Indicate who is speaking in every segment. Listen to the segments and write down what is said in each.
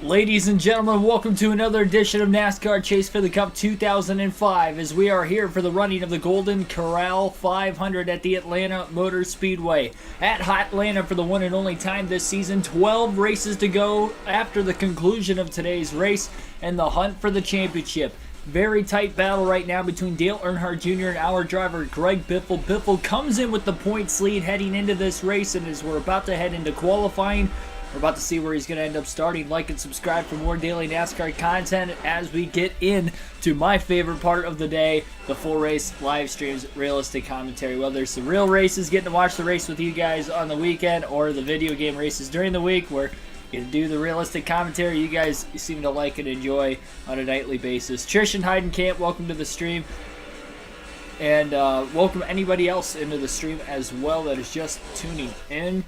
Speaker 1: Ladies and gentlemen, welcome to another edition of NASCAR Chase for the Cup 2005 as we are here for the running of the Golden Corral 500 at the Atlanta Motor Speedway. At Atlanta for the one and only time this season, 12 races to go after the conclusion of today's race and the hunt for the championship. Very tight battle right now between Dale Earnhardt Jr. and our driver Greg Biffle. Biffle comes in with the points lead heading into this race, and as we're about to head into qualifying, we're about to see where he's going to end up starting. Like and subscribe for more daily NASCAR content as we get into my favorite part of the day, the full race live streams, realistic commentary. Whether it's the real races, getting to watch the race with you guys on the weekend, or the video game races during the week where you do the realistic commentary you guys seem to like and enjoy on a nightly basis. Trish and Heidenkamp, welcome to the stream. And welcome anybody else into the stream as well that is just tuning in.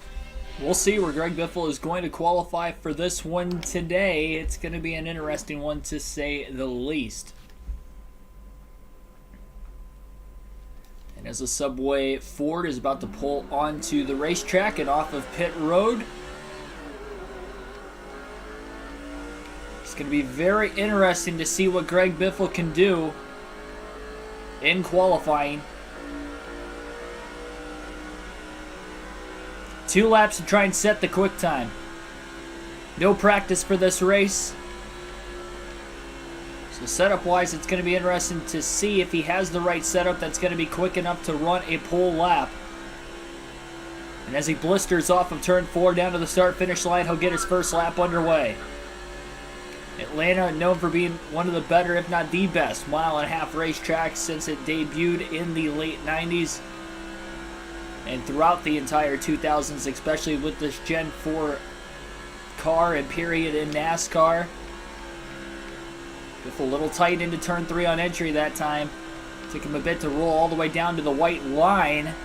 Speaker 1: We'll see where Greg Biffle is going to qualify for this one today. It's going to be an interesting one to say the least. And as the Subway Ford is about to pull onto the racetrack and off of pit road, it's going to be very interesting to see what Greg Biffle can do in qualifying. 2 laps to try and set the quick time. No practice for this race. So setup wise, it's going to be interesting to see if he has the right setup that's going to be quick enough to run a pole lap. And as he blisters off of turn 4 down to the start finish line, he'll get his first lap underway. Atlanta known for being one of the better, if not the best, mile-and-a-half racetracks since it debuted in the late 90s. And throughout the entire 2000s, especially with this Gen 4 car and period in NASCAR. With a little tight into turn 3 on entry that time. Took him a bit to roll all the way down to the white line.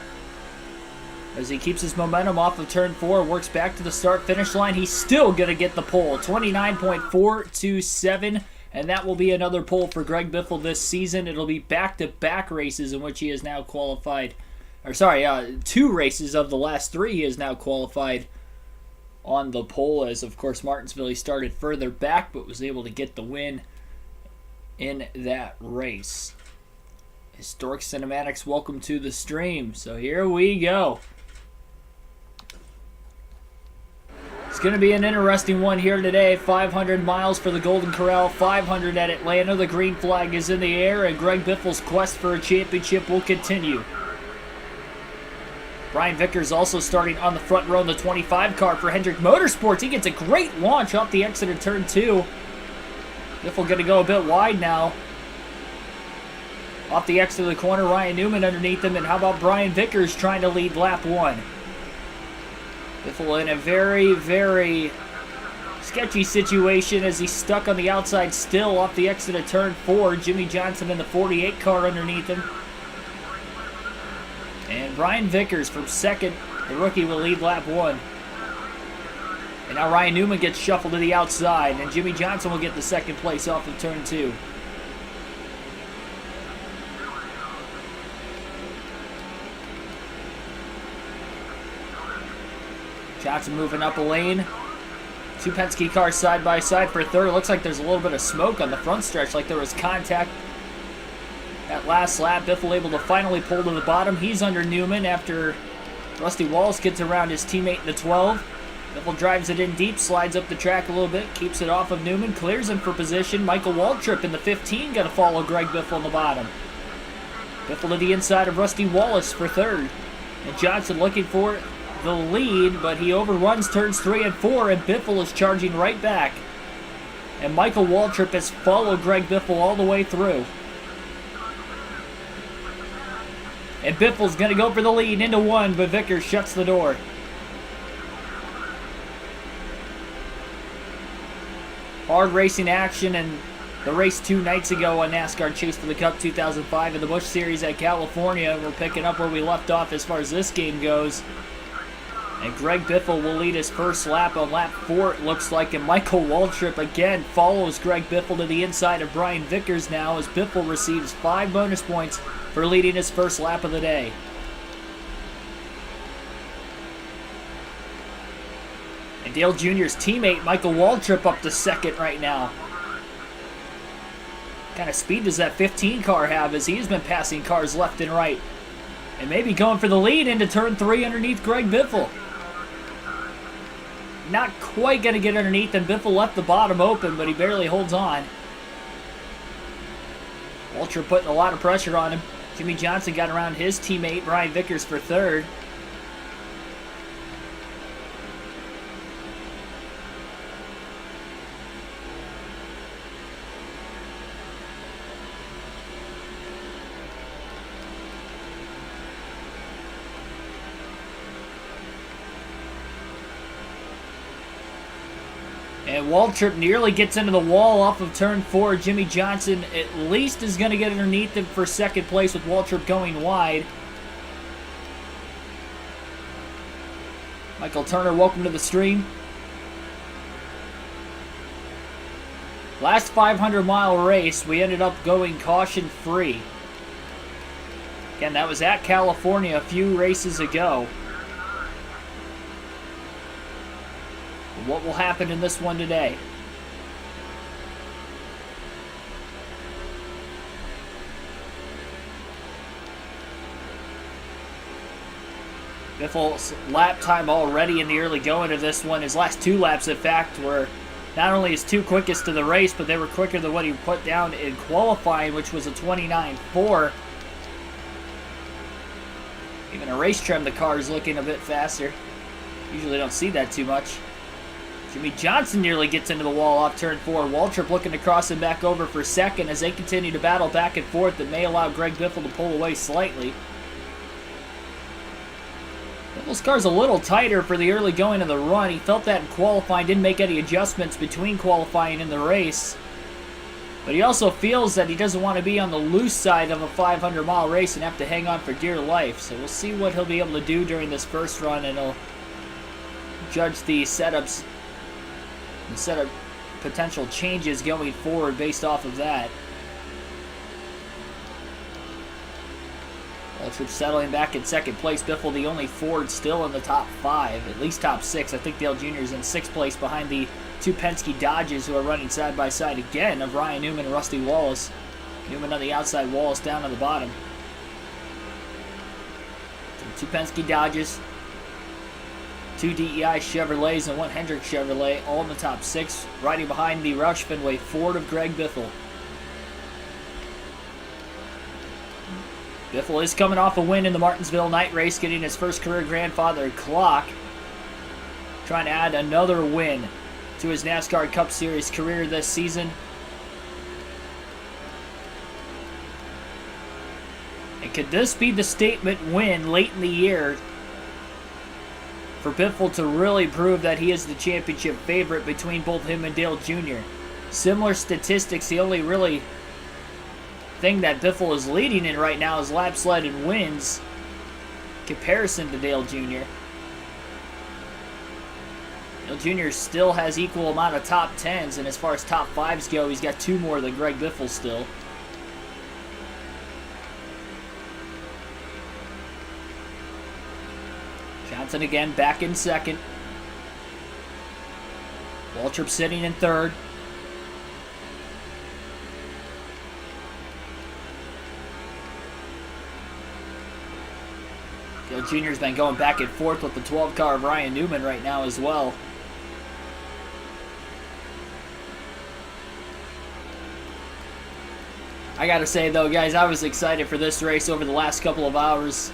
Speaker 1: As he keeps his momentum off of turn 4, works back to the start-finish line. He's still going to get the pole. 29.427. And that will be another pole for Greg Biffle this season. It'll be back-to-back races in which he is now qualified. 2 races of the last 3 he has now qualified on the pole, as of course Martinsville he started further back but was able to get the win in that race. Historic Cinematics, welcome to the stream. So here we go. It's going to be an interesting one here today. 500 miles for the Golden Corral, 500 at Atlanta. The green flag is in the air, and Greg Biffle's quest for a championship will continue. Brian Vickers also starting on the front row in the 25 car for Hendrick Motorsports. He gets a great launch off the exit of turn 2. Biffle going to go a bit wide now. Off the exit of the corner, Ryan Newman underneath him. And how about Brian Vickers trying to lead lap 1? Biffle in a very, very sketchy situation as he's stuck on the outside still off the exit of turn 4. Jimmy Johnson in the 48 car underneath him. And Brian Vickers from second, the rookie, will lead lap 1. And now Ryan Newman gets shuffled to the outside, and Jimmy Johnson will get the second place off of turn 2. Johnson moving up a lane. 2 Penske cars side by side for third. It looks like there's a little bit of smoke on the front stretch, like there was contact. That last lap, Biffle able to finally pull to the bottom. He's under Newman after Rusty Wallace gets around his teammate in the 12. Biffle drives it in deep, slides up the track a little bit, keeps it off of Newman, clears him for position. Michael Waltrip in the 15 going to follow Greg Biffle in the bottom. Biffle to the inside of Rusty Wallace for third. And Johnson looking for the lead, but he overruns turns 3 and 4, and Biffle is charging right back. And Michael Waltrip has followed Greg Biffle all the way through. And Biffle's going to go for the lead into 1, but Vickers shuts the door. Hard racing action, and the race 2 nights ago on NASCAR Chase for the Cup 2005 in the Busch Series at California. We're picking up where we left off as far as this game goes. And Greg Biffle will lead his first lap on lap 4, it looks like. And Michael Waltrip again follows Greg Biffle to the inside of Brian Vickers now as Biffle receives 5 bonus points for leading his first lap of the day. And Dale Jr.'s teammate, Michael Waltrip, up to second right now. What kind of speed does that 15 car have as he's been passing cars left and right? And maybe going for the lead into turn 3 underneath Greg Biffle. Not quite going to get underneath, and Biffle left the bottom open, but he barely holds on. Waltrip putting a lot of pressure on him. Jimmy Johnson got around his teammate, Brian Vickers, for third. And Waltrip nearly gets into the wall off of turn 4. Jimmy Johnson at least is going to get underneath him for second place with Waltrip going wide. Michael Turner, welcome to the stream. Last 500-mile race, we ended up going caution-free. Again, that was at California a few races ago. What will happen in this one today? Biffle's lap time already in the early going of this one. His last 2 laps, in fact, were not only his 2 quickest to the race, but they were quicker than what he put down in qualifying, which was a 29.4. Even a race trim, the car is looking a bit faster. Usually don't see that too much. Jimmy Johnson nearly gets into the wall off turn 4. Waltrip looking to cross him back over for second as they continue to battle back and forth that may allow Greg Biffle to pull away slightly. Biffle's car's a little tighter for the early going of the run. He felt that in qualifying, didn't make any adjustments between qualifying and the race. But he also feels that he doesn't want to be on the loose side of a 500-mile race and have to hang on for dear life. So we'll see what he'll be able to do during this first run, and he'll judge the setups and set up potential changes going forward based off of that. Waltrip settling back in second place. Biffle the only Ford still in the top 5, at least top 6. I think Dale Jr. is in 6th place behind the 2 Penske Dodges who are running side by side again of Ryan Newman and Rusty Wallace. Newman on the outside, Wallace down on the bottom. 2 Penske Dodges, 2 DEI Chevrolets and 1 Hendrick Chevrolet, all in the top 6, riding behind the Roush Fenway Ford of Greg Biffle. Biffle is coming off a win in the Martinsville night race, getting his first career grandfather clock. Trying to add another win to his NASCAR Cup Series career this season. And could this be the statement win late in the year for Biffle to really prove that he is the championship favorite between both him and Dale Jr.? Similar statistics, the only really thing that Biffle is leading in right now is lap sled and wins comparison to Dale Jr. Dale Jr. still has equal amount of top 10s, and as far as top 5s go, he's got 2 more than Greg Biffle still. Johnson again back in second. Waltrip sitting in third. Dale Jr.'s been going back and forth with the 12 car of Ryan Newman right now as well. I gotta say though, guys, I was excited for this race over the last couple of hours.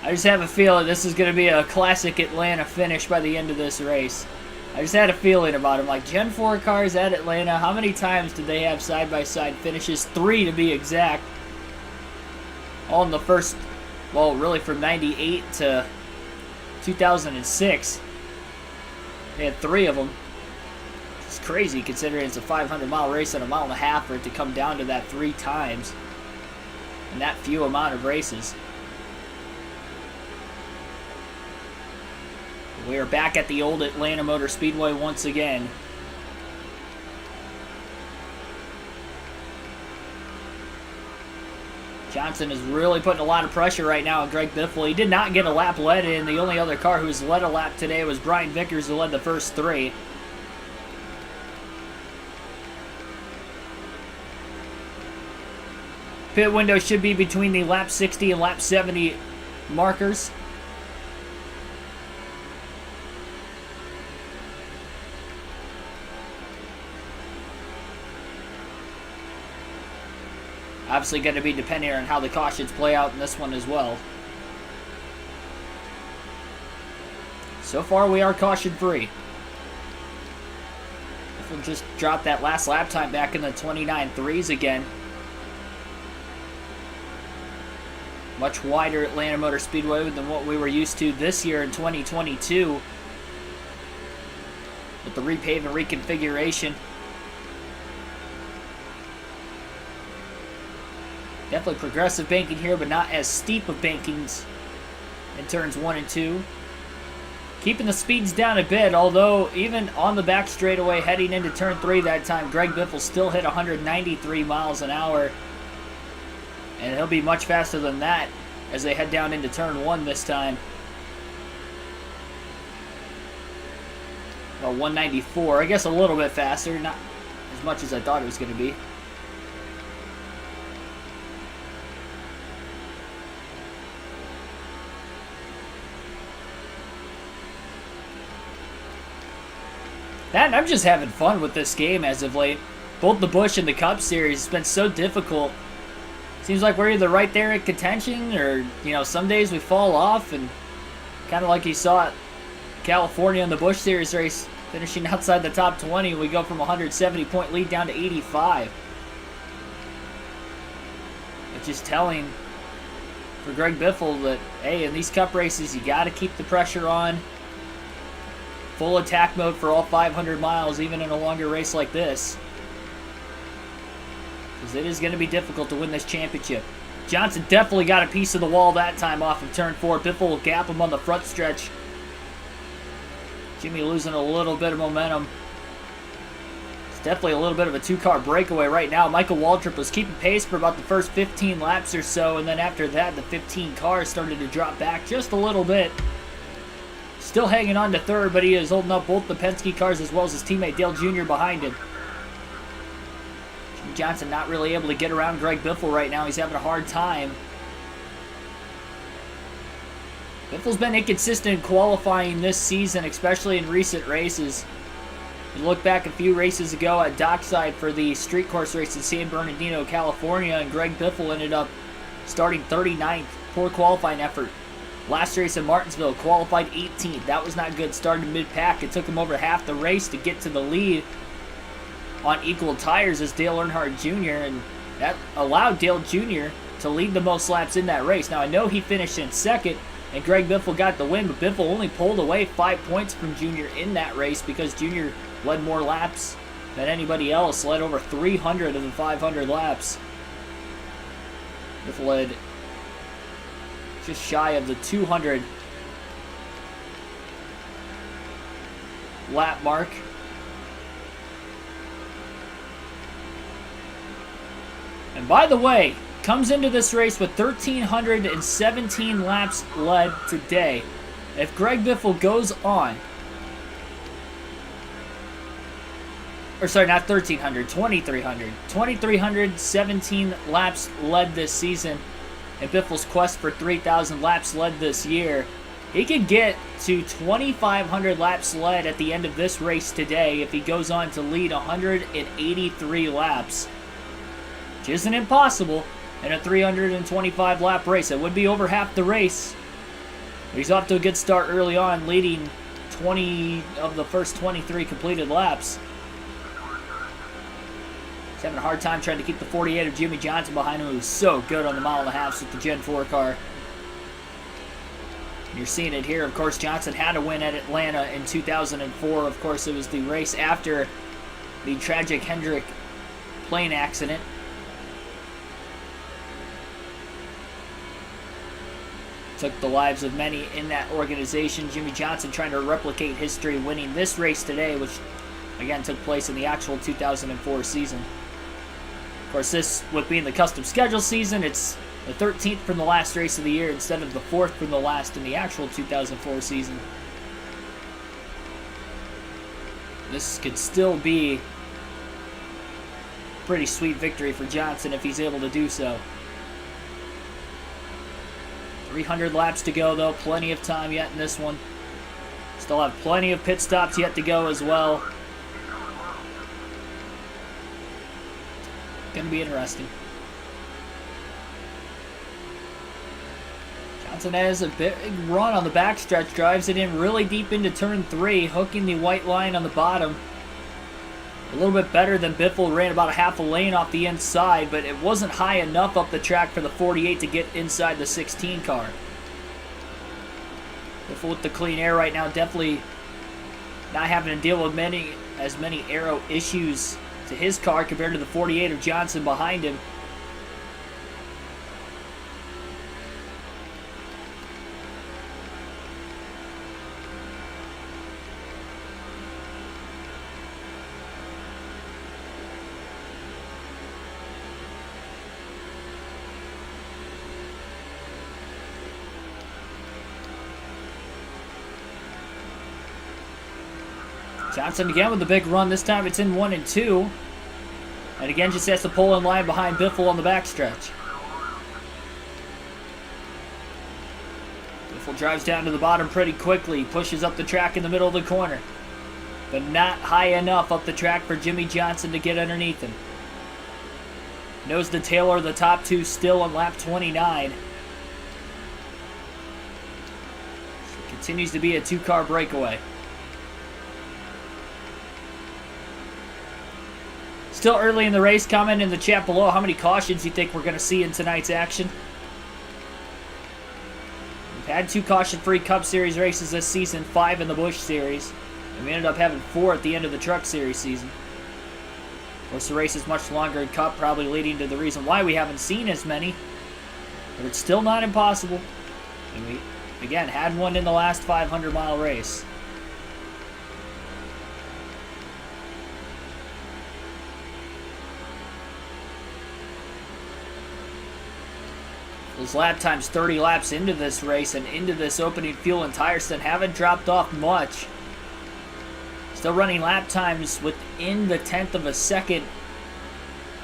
Speaker 1: I just have a feeling this is going to be a classic Atlanta finish by the end of this race. I just had a feeling about him. Like, Gen 4 cars at Atlanta, how many times did they have side-by-side finishes? 3 to be exact. All in the first, well, really from 98 to 2006. They had 3 of them. It's crazy considering it's a 500-mile race and a mile and a half for it to come down to that 3 times in that few amount of races. We are back at the old Atlanta Motor Speedway once again. Johnson is really putting a lot of pressure right now on Greg Biffle. He did not get a lap led in. The only other car who's led a lap today was Brian Vickers, who led the first 3. Pit window should be between the lap 60 and lap 70 markers. Obviously going to be depending on how the cautions play out in this one as well. So far we are caution free. If we'll just drop that last lap time back in the 29.3s again. Much wider Atlanta Motor Speedway than what we were used to this year in 2022. With the repave and reconfiguration. Definitely progressive banking here, but not as steep of bankings in turns 1 and 2. Keeping the speeds down a bit, although even on the back straightaway heading into turn 3 that time, Greg Biffle still hit 193 miles an hour. And he'll be much faster than that as they head down into turn 1 this time. Well, 194, I guess a little bit faster, not as much as I thought it was going to be. And I'm just having fun with this game as of late. Both the Busch and the Cup Series has been so difficult. Seems like we're either right there in contention or, you know, some days we fall off, and kind of like you saw at California in the Busch Series race, finishing outside the top 20, we go from a 170-point lead down to 85. Which is telling for Greg Biffle that, hey, in these Cup races, you got to keep the pressure on. Full attack mode for all 500 miles, even in a longer race like this. Because it is going to be difficult to win this championship. Johnson definitely got a piece of the wall that time off of turn 4. Biffle will gap him on the front stretch. Jimmy losing a little bit of momentum. It's definitely a little bit of a 2-car breakaway right now. Michael Waltrip was keeping pace for about the first 15 laps or so, and then after that, the 15 cars started to drop back just a little bit. Still hanging on to third, but he is holding up both the Penske cars as well as his teammate Dale Jr. behind him. Jimmy Johnson not really able to get around Greg Biffle right now. He's having a hard time. Biffle's been inconsistent in qualifying this season, especially in recent races. You look back a few races ago at Dockside for the street course race in San Bernardino, California, and Greg Biffle ended up starting 39th. Poor qualifying effort. Last race in Martinsville, qualified 18th. That was not good. Started mid-pack. It took him over half the race to get to the lead on equal tires as Dale Earnhardt Jr. And that allowed Dale Jr. to lead the most laps in that race. Now, I know he finished in second, and Greg Biffle got the win, but Biffle only pulled away 5 points from Jr. in that race because Jr. led more laps than anybody else. Led over 300 of the 500 laps. Biffle led just shy of the 200 lap mark. And by the way, comes into this race with 1,317 laps led today. If Greg Biffle goes on, or sorry, not 1,300, 2,300. 2,317 laps led this season. And Biffle's quest for 3,000 laps led this year. He could get to 2,500 laps led at the end of this race today if he goes on to lead 183 laps. Which isn't impossible in a 325 lap race. It would be over half the race. But he's off to a good start early on, leading 20 of the first 23 completed laps. He's having a hard time trying to keep the 48 of Jimmy Johnson behind him, who's so good on the 1.5 miles with the Gen 4 car. You're seeing it here. Of course, Johnson had a win at Atlanta in 2004. Of course, it was the race after the tragic Hendrick plane accident. Took the lives of many in that organization. Jimmy Johnson trying to replicate history, winning this race today, which again took place in the actual 2004 season. Of course, this, with being the custom schedule season, it's The 13th from the last race of the year instead of the 4th from the last in the actual 2004 season. This could still be a pretty sweet victory for Johnson if he's able to do so. 300 laps to go, though. Plenty of time yet in this one. Still have plenty of pit stops yet to go as well. Gonna be interesting. Johnson has a big run on the backstretch, drives it in really deep into turn 3, hooking the white line on the bottom. A little bit better than Biffle, ran about a half a lane off the inside, but it wasn't high enough up the track for the 48 to get inside the 16 car. Biffle with the clean air right now, definitely not having to deal with as many aero issues to his car compared to the 48 of Johnson behind him. Johnson again with the big run. This time it's in 1 and 2. And again just has to pull in line behind Biffle on the backstretch. Biffle drives down to the bottom pretty quickly. Pushes up the track in the middle of the corner. But not high enough up the track for Jimmy Johnson to get underneath him. Nose to Taylor, the top two still on lap 29. So continues to be a two-car breakaway. Still early in the race. Comment in the chat below how many cautions you think we're going to see in tonight's action. We've had 2 caution-free Cup Series races this season, 5 in the Busch Series. And we ended up having 4 at the end of the Truck Series season. Of course, the race is much longer in Cup, probably leading to the reason why we haven't seen as many. But it's still not impossible. And we, again, had one in the last 500-mile race. Those lap times 30 laps into this race and into this opening fuel and tire stint haven't dropped off much. Still running lap times within the 1/10 of a second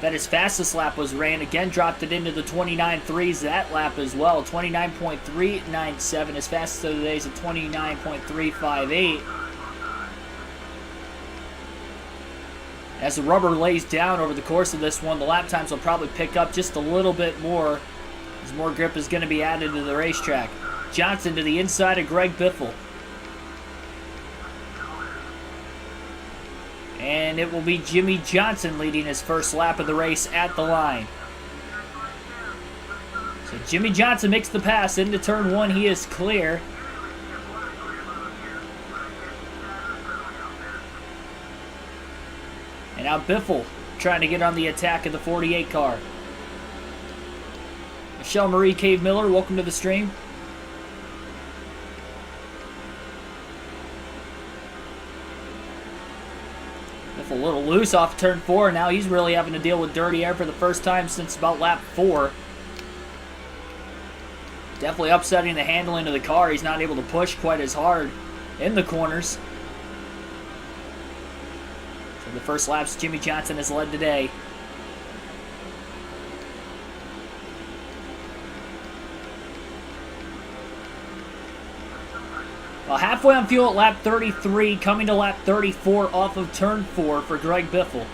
Speaker 1: that his fastest lap was ran. Again, dropped it into the 29.3s that lap as well. 29.397. His fastest of the day is at 29.358. As the rubber lays down over the course of this one, the lap times will probably pick up just a little bit more as more grip is going to be added to the racetrack. Johnson to the inside of Greg Biffle. And it will be Jimmy Johnson leading his first lap of the race at the line. So Jimmy Johnson makes the pass into turn 1. He is clear. And now Biffle trying to get on the attack of the 48 car. Michelle Marie Cave Miller, welcome to the stream. Biffle a little loose off turn 4. Now he's really having to deal with dirty air for the first time since about lap 4. Definitely upsetting the handling of the car. He's not able to push quite as hard in the corners. So the first laps Jimmy Johnson has led today. Well, halfway on fuel at lap 33, coming to lap 34 off of turn 4 for Greg Biffle.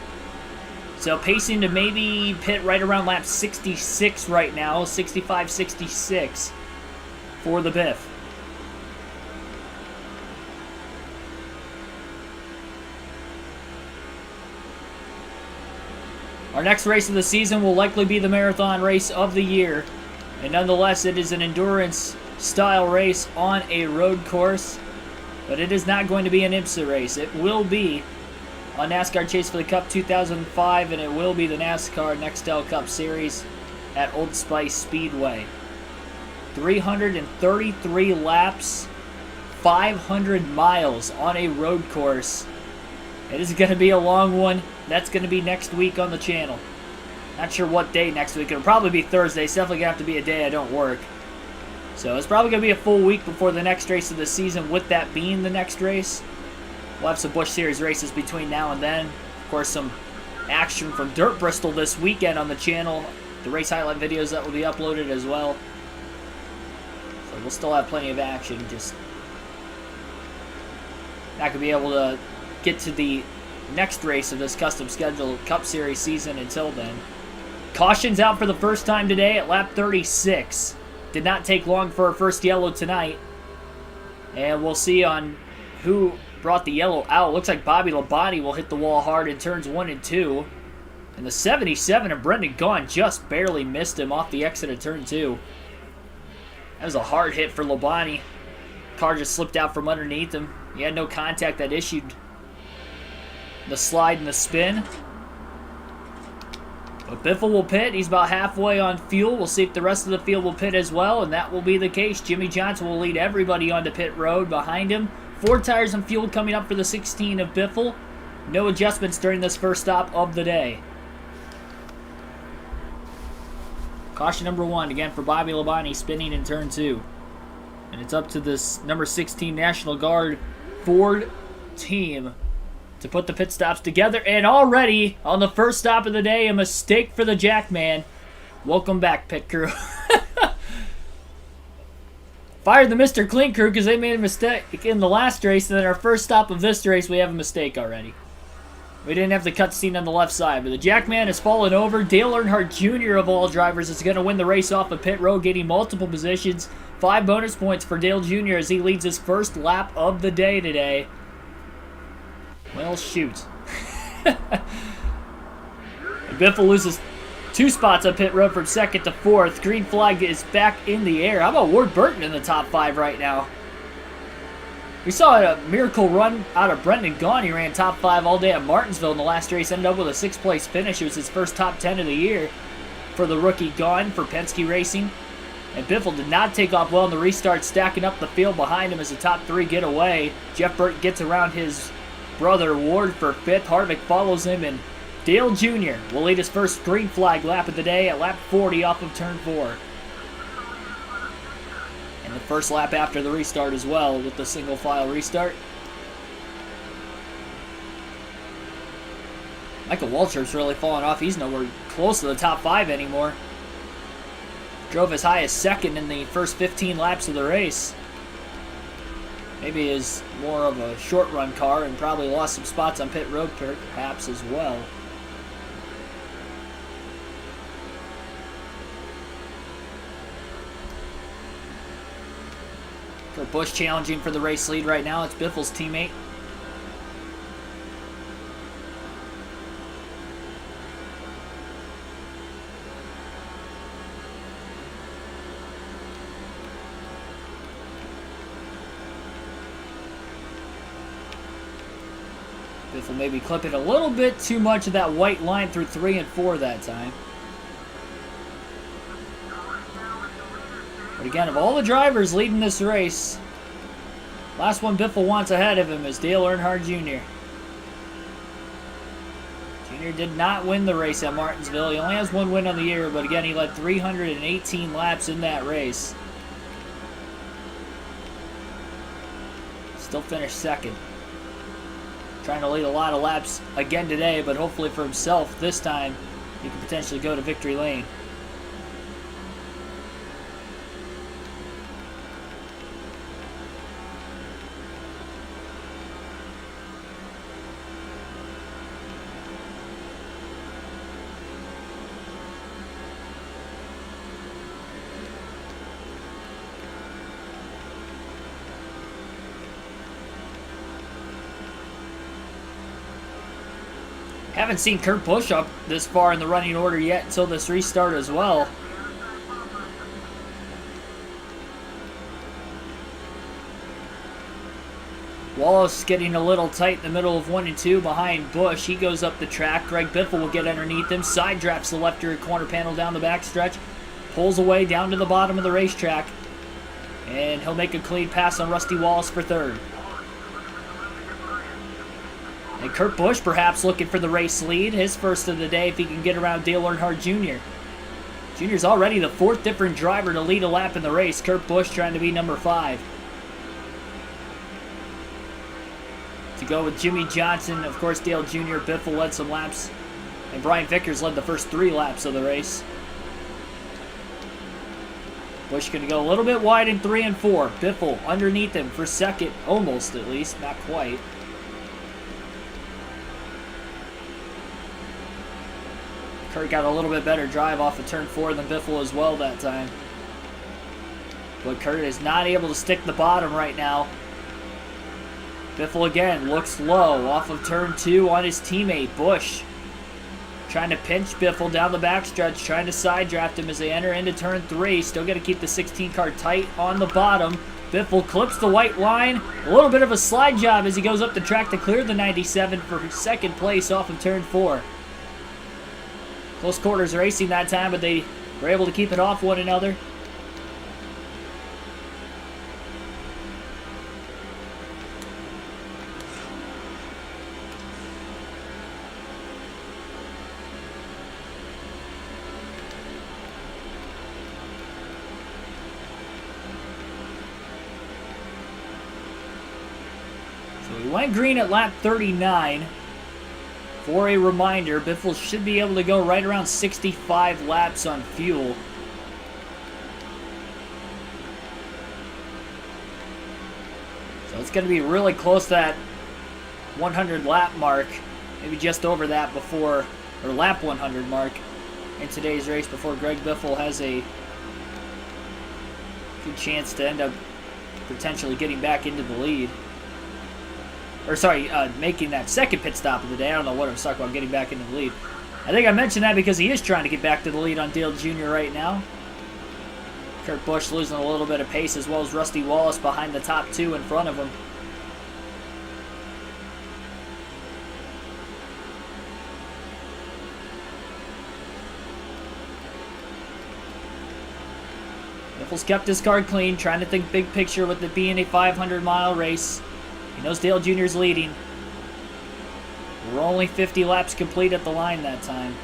Speaker 1: So pacing to maybe pit right around lap 66 right now, 65, 66 for the Biff. Our next race of the season will likely be the marathon race of the year. And nonetheless, it is an endurance style race on a road course, but it is not going to be an IMSA race. It will be on NASCAR Chase for the Cup 2005, and it will be the NASCAR Nextel Cup Series at Old Spice Speedway. 333 laps, 500 miles on a road course. It is going to be a long one. That's going to be next week on the channel. Not sure what day next week. It'll probably be Thursday. It's definitely going to have to be a day I don't work. So it's probably going to be a full week before the next race of the season, with that being the next race. We'll have some Busch Series races between now and then. Of course, some action from Dirt Bristol this weekend on the channel. The race highlight videos that will be uploaded as well. So we'll still have plenty of action. Just not going to be able to get to the next race of this custom scheduled Cup Series season until then. Caution's out for the first time today at lap 36. Did not take long for our first yellow tonight. And we'll see on who brought the yellow out. Looks like Bobby Labonte will hit the wall hard in turns 1 and 2. And the 77 of Brendan Gaughan just barely missed him off the exit of turn 2. That was a hard hit for Labonte. Car just slipped out from underneath him. He had no contact that issued the slide and the spin. But Biffle will pit. He's about halfway on fuel. We'll see if the rest of the field will pit as well, and that will be the case. Jimmy Johnson will lead everybody onto pit road behind him. 4 tires and fuel coming up for the 16 of Biffle. No adjustments during this first stop of the day. Caution number 1, again for Bobby Labonte, spinning in turn 2. And it's up to this number 16 National Guard Ford team to put the pit stops together. And already, on the first stop of the day, a mistake for the Jackman. Welcome back, pit crew. Fired the Mr. Clean crew because they made a mistake in the last race, and then our first stop of this race, we have a mistake already. We didn't have the cutscene on the left side, but the Jackman has fallen over. Dale Earnhardt Jr. of all drivers is going to win the race off of pit road, getting multiple positions. 5 bonus points for Dale Jr. as he leads his first lap of the day today. Well, shoot. Biffle loses 2 spots on pit road from 2nd to 4th. Green flag is back in the air. How about Ward Burton in the top 5 right now? We saw a miracle run out of Brendan Gaughan. He ran top 5 all day at Martinsville in the last race. Ended up with a 6th place finish. It was his first top 10 of the year for the rookie Gaughan for Penske Racing. And Biffle did not take off well in the restart, stacking up the field behind him as the top 3 get away. Jeff Burton gets around his brother Ward for 5th. Harvick follows him, and Dale Jr. will lead his first green flag lap of the day at lap 40 off of turn 4. And the first lap after the restart as well with the single file restart. Michael Waltrip's really fallen off. He's nowhere close to the top 5 anymore. Drove as high as 2nd in the first 15 laps of the race. Maybe is more of a short run car and probably lost some spots on pit road perhaps as well. For Busch challenging for the race lead right now, it's Biffle's teammate. Biffle maybe clipping a little bit too much of that white line through 3 and 4 that time. But again, of all the drivers leading this race, last one Biffle wants ahead of him is Dale Earnhardt Jr. Jr. did not win the race at Martinsville. He only has 1 win on the year, but again, he led 318 laps in that race. Still finished 2nd. Trying to lead a lot of laps again today, but hopefully for himself this time, he can potentially go to victory lane. Haven't seen Kurt Busch up this far in the running order yet until this restart as well. Wallace getting a little tight in the middle of 1 and 2 behind Busch. He goes up the track. Greg Biffle will get underneath him. Side drafts the left rear corner panel down the backstretch. Pulls away down to the bottom of the racetrack. And he'll make a clean pass on Rusty Wallace for 3rd. And Kurt Busch perhaps looking for the race lead, his first of the day if he can get around Dale Earnhardt Jr. Jr.'s already the 4th different driver to lead a lap in the race. Kurt Busch trying to be number 5. To go with Jimmy Johnson, of course Dale Jr., Biffle led some laps, and Brian Vickers led the first 3 laps of the race. Busch going to go a little bit wide in 3 and 4. Biffle underneath him for second, almost at least, not quite. Kurt got a little bit better drive off of turn 4 than Biffle as well that time. But Kurt is not able to stick the bottom right now. Biffle again looks low off of turn 2 on his teammate, Busch. Trying to pinch Biffle down the backstretch, trying to side draft him as they enter into turn 3. Still got to keep the 16 car tight on the bottom. Biffle clips the white line. A little bit of a slide job as he goes up the track to clear the 97 for second place off of turn 4. Close quarters racing that time, but they were able to keep it off one another. So we went green at lap 39. For a reminder, Biffle should be able to go right around 65 laps on fuel. So it's going to be really close to that 100 lap mark. Maybe just over that before, or lap 100 mark in today's race before Greg Biffle has a good chance to end up potentially getting back into the lead. Or sorry, making that second pit stop of the day. I don't know what I was talking about, getting back into the lead. I think I mentioned that because he is trying to get back to the lead on Dale Jr. right now. Kurt Busch losing a little bit of pace, as well as Rusty Wallace behind the top 2 in front of him. Biffle's kept his car clean, trying to think big picture with it being a 500-mile race. He knows Dale Jr.'s leading. We're only 50 laps complete at the line that time.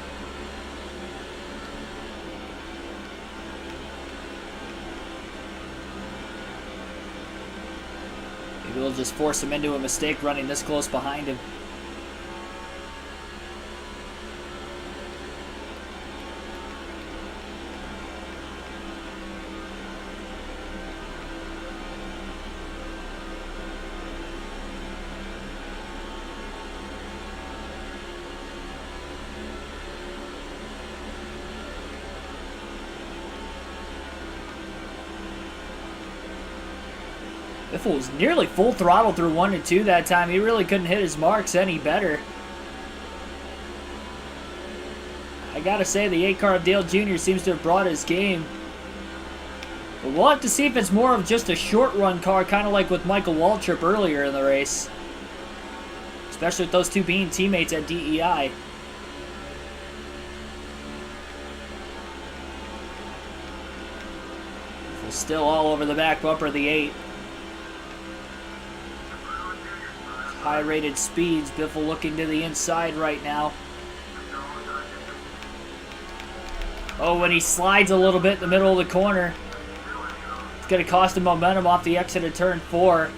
Speaker 1: Maybe we'll just force him into a mistake running this close behind him. Biffle was nearly full throttle through 1 and 2 that time. He really couldn't hit his marks any better. I gotta say, the 8 car of Dale Jr. seems to have brought his game. But we'll have to see if it's more of just a short run car, kind of like with Michael Waltrip earlier in the race. Especially with those 2 being teammates at DEI. Biffle still all over the back bumper of the 8. High-rated speeds. Biffle looking to the inside right now. Oh, when he slides a little bit in the middle of the corner. It's going to cost him momentum off the exit of turn 4.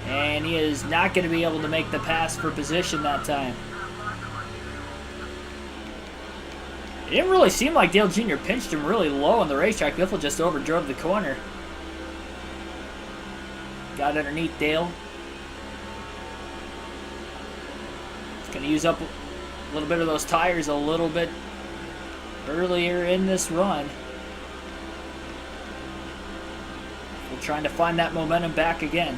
Speaker 1: And he is not going to be able to make the pass for position that time. It didn't really seem like Dale Jr. pinched him really low on the racetrack. Biffle just overdrove the corner. Got underneath Dale. Going to use up a little bit of those tires a little bit earlier in this run. We're trying to find that momentum back again.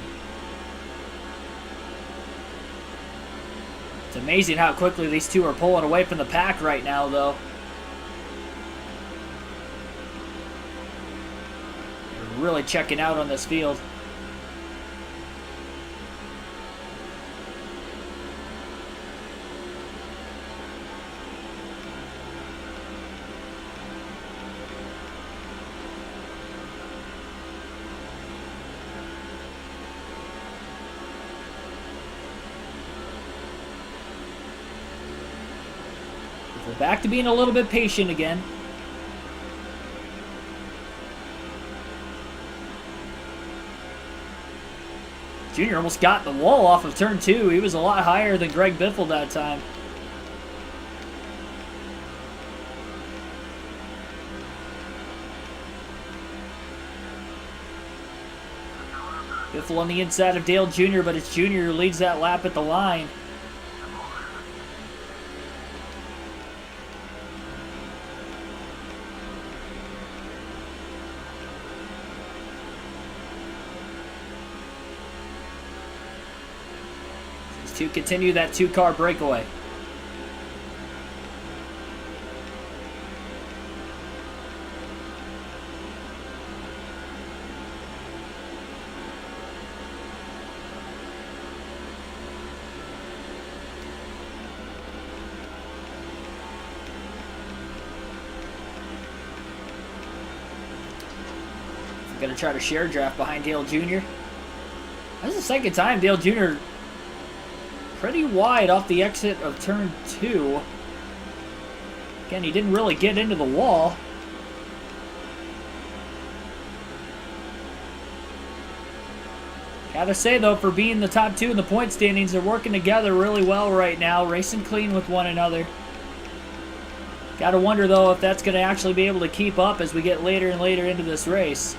Speaker 1: It's amazing how quickly these 2 are pulling away from the pack right now, though. They're really checking out on this field. Back to being a little bit patient again. Junior almost got the wall off of turn 2. He was a lot higher than Greg Biffle that time. Biffle on the inside of Dale Jr., but it's Jr. who leads that lap at the line. These two continue that two-car breakaway. Going to try to share draft behind Dale Jr. That's the second time Dale Jr. pretty wide off the exit of turn 2. Again, he didn't really get into the wall. Gotta say, though, for being the top 2 in the point standings, they're working together really well right now, racing clean with one another. Gotta wonder, though, if that's going to actually be able to keep up as we get later and later into this race.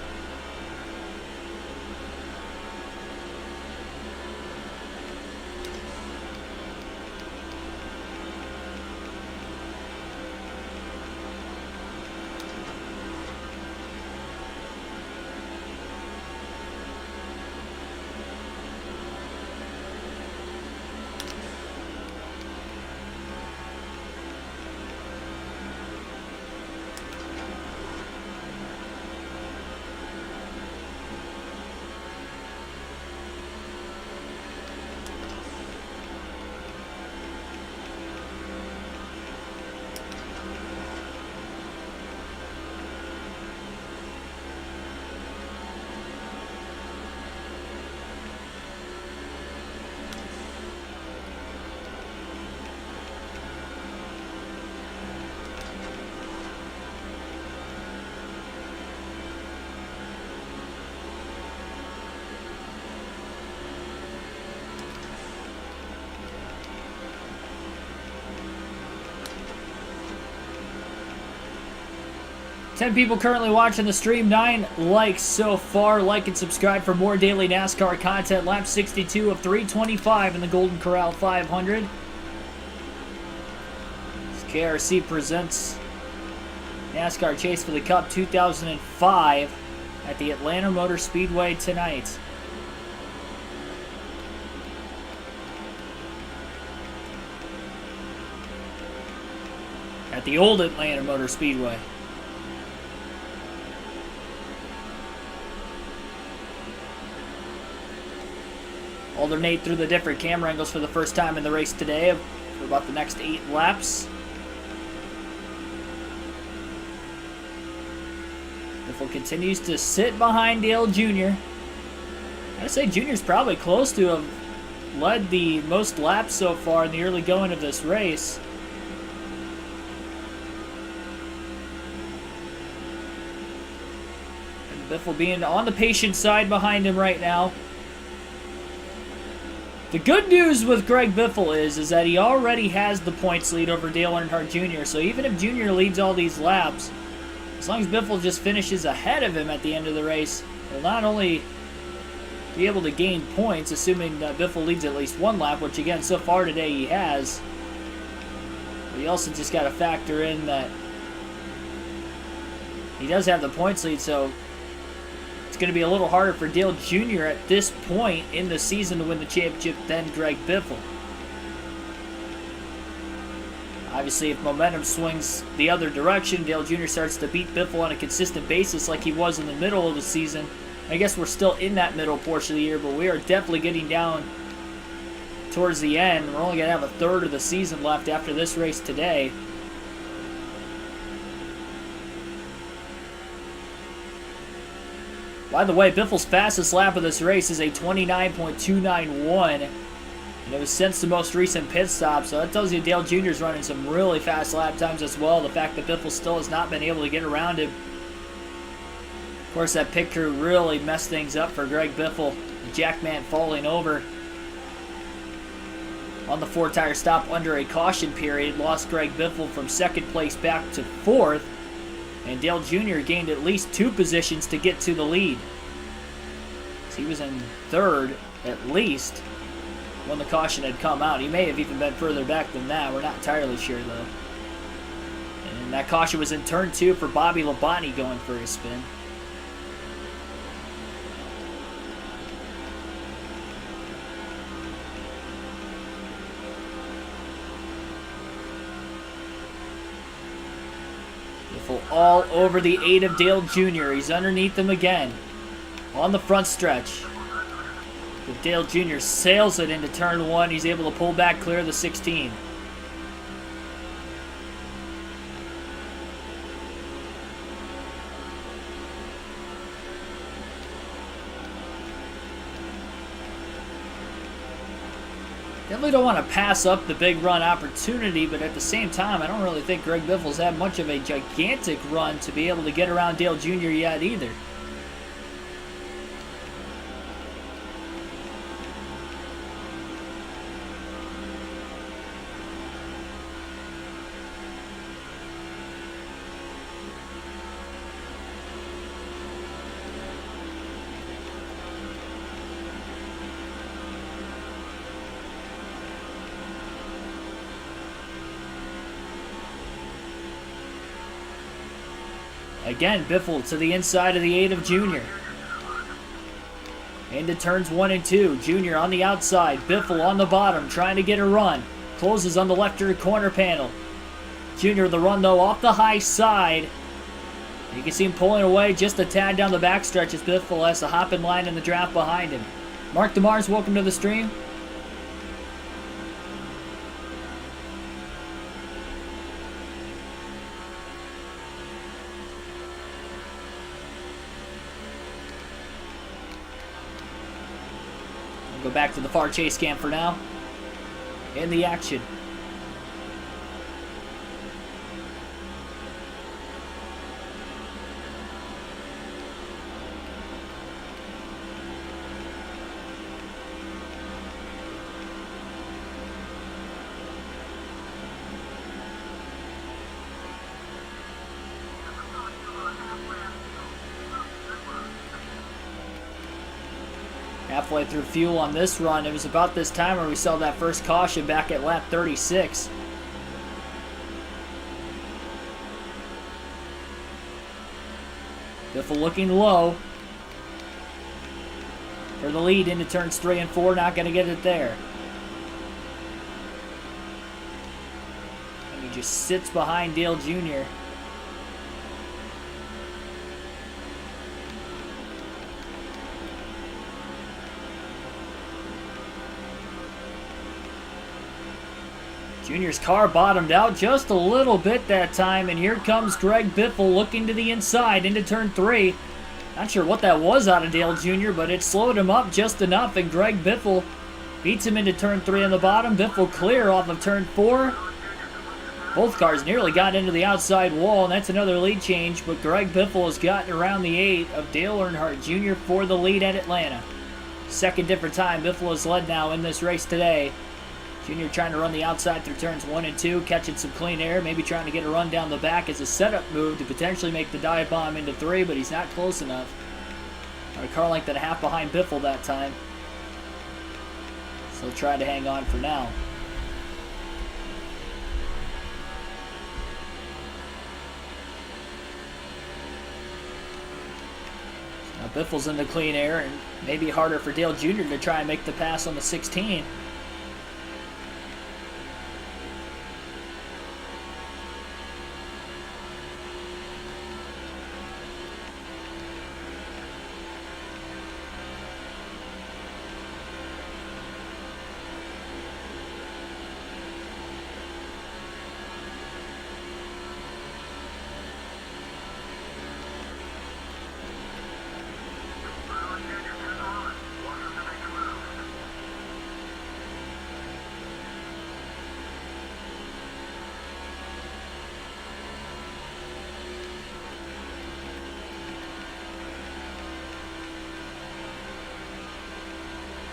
Speaker 1: Ten people currently watching the stream. 9 likes so far. Like and subscribe for more daily NASCAR content. Lap 62 of 325 in the Golden Corral 500. This KRC presents NASCAR Chase for the Cup 2005 at the Atlanta Motor Speedway tonight. At the old Atlanta Motor Speedway. Alternate through the different camera angles for the first time in the race today for about the next 8 laps. Biffle continues to sit behind Dale Jr. I'd say Jr.'s probably close to have led the most laps so far in the early going of this race. And Biffle being on the patient side behind him right now. The good news with Greg Biffle is that he already has the points lead over Dale Earnhardt Jr. So even if Jr. leads all these laps, as long as Biffle just finishes ahead of him at the end of the race, he'll not only be able to gain points, assuming that Biffle leads at least one lap, which again, so far today he has, but you also just got to factor in that he does have the points lead, so it's going to be a little harder for Dale Jr. at this point in the season to win the championship than Greg Biffle. Obviously, if momentum swings the other direction, Dale Jr. starts to beat Biffle on a consistent basis like he was in the middle of the season. I guess we're still in that middle portion of the year, but we are definitely getting down towards the end. We're only going to have a third of the season left after this race today. By the way, Biffle's fastest lap of this race is a 29.291. And it was since the most recent pit stop, so that tells you Dale Jr.'s running some really fast lap times as well. The fact that Biffle still has not been able to get around him. Of course, that pit crew really messed things up for Greg Biffle. The Jackman falling over on the 4-tire stop under a caution period. Lost Greg Biffle from second place back to fourth. And Dale Jr. gained at least 2 positions to get to the lead. He was in third, at least, when the caution had come out. He may have even been further back than that. We're not entirely sure, though. And that caution was in turn 2 for Bobby Labonte going for his spin. All over the 8 of Dale Jr. He's underneath him again on the front stretch. But Dale Jr. sails it into turn 1. He's able to pull back, clear the 16. Definitely don't want to pass up the big run opportunity, but at the same time, I don't really think Greg Biffle's had much of a gigantic run to be able to get around Dale Jr. yet either. Again, Biffle to the inside of the 8 of Jr. Into turns 1 and 2. Jr. on the outside. Biffle on the bottom, trying to get a run. Closes on the left rear corner panel. Jr. the run, though, off the high side. You can see him pulling away just a tad down the backstretch as Biffle has to hop in line in the draft behind him. Mark DeMars, welcome to the stream. Go back to the far chase cam for now. In the action. Halfway through fuel on this run. It was about this time where we saw that first caution back at lap 36. Biffle looking low for the lead into turns 3 and 4. Not going to get it there. And he just sits behind Dale Jr. Junior's car bottomed out just a little bit that time, and here comes Greg Biffle looking to the inside into turn 3. Not sure what that was out of Dale Jr., but it slowed him up just enough, and Greg Biffle beats him into turn 3 on the bottom. Biffle clear off of turn 4. Both cars nearly got into the outside wall, and that's another lead change, but Greg Biffle has gotten around the 8 of Dale Earnhardt Jr. for the lead at Atlanta. Second different time Biffle has led now in this race today. Junior trying to run the outside through turns 1 and 2, catching some clean air, maybe trying to get a run down the back as a setup move to potentially make the dive bomb into 3, but he's not close enough. A car length and a half behind Biffle that time. So try to hang on for now. Now Biffle's in the clean air, and maybe harder for Dale Jr. to try and make the pass on the 16.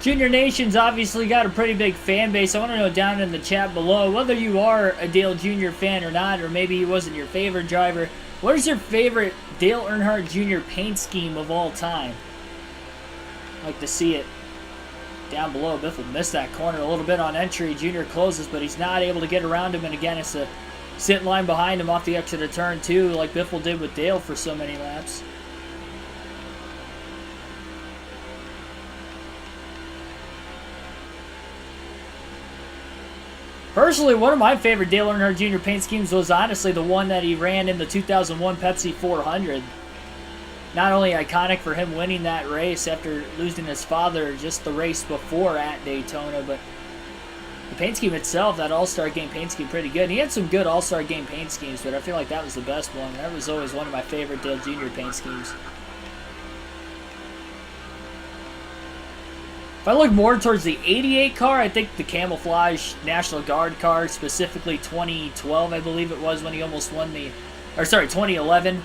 Speaker 1: Junior Nation's obviously got a pretty big fan base. I want to know down in the chat below whether you are a Dale Jr. fan or not, or maybe he wasn't your favorite driver. What is your favorite Dale Earnhardt Jr. paint scheme of all time? I'd like to see it down below. Biffle missed that corner a little bit on entry. Junior closes, but he's not able to get around him, and again, it's a sit line behind him off the exit of turn 2, like Biffle did with Dale for so many laps. Personally, one of my favorite Dale Earnhardt Jr. paint schemes was honestly the one that he ran in the 2001 Pepsi 400. Not only iconic for him winning that race after losing his father just the race before at Daytona, but the paint scheme itself, that All-Star Game paint scheme, pretty good. And he had some good All-Star Game paint schemes, but I feel like that was the best one. That was always one of my favorite Dale Jr. paint schemes. If I look more towards the 88 car, I think the camouflage National Guard car, specifically 2012, I believe it was, when he almost won the, or sorry, 2011,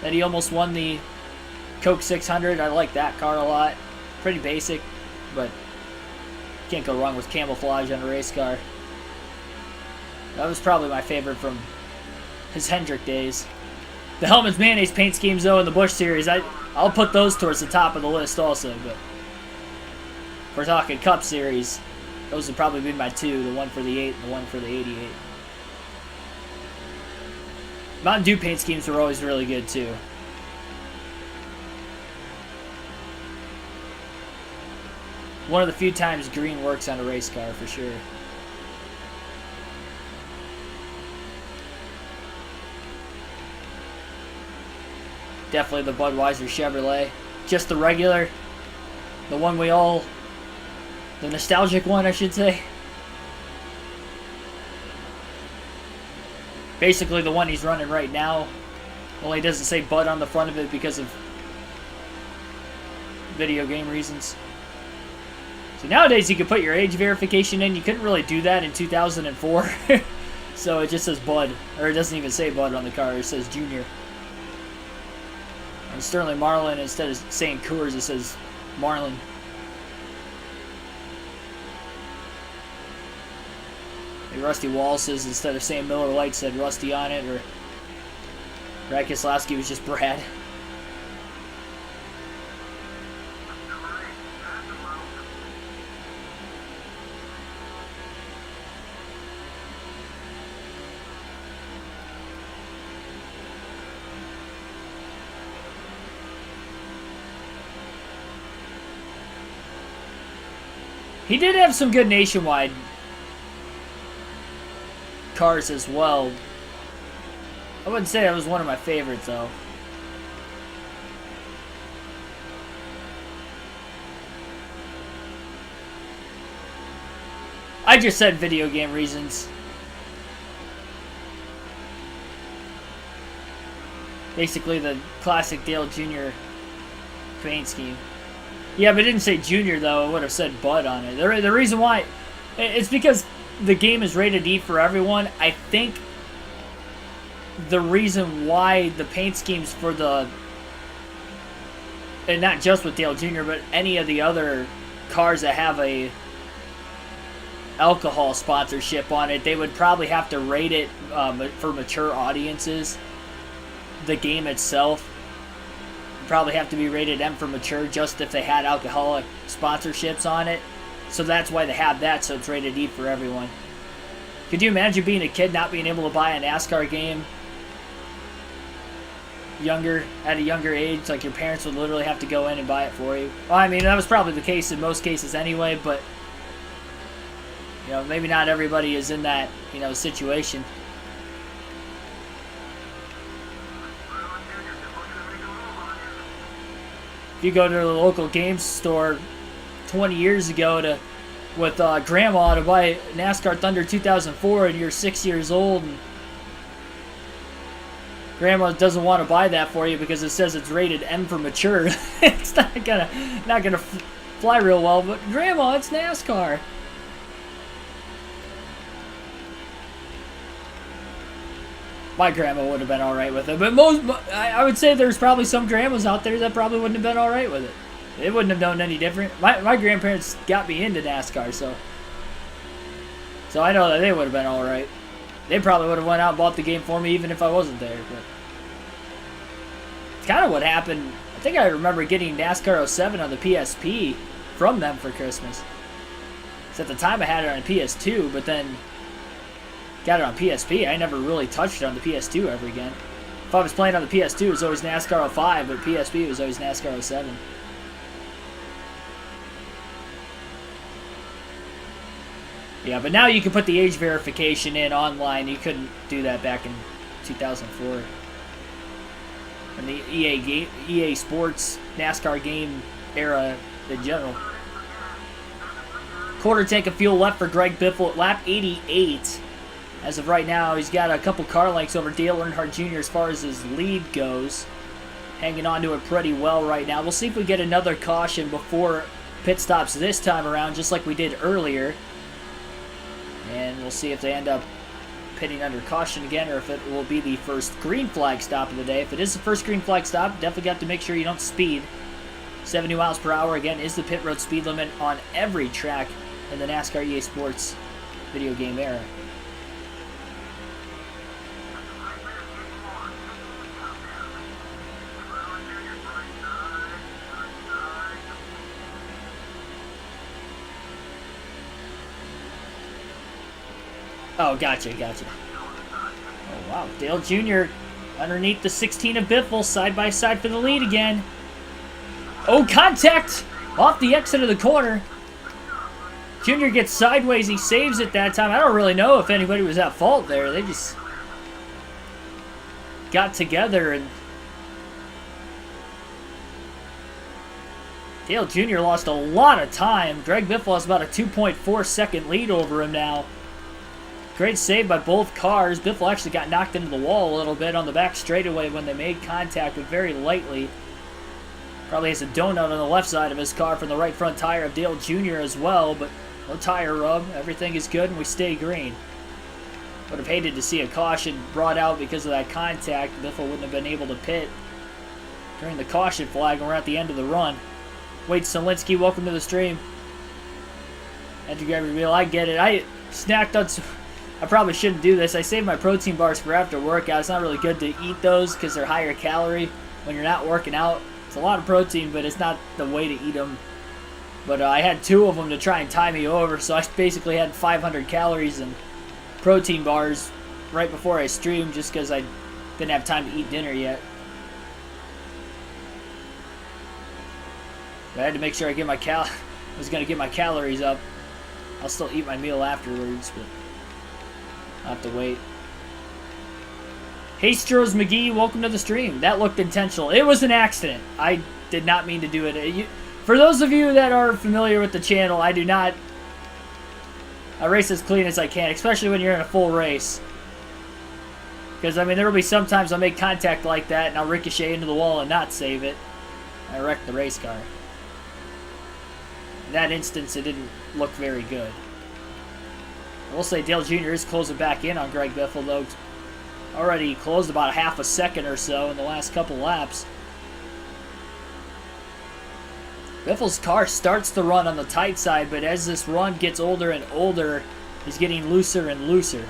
Speaker 1: that he almost won the Coke 600. I like that car a lot. Pretty basic, but can't go wrong with camouflage on a race car. That was probably my favorite from his Hendrick days. The Hellman's Mayonnaise paint schemes, though, in the Busch Series, I'll put those towards the top of the list also, but if we're talking Cup Series, those would probably be my two, the one for the 8 and the one for the 88. Mountain Dew paint schemes were always really good, too. One of the few times green works on a race car, for sure. Definitely the Budweiser Chevrolet. Just the regular. The one we all... The nostalgic one, I should say. Basically the one he's running right now. Only doesn't say Bud on the front of it because of video game reasons. So nowadays you can put your age verification in. You couldn't really do that in 2004. So it just says Bud. Or it doesn't even say Bud on the car. It says Junior. And Sterling Marlin, instead of saying Coors, it says Marlin. Rusty Wallace's, instead of saying Miller Lite, said Rusty on it, or Brad Keselowski was just Brad. He did have some good nationwide cars as well. I wouldn't say that was one of my favorites, though. I just said video game reasons. Basically the classic Dale Jr. paint scheme. Yeah, but it didn't say Junior, though. It would have said Bud on it. The reason why... It's because the game is rated E for everyone. I think the reason why the paint schemes for the... And not just with Dale Jr., but any of the other cars that have a alcohol sponsorship on it, they would probably have to rate it for mature audiences. The game itself would probably have to be rated M for mature just if they had alcoholic sponsorships on it. So that's why they have that, so it's rated E for everyone. Could you imagine being a kid not being able to buy a NASCAR game at a younger age? Like your parents would literally have to go in and buy it for you. Well, I mean, that was probably the case in most cases anyway, but you know, maybe not everybody is in that, you know, situation. If you go to the local game store 20 years ago with grandma to buy NASCAR Thunder 2004 and you're 6 years old and grandma doesn't want to buy that for you because it says it's rated M for mature, it's not gonna fly real well. But grandma, it's NASCAR. My grandma would have been alright with it, but I would say there's probably some grandmas out there that probably wouldn't have been alright with it. They wouldn't have known any different. My grandparents got me into NASCAR, so I know that they would have been all right. They probably would have went out and bought the game for me even if I wasn't there. But it's kind of what happened. I think I remember getting NASCAR 07 on the PSP from them for Christmas. So at the time I had it on PS2, but then got it on PSP. I never really touched it on the PS2 ever again. If I was playing on the PS2, it was always NASCAR 05, but PSP was always NASCAR 07. Yeah, but now you can put the age verification in online. You couldn't do that back in 2004. In the EA Sports NASCAR game era in general. Quarter tank of fuel left for Greg Biffle at lap 88. As of right now, he's got a couple car lengths over Dale Earnhardt Jr. as far as his lead goes. Hanging on to it pretty well right now. We'll see if we get another caution before pit stops this time around, just like we did earlier. And we'll see if they end up pitting under caution again, or if it will be the first green flag stop of the day. If it is the first green flag stop, definitely got to make sure you don't speed. 70 miles per hour, again, is the pit road speed limit on every track in the NASCAR EA Sports video game era. Oh, gotcha. Oh, wow. Dale Jr. underneath the 16 of Biffle, side by side for the lead again. Oh, contact! Off the exit of the corner. Jr. gets sideways. He saves it that time. I don't really know if anybody was at fault there. They just got together and Dale Jr. lost a lot of time. Greg Biffle has about a 2.4 second lead over him now. Great save by both cars. Biffle actually got knocked into the wall a little bit on the back straightaway when they made contact, but very lightly. Probably has a donut on the left side of his car from the right front tire of Dale Jr. as well, but no tire rub. Everything is good and we stay green. Would have hated to see a caution brought out because of that contact. Biffle wouldn't have been able to pit during the caution flag when we're at the end of the run. Wade Solinsky, welcome to the stream. Had to grab your meal. I get it. I snacked on some... I probably shouldn't do this. I save my protein bars for after workout. It's not really good to eat those because they're higher calorie when you're not working out. It's a lot of protein, but it's not the way to eat them. But I had 2 of them to try and tie me over, so I basically had 500 calories in protein bars right before I streamed just because I didn't have time to eat dinner yet. But I had to make sure I get my was going to get my calories up. I'll still eat my meal afterwards, but I'll have to wait. Hey, Stros McGee, welcome to the stream. That looked intentional. It was an accident. I did not mean to do it. For those of you that are familiar with the channel, I do not... I race as clean as I can, especially when you're in a full race. Because, I mean, there will be sometimes I'll make contact like that and I'll ricochet into the wall and not save it. I wrecked the race car. In that instance, it didn't look very good. I will say Dale Jr. is closing back in on Greg Biffle, though. Already closed about a half a second or so in the last couple laps. Biffle's car starts the run on the tight side, but as this run gets older and older, he's getting looser and looser.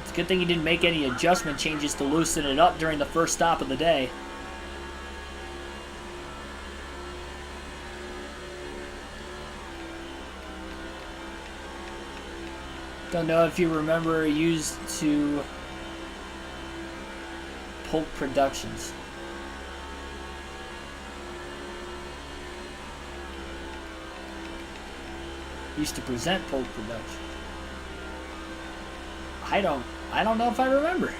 Speaker 1: It's a good thing he didn't make any adjustment changes to loosen it up during the first stop of the day. Don't know if you remember, used to Pulp Productions. Used to present Pulp Productions. I don't know if I remember.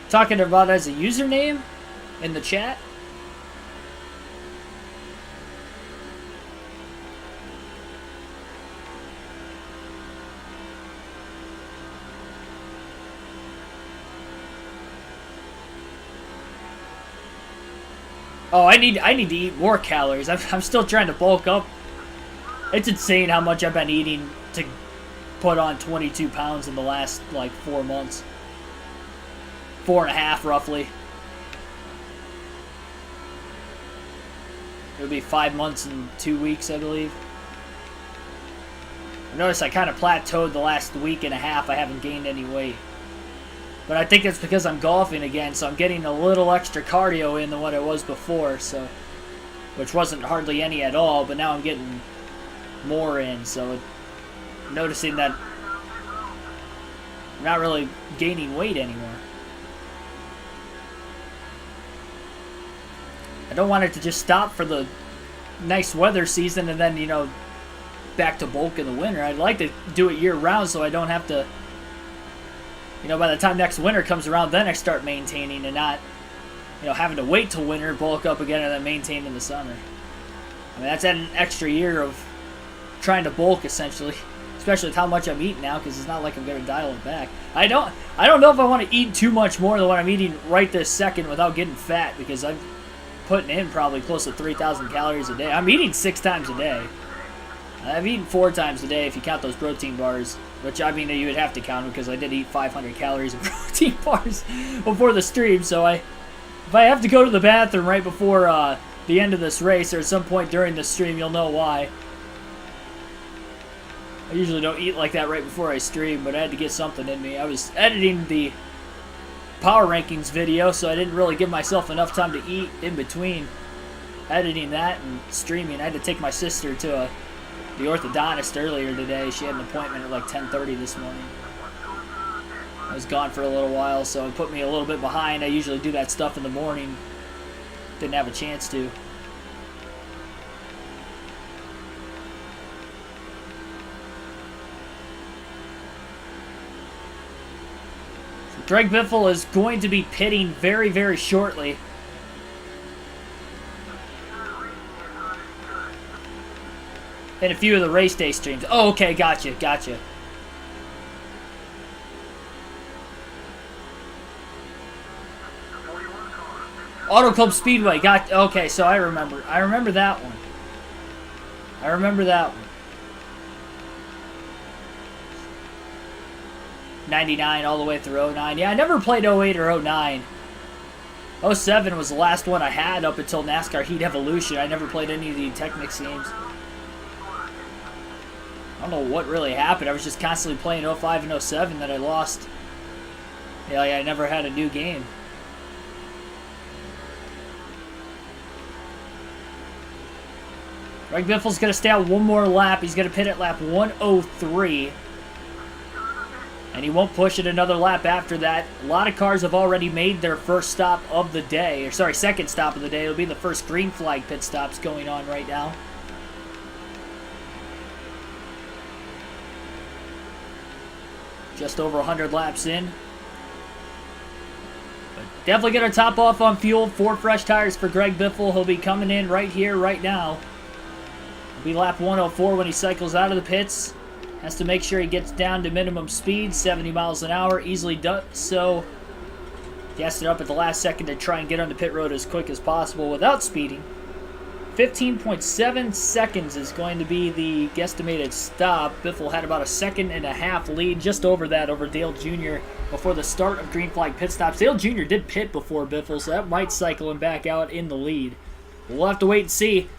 Speaker 1: Talking about as a username in the chat. Oh, I need to eat more calories. I'm still trying to bulk up. It's insane how much I've been eating to put on 22 pounds in the last, like, 4 months. 4.5, roughly. It'll be 5 months and 2 weeks, I believe. I noticed I kind of plateaued the last week and a half. I haven't gained any weight. But I think it's because I'm golfing again, so I'm getting a little extra cardio in than what it was before, so which wasn't hardly any at all, but now I'm getting more in, so noticing that I'm not really gaining weight anymore. I don't want it to just stop for the nice weather season and then, you know, back to bulk in the winter. I'd like to do it year-round so I don't have to, you know, by the time next winter comes around, then I start maintaining and not, you know, having to wait till winter, bulk up again, and then maintain in the summer. I mean, that's an extra year of trying to bulk, essentially, especially with how much I'm eating now, because it's not like I'm going to dial it back. I don't know if I want to eat too much more than what I'm eating right this second without getting fat, because I'm putting in probably close to 3,000 calories a day. I'm eating 6 times a day. I've eaten 4 times a day if you count those protein bars, which, I mean, you would have to count them because I did eat 500 calories of protein bars before the stream, so if I have to go to the bathroom right before the end of this race or at some point during the stream, you'll know why. I usually don't eat like that right before I stream, but I had to get something in me. I was editing the Power Rankings video, so I didn't really give myself enough time to eat in between editing that and streaming. I had to take my sister to the orthodontist earlier today. She had an appointment at like 10:30 this morning. I was gone for a little while, so it put me a little bit behind. I usually do that stuff in the morning. Didn't have a chance to. So Greg Biffle is going to be pitting very, very shortly. In a few of the race day streams. Oh, okay, gotcha. Auto Club Speedway. Okay, so I remember that one. 99 all the way through 09. Yeah, I never played 08 or 09. 07 was the last one I had up until NASCAR Heat Evolution. I never played any of the Technics games. I don't know what really happened. I was just constantly playing 05 and 07 that I lost. Yeah, I never had a new game. Greg Biffle's going to stay out one more lap. He's going to pit at lap 103. And he won't push it another lap after that. A lot of cars have already made their first stop of the day. Or sorry, second stop of the day. It'll be the first green flag pit stops going on right now. Just over 100 laps in. But definitely going to top off on fuel. 4 fresh tires for Greg Biffle. He'll be coming in right here, right now. It'll be lap 104 when he cycles out of the pits. Has to make sure he gets down to minimum speed, 70 miles an hour. Easily does so. Gassed it up at the last second to try and get on the pit road as quick as possible without speeding. 15.7 seconds is going to be the guesstimated stop. Biffle had about a 1.5 second lead, just over that, over Dale Jr. before the start of green flag pit stops. Dale Jr. did pit before Biffle, so that might cycle him back out in the lead. We'll have to wait and see.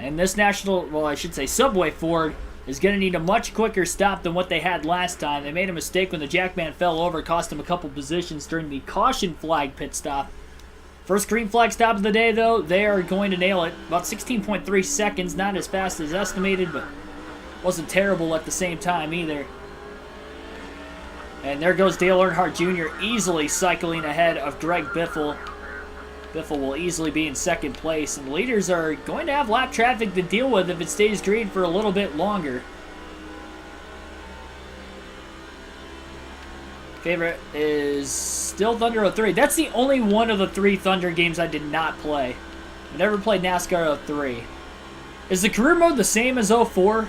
Speaker 1: And this Subway Ford is going to need a much quicker stop than what they had last time. They made a mistake when the Jackman fell over, cost him a couple positions during the caution flag pit stop. First green flag stop of the day, though, they are going to nail it. About 16.3 seconds, not as fast as estimated, but wasn't terrible at the same time either. And there goes Dale Earnhardt Jr. easily cycling ahead of Greg Biffle. Biffle will easily be in second place, and the leaders are going to have lap traffic to deal with if it stays green for a little bit longer. Favorite is still Thunder 03. That's the only one of the 3 Thunder games I did not play. I never played NASCAR 03. Is the career mode the same as 04?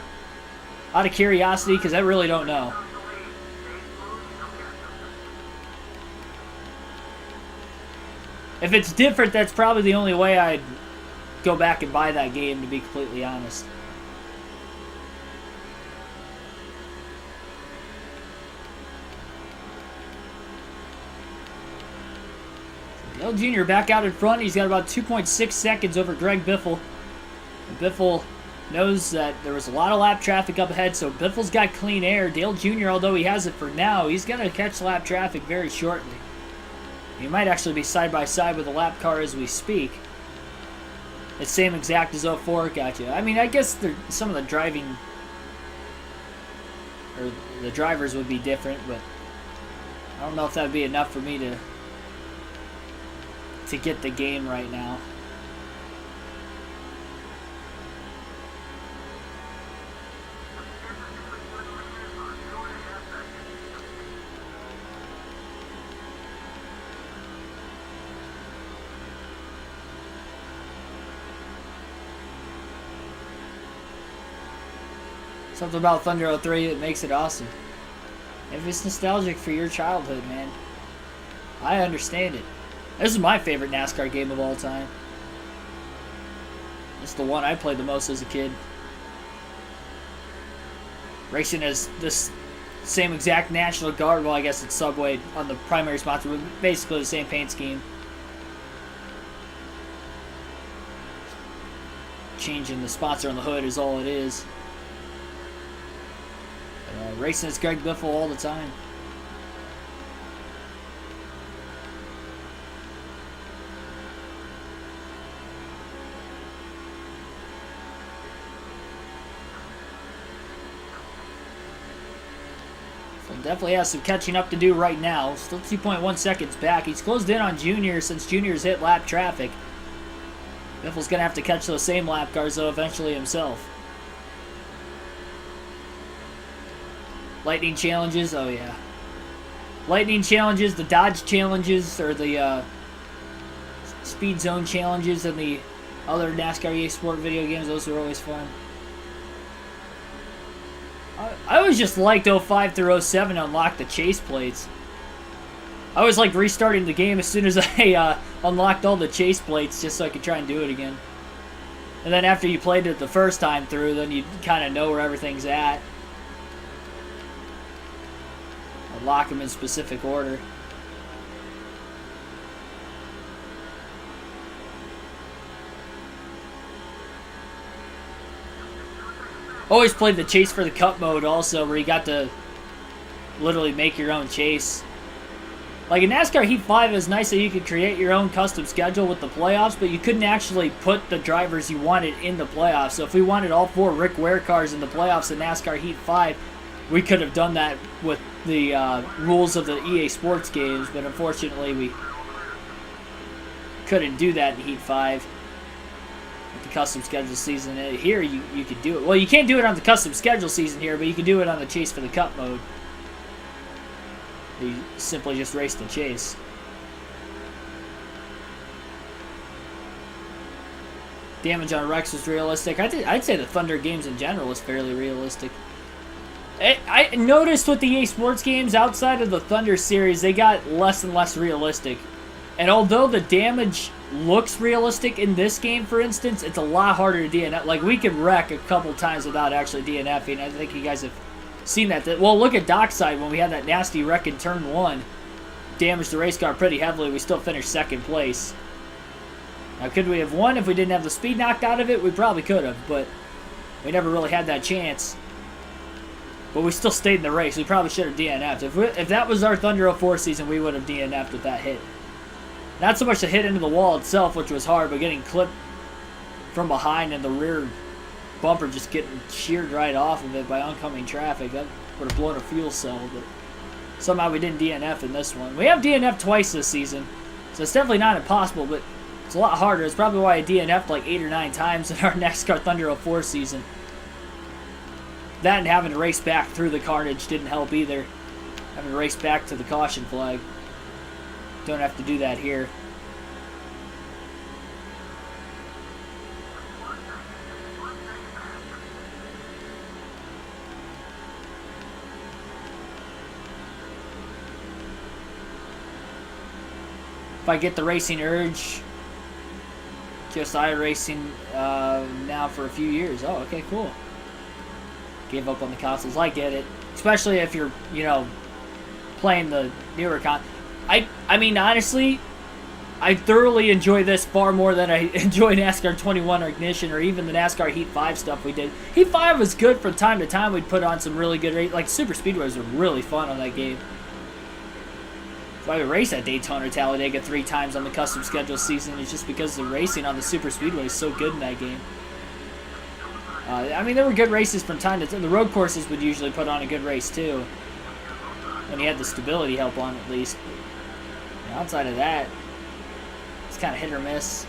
Speaker 1: Out of curiosity, because I really don't know. If it's different, that's probably the only way I'd go back and buy that game, to be completely honest. Dale Jr. back out in front. He's got about 2.6 seconds over Greg Biffle. Biffle knows that there was a lot of lap traffic up ahead, so Biffle's got clean air. Dale Jr., although he has it for now, he's going to catch lap traffic very shortly. He might actually be side by side with the lap car as we speak. It's same exact as 04, gotcha. I mean, I guess some of the driving, or the drivers would be different, but I don't know if that would be enough for me to get the game right now. Something about Thunder 03 that makes it awesome. If it's nostalgic for your childhood, man, I understand it. This is my favorite NASCAR game of all time. It's the one I played the most as a kid. Racing as this same exact National Guard, well, I guess it's Subway on the primary sponsor, but basically the same paint scheme. Changing the sponsor on the hood is all it is. Racing as Greg Biffle all the time. So definitely has some catching up to do right now. Still 2.1 seconds back. He's closed in on Junior since Junior's hit lap traffic. Biffle's going to have to catch those same lap cars, though, eventually himself. Lightning challenges, oh yeah. Lightning challenges, the Dodge challenges, or the Speed Zone challenges, and the other NASCAR EA Sport video games, those were always fun. I always just liked 05 through 07 to unlock the chase plates. I always liked restarting the game as soon as I unlocked all the chase plates, just so I could try and do it again. And then after you played it the first time through, then you kind of know where everything's at. Lock them in specific order. Always played the Chase for the Cup mode also, where you got to literally make your own chase. Like in NASCAR Heat 5, it was nice that you could create your own custom schedule with the playoffs, but you couldn't actually put the drivers you wanted in the playoffs. So if we wanted all 4 Rick Ware cars in the playoffs in NASCAR Heat 5, we could have done that with the rules of the EA Sports games, but unfortunately we couldn't do that in Heat 5 with the custom schedule season. Here you could do it. Well, you can't do it on the custom schedule season here, but you can do it on the Chase for the Cup mode. You simply just race the chase. Damage on Rex was realistic. I'd say the Thunder games in general was fairly realistic. I noticed with the EA Sports games, outside of the Thunder series, they got less and less realistic. And although the damage looks realistic in this game, for instance, it's a lot harder to DNF. Like, we could wreck a couple times without actually DNFing. I think you guys have seen that. Well, look at Dockside when we had that nasty wreck in Turn 1. Damaged the race car pretty heavily. We still finished second place. Now, could we have won if we didn't have the speed knocked out of it? We probably could have, but we never really had that chance. But we still stayed in the race. We probably should have DNF'd. If that was our Thunder 04 season, we would have DNF'd with that hit. Not so much the hit into the wall itself, which was hard, but getting clipped from behind and the rear bumper just getting sheared right off of it by oncoming traffic. That would have blown a fuel cell, but somehow we didn't DNF in this one. We have DNF'd twice this season, so it's definitely not impossible, but it's a lot harder. It's probably why I DNF'd like 8 or 9 times in our NASCAR Thunder 04 season. That and having to race back through the carnage didn't help either. Having to race back to the caution flag. Don't have to do that here. If I get the racing urge, just iRacing now for a few years. Oh, okay, cool. Gave up on the consoles. I get it. Especially if you're, you know, playing the newer I mean, honestly, I thoroughly enjoy this far more than I enjoy NASCAR 21 or Ignition or even the NASCAR Heat 5 stuff we did. Heat 5 was good from time to time. We'd put on some really good races. Like, Super Speedways were really fun on that game. That's why we race at Daytona or Talladega 3 times on the custom schedule season. It's just because the racing on the Super Speedway is so good in that game. I mean, there were good races from time to time. The road courses would usually put on a good race, too. When you had the stability help on, at least. And outside of that, it's kind of hit or miss.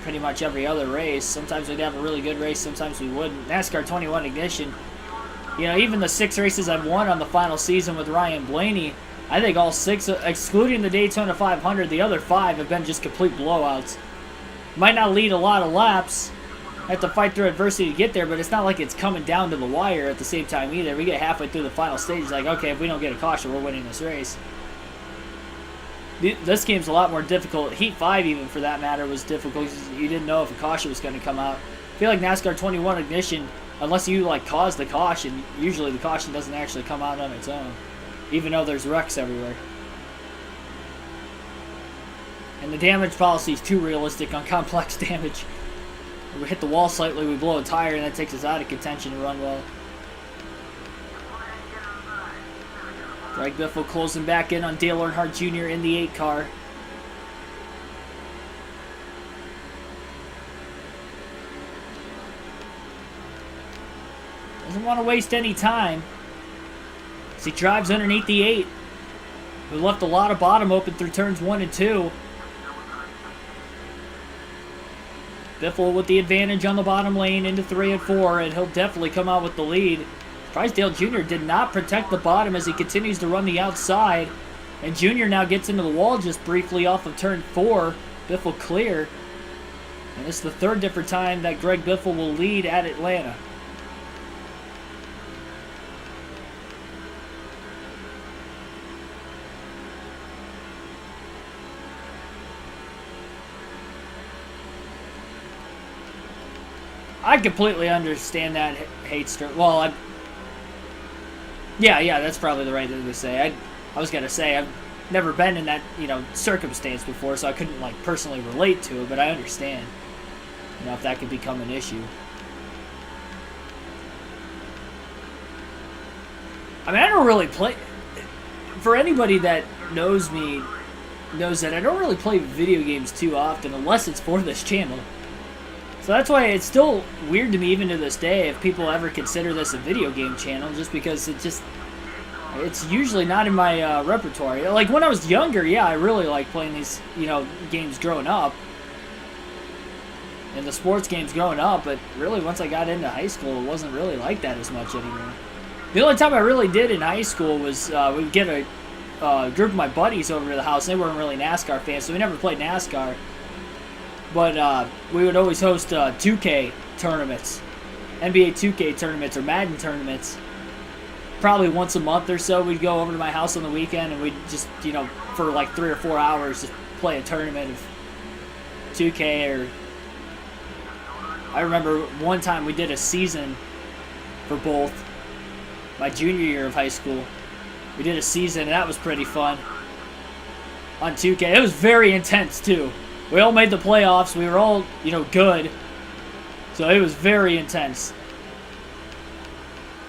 Speaker 1: Pretty much every other race. Sometimes we'd have a really good race, sometimes we wouldn't. NASCAR 21 Ignition, you know, even the 6 races I've won on the final season with Ryan Blaney, I think all 6, excluding the Daytona 500, the other 5 have been just complete blowouts. Might not lead a lot of laps, have to fight through adversity to get there, but it's not like it's coming down to the wire at the same time either. We get halfway through the final stage, like, okay, if we don't get a caution, we're winning this race. This game's a lot more difficult. Heat 5, even for that matter, was difficult because you didn't know if a caution was going to come out. I feel like NASCAR 21 Ignition, unless you like cause the caution, usually the caution doesn't actually come out on its own, even though there's wrecks everywhere. And the damage policy is too realistic on complex damage. We hit the wall slightly, we blow a tire, and that takes us out of contention to run well. Greg Biffle closing back in on Dale Earnhardt Jr. in the 8 car. Doesn't want to waste any time as he drives underneath the 8. We left a lot of bottom open through turns 1 and 2. Biffle with the advantage on the bottom lane into 3 and 4, and he'll definitely come out with the lead. Drysdale Jr. did not protect the bottom as he continues to run the outside, and Jr. now gets into the wall just briefly off of turn 4. Biffle clear, and this is the 3rd different time that Greg Biffle will lead at Atlanta. I completely understand that hate story. Well, yeah, that's probably the right thing to say. I was gonna say I've never been in that, you know, circumstance before, so I couldn't like personally relate to it, but I understand, you know, if that could become an issue. I mean, I don't really play. For anybody that knows me, knows that I don't really play video games too often unless it's for this channel. So that's why it's still weird to me even to this day if people ever consider this a video game channel, just because it's usually not in my repertoire. Like when I was younger, yeah, I really liked playing these, you know, games growing up. And the sports games growing up, but really once I got into high school, it wasn't really like that as much anymore. The only time I really did in high school was we'd get a group of my buddies over to the house. They weren't really NASCAR fans, so we never played NASCAR. But we would always host 2K tournaments, NBA 2K tournaments or Madden tournaments. Probably once a month or so, we'd go over to my house on the weekend and we'd just, you know, for like 3 or 4 hours, just play a tournament of 2K. Or I remember one time we did a season for both my junior year of high school. We did a season, and that was pretty fun on 2K. It was very intense too. We all made the playoffs. We were all, you know, good. So it was very intense.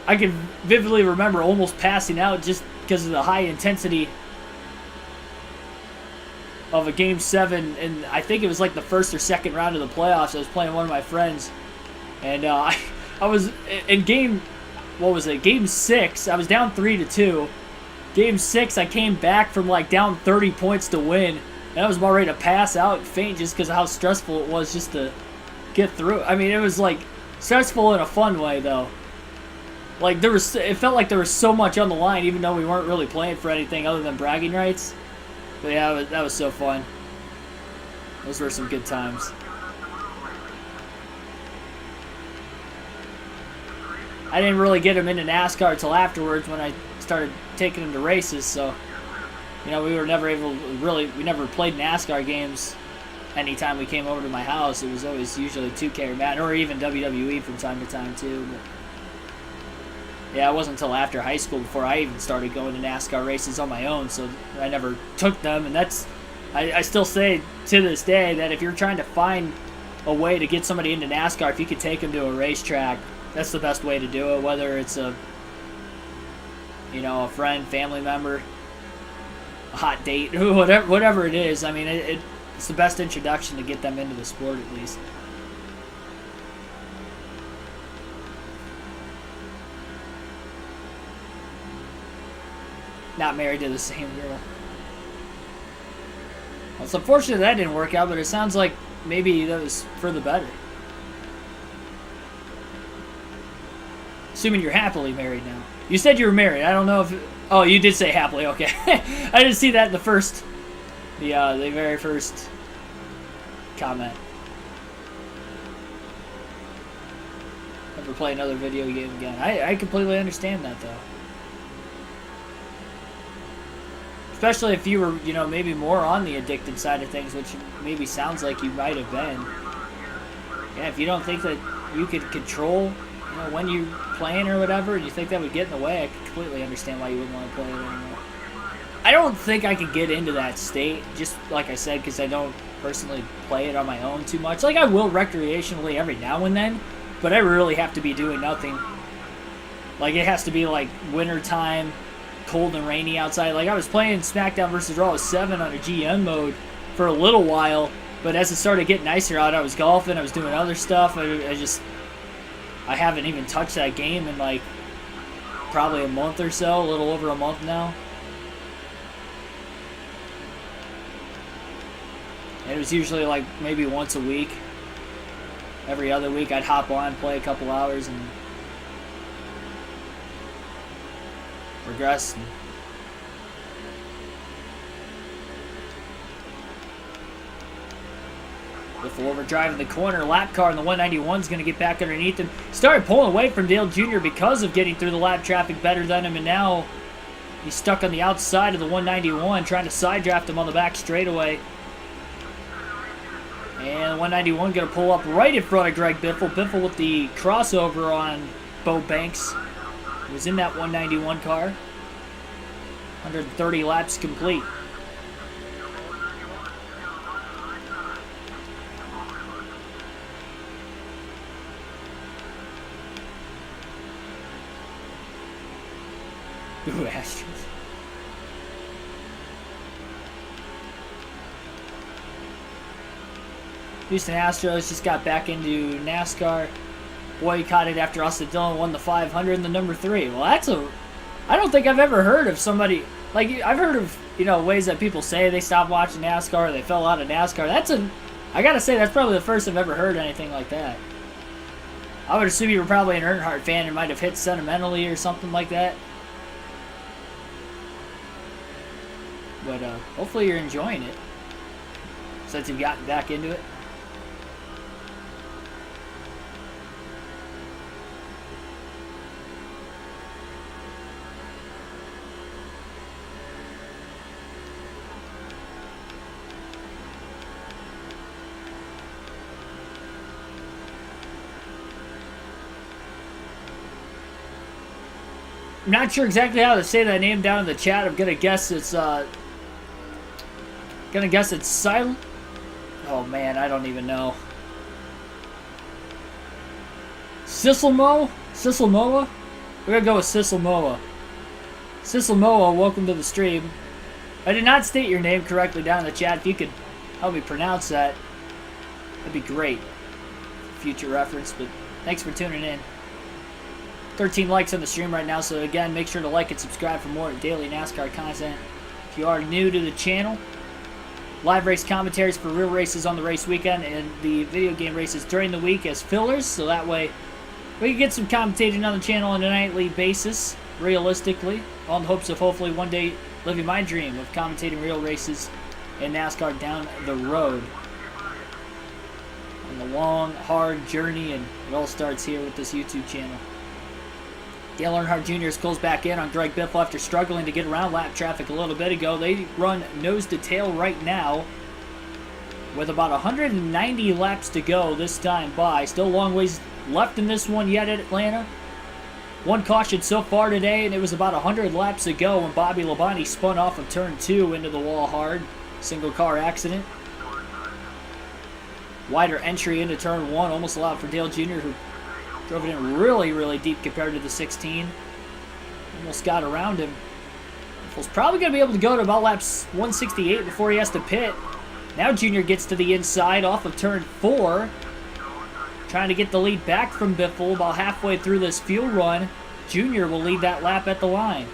Speaker 1: I can vividly remember almost passing out just because of the high intensity of a Game 7. And I think it was like the 1st or 2nd round of the playoffs. I was playing one of my friends. And I was in game, what was it? Game 6. I was down 3-2. Game 6, I came back from like down 30 points to win. And I was about ready to pass out and faint just because of how stressful it was just to get through. I mean, it was like stressful in a fun way, though. Like it felt like there was so much on the line, even though we weren't really playing for anything other than bragging rights. But yeah, that was so fun. Those were some good times. I didn't really get him into NASCAR until afterwards when I started taking him to races, so. You know, we were never able to we never played NASCAR games anytime we came over to my house. It was always usually 2K or Madden, or even WWE from time to time too. But yeah, it wasn't until after high school before I even started going to NASCAR races on my own, so I never took them, and that's I still say to this day that if you're trying to find a way to get somebody into NASCAR, if you could take them to a racetrack, that's the best way to do it. Whether it's a, you know, a friend, family member, a hot date, whatever it is. I mean, it's the best introduction to get them into the sport, at least. Not married to the same girl. Well, it's unfortunate that didn't work out, but it sounds like maybe that was for the better. Assuming you're happily married now. You said you were married. I don't know if... Oh, you did say happily. Okay. I didn't see that in the first... The very first comment. Never play another video game again. I completely understand that, though. Especially if you were, you know, maybe more on the addicted side of things, which maybe sounds like you might have been. Yeah, if you don't think that you could control, you know, when you're playing or whatever, and you think that would get in the way, I can completely understand why you wouldn't want to play it anymore. I don't think I could get into that state, just like I said, because I don't personally play it on my own too much. Like, I will recreationally every now and then, but I really have to be doing nothing. Like, it has to be, like, winter time, cold and rainy outside. Like, I was playing SmackDown vs. Raw 7 on a GM mode for a little while, but as it started getting nicer out, I was golfing, I was doing other stuff. I haven't even touched that game in, like, probably a month or so, a little over a month now. And it was usually, like, maybe once a week. Every other week, I'd hop on, play a couple hours, and progress. Before we're driving the corner, lap car in the 191 is going to get back underneath him. Started pulling away from Dale Jr. because of getting through the lap traffic better than him, and now he's stuck on the outside of the 191, trying to side draft him on the back straightaway. And 191 going to pull up right in front of Greg Biffle. Biffle with the crossover on Bo Banks. He was in that 191 car. 130 laps complete. Ooh, Astros. Houston Astros just got back into NASCAR. Boycotted after Austin Dillon won the 500 and the number 3. Well, that's a... I don't think I've ever heard of somebody... Like, I've heard of, you know, ways that people say they stopped watching NASCAR or they fell out of NASCAR. That's a... I gotta say, that's probably the first I've ever heard anything like that. I would assume you were probably an Earnhardt fan and might have hit sentimentally or something like that. But, hopefully you're enjoying it. Since you've gotten back into it. I'm not sure exactly how to say that name down in the chat. I'm gonna guess it's silent. Oh man, I don't even know. Sisselmo? Sisselmoa? We're gonna go with Sisselmoa. Sisselmoa, welcome to the stream. I did not state your name correctly down in the chat. If you could help me pronounce that, that'd be great. Future reference, but thanks for tuning in. 13 likes on the stream right now, so again, make sure to like and subscribe for more daily NASCAR content. If you are new to the channel, live race commentaries for real races on the race weekend and the video game races during the week as fillers, so that way we can get some commentating on the channel on a nightly basis, realistically, all in hopes of hopefully one day living my dream of commentating real races in NASCAR down the road. On the long, hard journey, and it all starts here with this YouTube channel. Dale Earnhardt Jr. pulls back in on Greg Biffle after struggling to get around lap traffic a little bit ago. They run nose to tail right now with about 190 laps to go this time by. Still a long ways left in this one yet at Atlanta. One caution so far today, and it was about 100 laps ago when Bobby Labonte spun off of turn 2 into the wall hard. Single car accident. Wider entry into turn 1, almost allowed for Dale Jr., who drove it in really, really deep compared to the 16. Almost got around him. Biffel's probably going to be able to go to about laps 168 before he has to pit. Now Jr. gets to the inside off of turn 4. Trying to get the lead back from Biffle about halfway through this fuel run. Jr. will lead that lap at the line.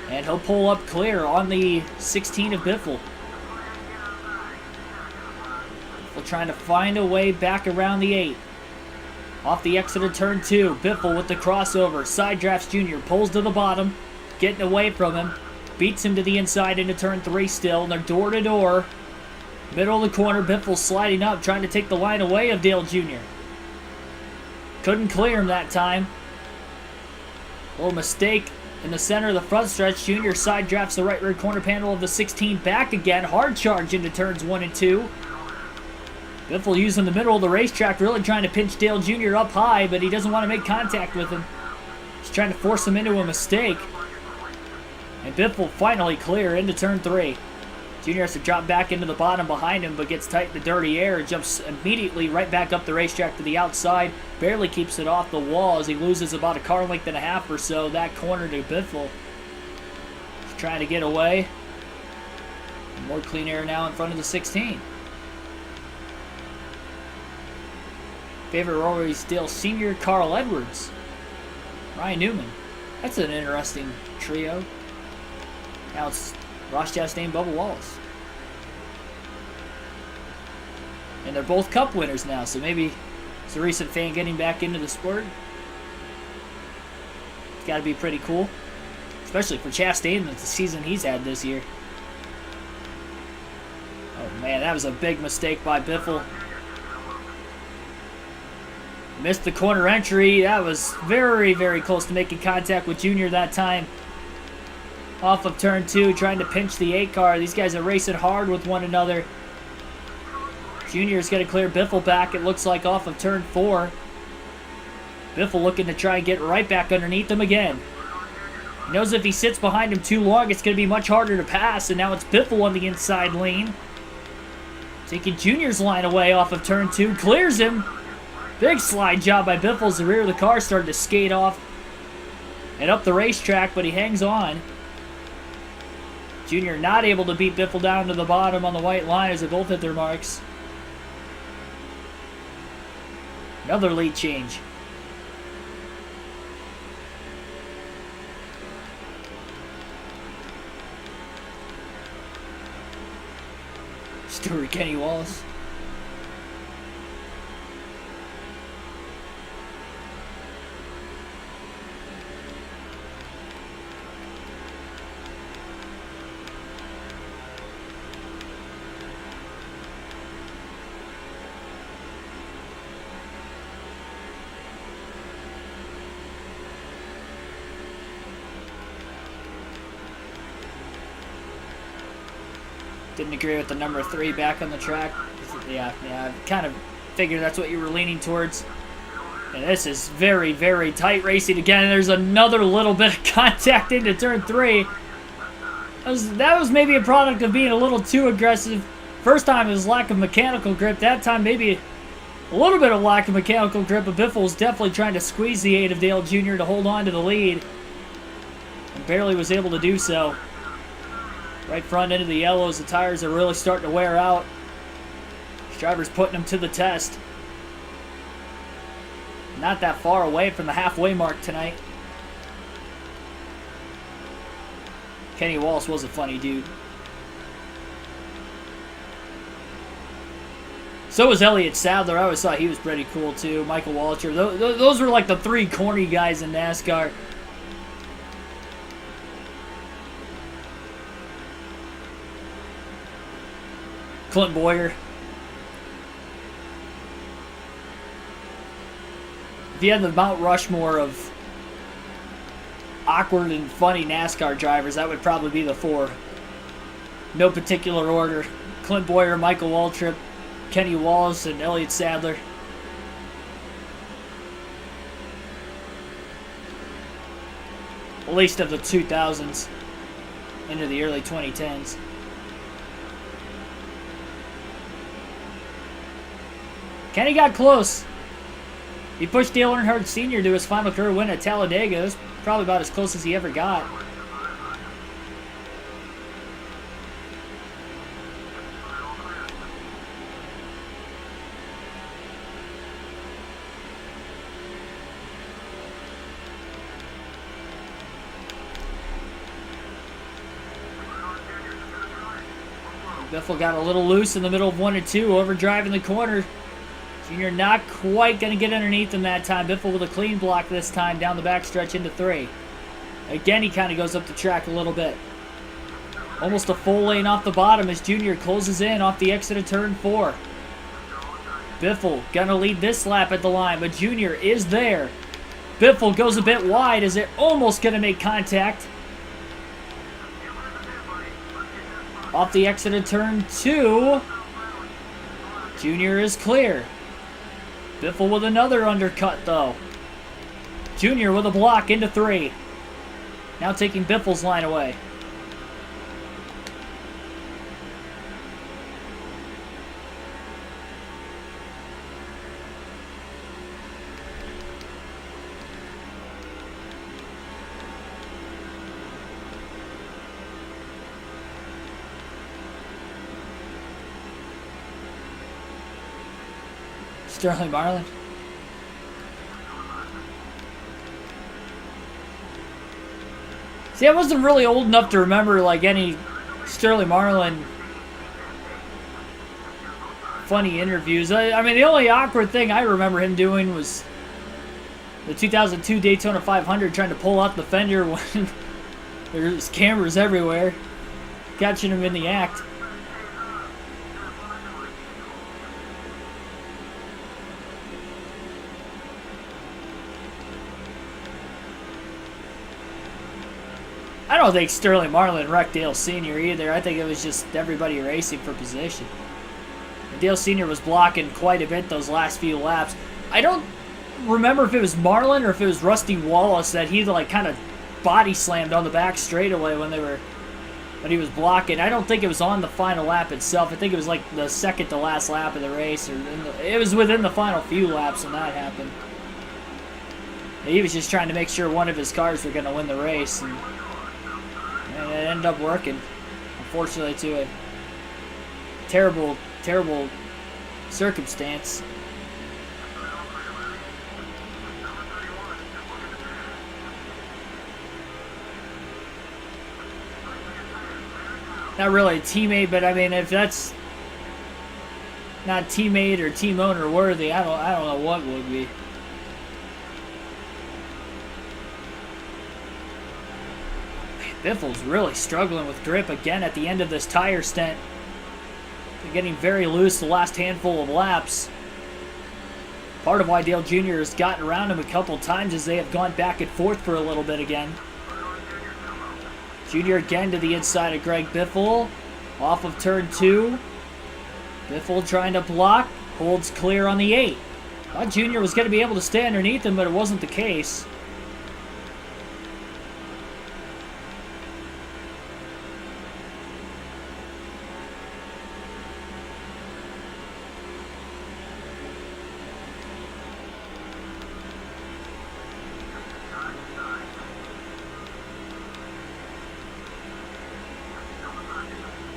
Speaker 1: And he'll pull up clear on the 16 of Biffle. Biffle trying to find a way back around the 8. Off the exit of turn 2, Biffle with the crossover. Side drafts Jr. Pulls to the bottom. Getting away from him. Beats him to the inside into turn 3 still. And they're door to door. Middle of the corner, Biffle sliding up, trying to take the line away of Dale Jr. Couldn't clear him that time. Little mistake in the center of the front stretch. Jr. side drafts the right rear corner panel of the 16 back again. Hard charge into turns 1 and 2. Biffle using the middle of the racetrack, really trying to pinch Dale Jr. up high, but he doesn't want to make contact with him. He's trying to force him into a mistake. And Biffle finally clear into turn 3. Jr. has to drop back into the bottom behind him, but gets tight in the dirty air. Jumps immediately right back up the racetrack to the outside. Barely keeps it off the wall as he loses about a car length and a half or so. That corner to Biffle. He's trying to get away. More clean air now in front of the 16. Favorite Rory's Dale Sr., Carl Edwards. Ryan Newman. That's an interesting trio. Now it's Ross Chastain, Bubba Wallace. And they're both Cup winners now, so maybe it's a recent fan getting back into the sport. It's got to be pretty cool. Especially for Chastain, with the season he's had this year. Oh man, that was a big mistake by Biffle. Missed the corner entry. That was very, very close to making contact with Jr. that time. Off of turn 2, trying to pinch the 8 car. These guys are racing hard with one another. Junior's going to clear Biffle back, it looks like, off of turn 4. Biffle looking to try and get right back underneath him again. He knows if he sits behind him too long, it's going to be much harder to pass, and now it's Biffle on the inside lane. Taking Junior's line away off of turn 2, clears him. Big slide job by Biffle as the rear of the car started to skate off and up the racetrack, but he hangs on. Junior not able to beat Biffle down to the bottom on the white line as they both hit their marks. Another lead change. Stewart Kenny Wallace. Didn't agree with the number 3 back on the track. Yeah, I kind of figured that's what you were leaning towards. And this is very, very tight racing again. There's another little bit of contact into turn 3. That was maybe a product of being a little too aggressive. First time it was lack of mechanical grip. That time maybe a little bit of lack of mechanical grip. But Biffle was definitely trying to squeeze the 8 of Dale Jr. to hold on to the lead. And barely was able to do so. Right front end of the yellows, the tires are really starting to wear out. This driver's putting them to the test. Not that far away from the halfway mark tonight. Kenny Wallace was a funny dude. So was Elliott Sadler. I always thought he was pretty cool too. Michael Waltrip. Those were like the 3 corny guys in NASCAR. Clint Boyer. If you had the Mount Rushmore of awkward and funny NASCAR drivers, that would probably be the 4. No particular order. Clint Boyer, Michael Waltrip, Kenny Wallace, and Elliott Sadler. At least of the 2000s into the early 2010s. Kenny got close. He pushed Dale Earnhardt Sr. to his final career win at Talladega. It was probably about as close as he ever got. Biffle got a little loose in the middle of 1 and 2, overdriving the corner. Junior not quite going to get underneath him that time. Biffle with a clean block this time down the backstretch into 3. Again, he kind of goes up the track a little bit. Almost a full lane off the bottom as Junior closes in off the exit of turn 4. Biffle going to lead this lap at the line, but Junior is there. Biffle goes a bit wide as they're almost going to make contact. Off the exit of turn 2. Junior is clear. Biffle with another undercut, though. Junior with a block into 3. Now taking Biffle's line away. Sterling Marlin. See, I wasn't really old enough to remember like any Sterling Marlin funny interviews. I mean, the only awkward thing I remember him doing was the 2002 Daytona 500 trying to pull out the fender when there's cameras everywhere, catching him in the act. I don't think Sterling Marlin wrecked Dale Sr. either. I think it was just everybody racing for position. And Dale Sr. was blocking quite a bit those last few laps. I don't remember if it was Marlin or if it was Rusty Wallace that he like kind of body slammed on the back straightaway when he was blocking. I don't think it was on the final lap itself. I think it was like the second to last lap of the race, or it was within the final few laps when that happened. He was just trying to make sure one of his cars were going to win the race, and it ended up working, unfortunately, to a terrible, terrible circumstance. Not really a teammate, but I mean, if that's not teammate or team owner worthy, I don't know what would be. Biffle's really struggling with grip again at the end of this tire stint. They're getting very loose the last handful of laps. Part of why Dale Jr. has gotten around him a couple times is they have gone back and forth for a little bit again. Jr. again to the inside of Greg Biffle. Off of turn 2. Biffle trying to block. Holds clear on the 8. Thought Jr. was going to be able to stay underneath him, but it wasn't the case.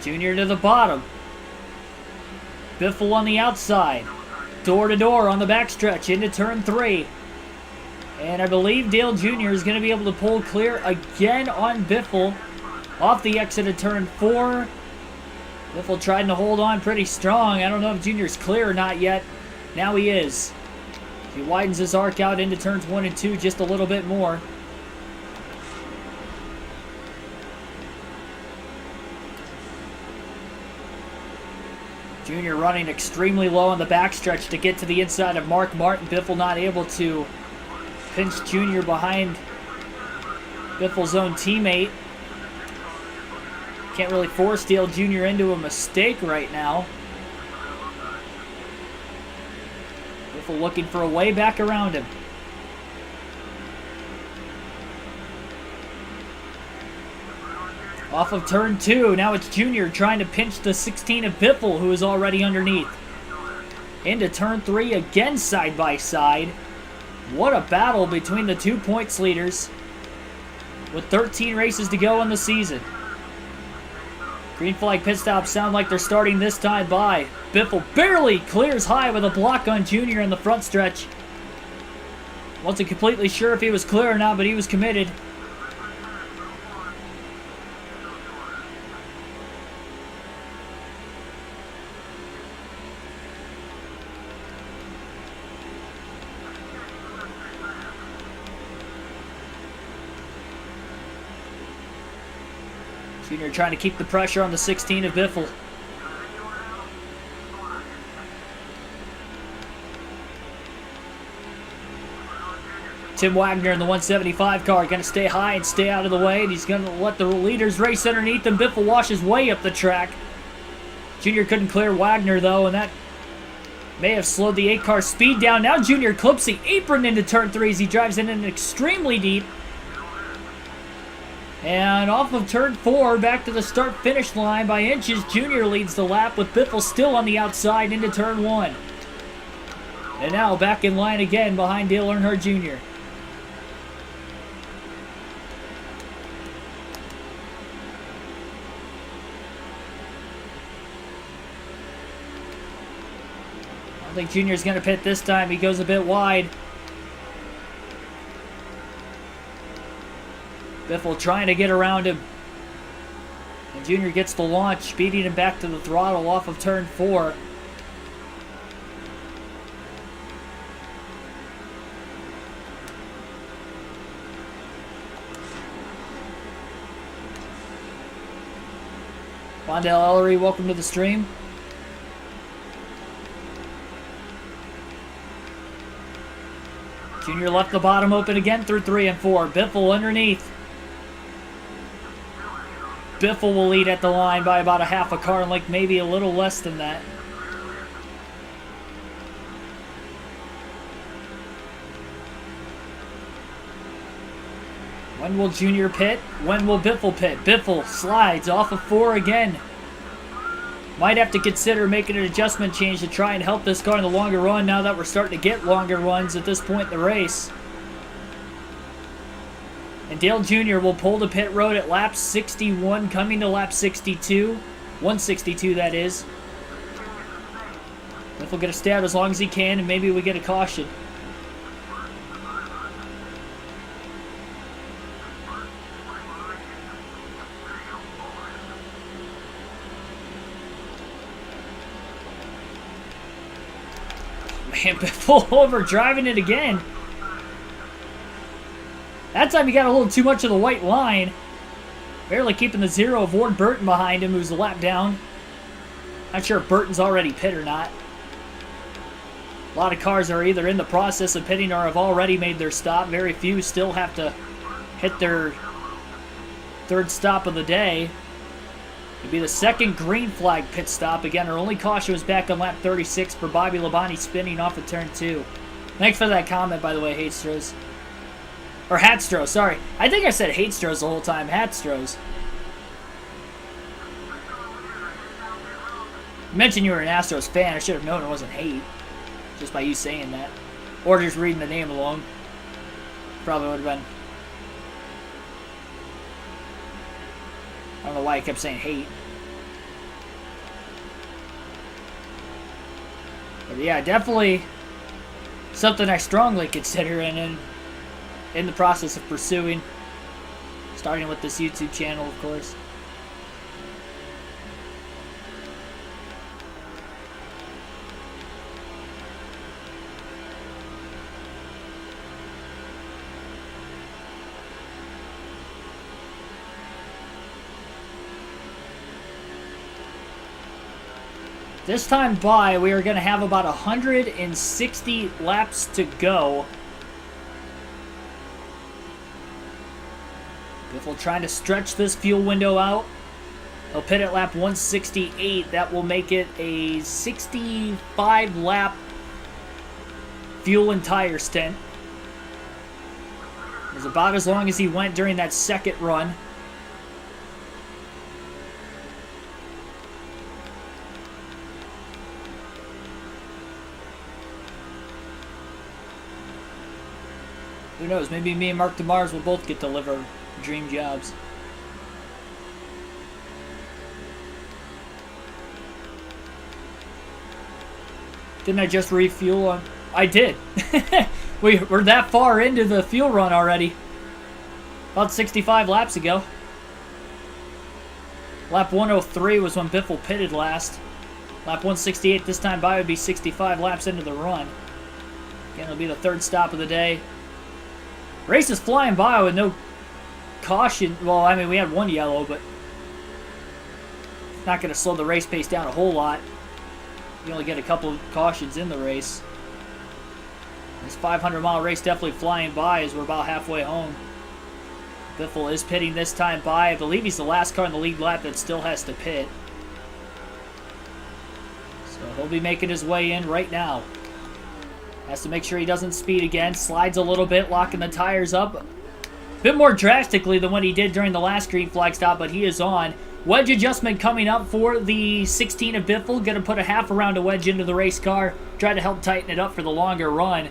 Speaker 1: Junior to the bottom. Biffle on the outside. Door to door on the backstretch into turn 3. And I believe Dale Jr. is going to be able to pull clear again on Biffle. Off the exit of turn 4. Biffle tried to hold on pretty strong. I don't know if Junior's clear or not yet. Now he is. He widens his arc out into turns 1 and 2 just a little bit more. Junior running extremely low on the backstretch to get to the inside of Mark Martin. Biffle not able to pinch Junior behind Biffle's own teammate. Can't really force Dale Jr. into a mistake right now. Biffle looking for a way back around him. Off of turn 2, now it's Junior trying to pinch the 16 of Biffle, who is already underneath. Into turn 3 again, side by side. What a battle between the 2 points leaders with 13 races to go in the season. Green flag pit stops sound like they're starting this time by. Biffle barely clears high with a block on Junior in the front stretch. Wasn't completely sure if he was clear or not, but he was committed. Junior trying to keep the pressure on the 16 of Biffle. Tim Wagner in the 175 car going to stay high and stay out of the way, and he's going to let the leaders race underneath him. Biffle washes way up the track. Junior couldn't clear Wagner, though, and that may have slowed the 8 car speed down. Now Junior clips the apron into turn 3 as he drives in extremely deep. And off of turn 4, back to the start-finish line by inches. Junior leads the lap with Biffle still on the outside into turn 1. And now back in line again behind Dale Earnhardt Jr. I don't think Junior's going to pit this time. He goes a bit wide. Biffle trying to get around him. And Junior gets the launch, beating him back to the throttle off of turn 4. Wandale Ellery, welcome to the stream. Junior left the bottom open again through 3 and 4. Biffle underneath. Biffle will lead at the line by about a half a car length, maybe a little less than that. When will Junior pit? When will Biffle pit? Biffle slides off of 4 again. Might have to consider making an adjustment change to try and help this car in the longer run now that we're starting to get longer runs at this point in the race. And Dale Jr. will pull the pit road at lap 61, coming to lap 62. 162, that is. Biffle get a stab as long as he can, and maybe we get a caution. Man, Biffle over driving it again. That time he got a little too much of the white line. Barely keeping the 0 of Ward Burton behind him, who's a lap down. Not sure if Burton's already pit or not. A lot of cars are either in the process of pitting or have already made their stop. Very few still have to hit their 3rd stop of the day. It'd be the 2nd green flag pit stop. Again, our only caution was back on lap 36 for Bobby Labonte spinning off of turn 2. Thanks for that comment, by the way, Hatestros. Or Hatstros, sorry. I think I said Hatestros the whole time. Hatstros. You mentioned you were an Astros fan. I should have known it wasn't hate. Just by you saying that. Or just reading the name alone. Probably would have been. I don't know why I kept saying hate. But yeah, definitely something I strongly consider and in the process of pursuing. Starting with this YouTube channel, of course. This time by, we are going to have about 160 laps to go. Biffle trying to stretch this fuel window out. He'll pit at lap 168. That will make it a 65 lap fuel and tire stint. It was about as long as he went during that 2nd run. Who knows? Maybe me and Mark DeMars will both get to live our dream jobs. Didn't I just refuel on... I did. We're that far into the fuel run already. About 65 laps ago. Lap 103 was when Biffle pitted last. Lap 168 this time by would be 65 laps into the run. Again, it'll be the third stop of the day. Race is flying by with no caution. Well, I mean, we had one yellow, but it's not going to slow the race pace down a whole lot. You only get a couple of cautions in the race. This 500-mile race definitely flying by as we're about halfway home. Biffle is pitting this time by. I believe he's the last car in the lead lap that still has to pit. So he'll be making his way in right now. Has to make sure he doesn't speed again. Slides a little bit, locking the tires up. A bit more drastically than what he did during the last green flag stop, but he is on. Wedge adjustment coming up for the 16 of Biffle. Going to put a half a round of wedge into the race car. Try to help tighten it up for the longer run.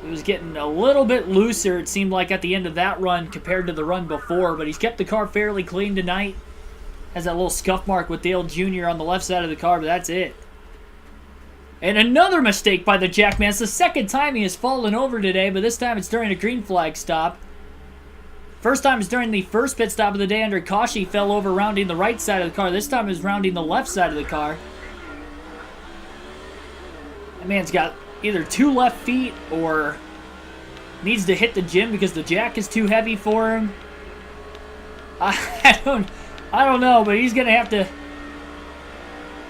Speaker 1: It was getting a little bit looser, it seemed like, at the end of that run compared to the run before. But he's kept the car fairly clean tonight. Has that little scuff mark with Dale Jr. on the left side of the car, but that's it. And another mistake by the Jackman. It's the second time he has fallen over today, but this time it's during a green flag stop. First time is during the first pit stop of the day under caution. He fell over rounding the right side of the car. This time he was rounding the left side of the car. That man's got either two left feet or needs to hit the gym because the jack is too heavy for him. I don't know, but he's going to have to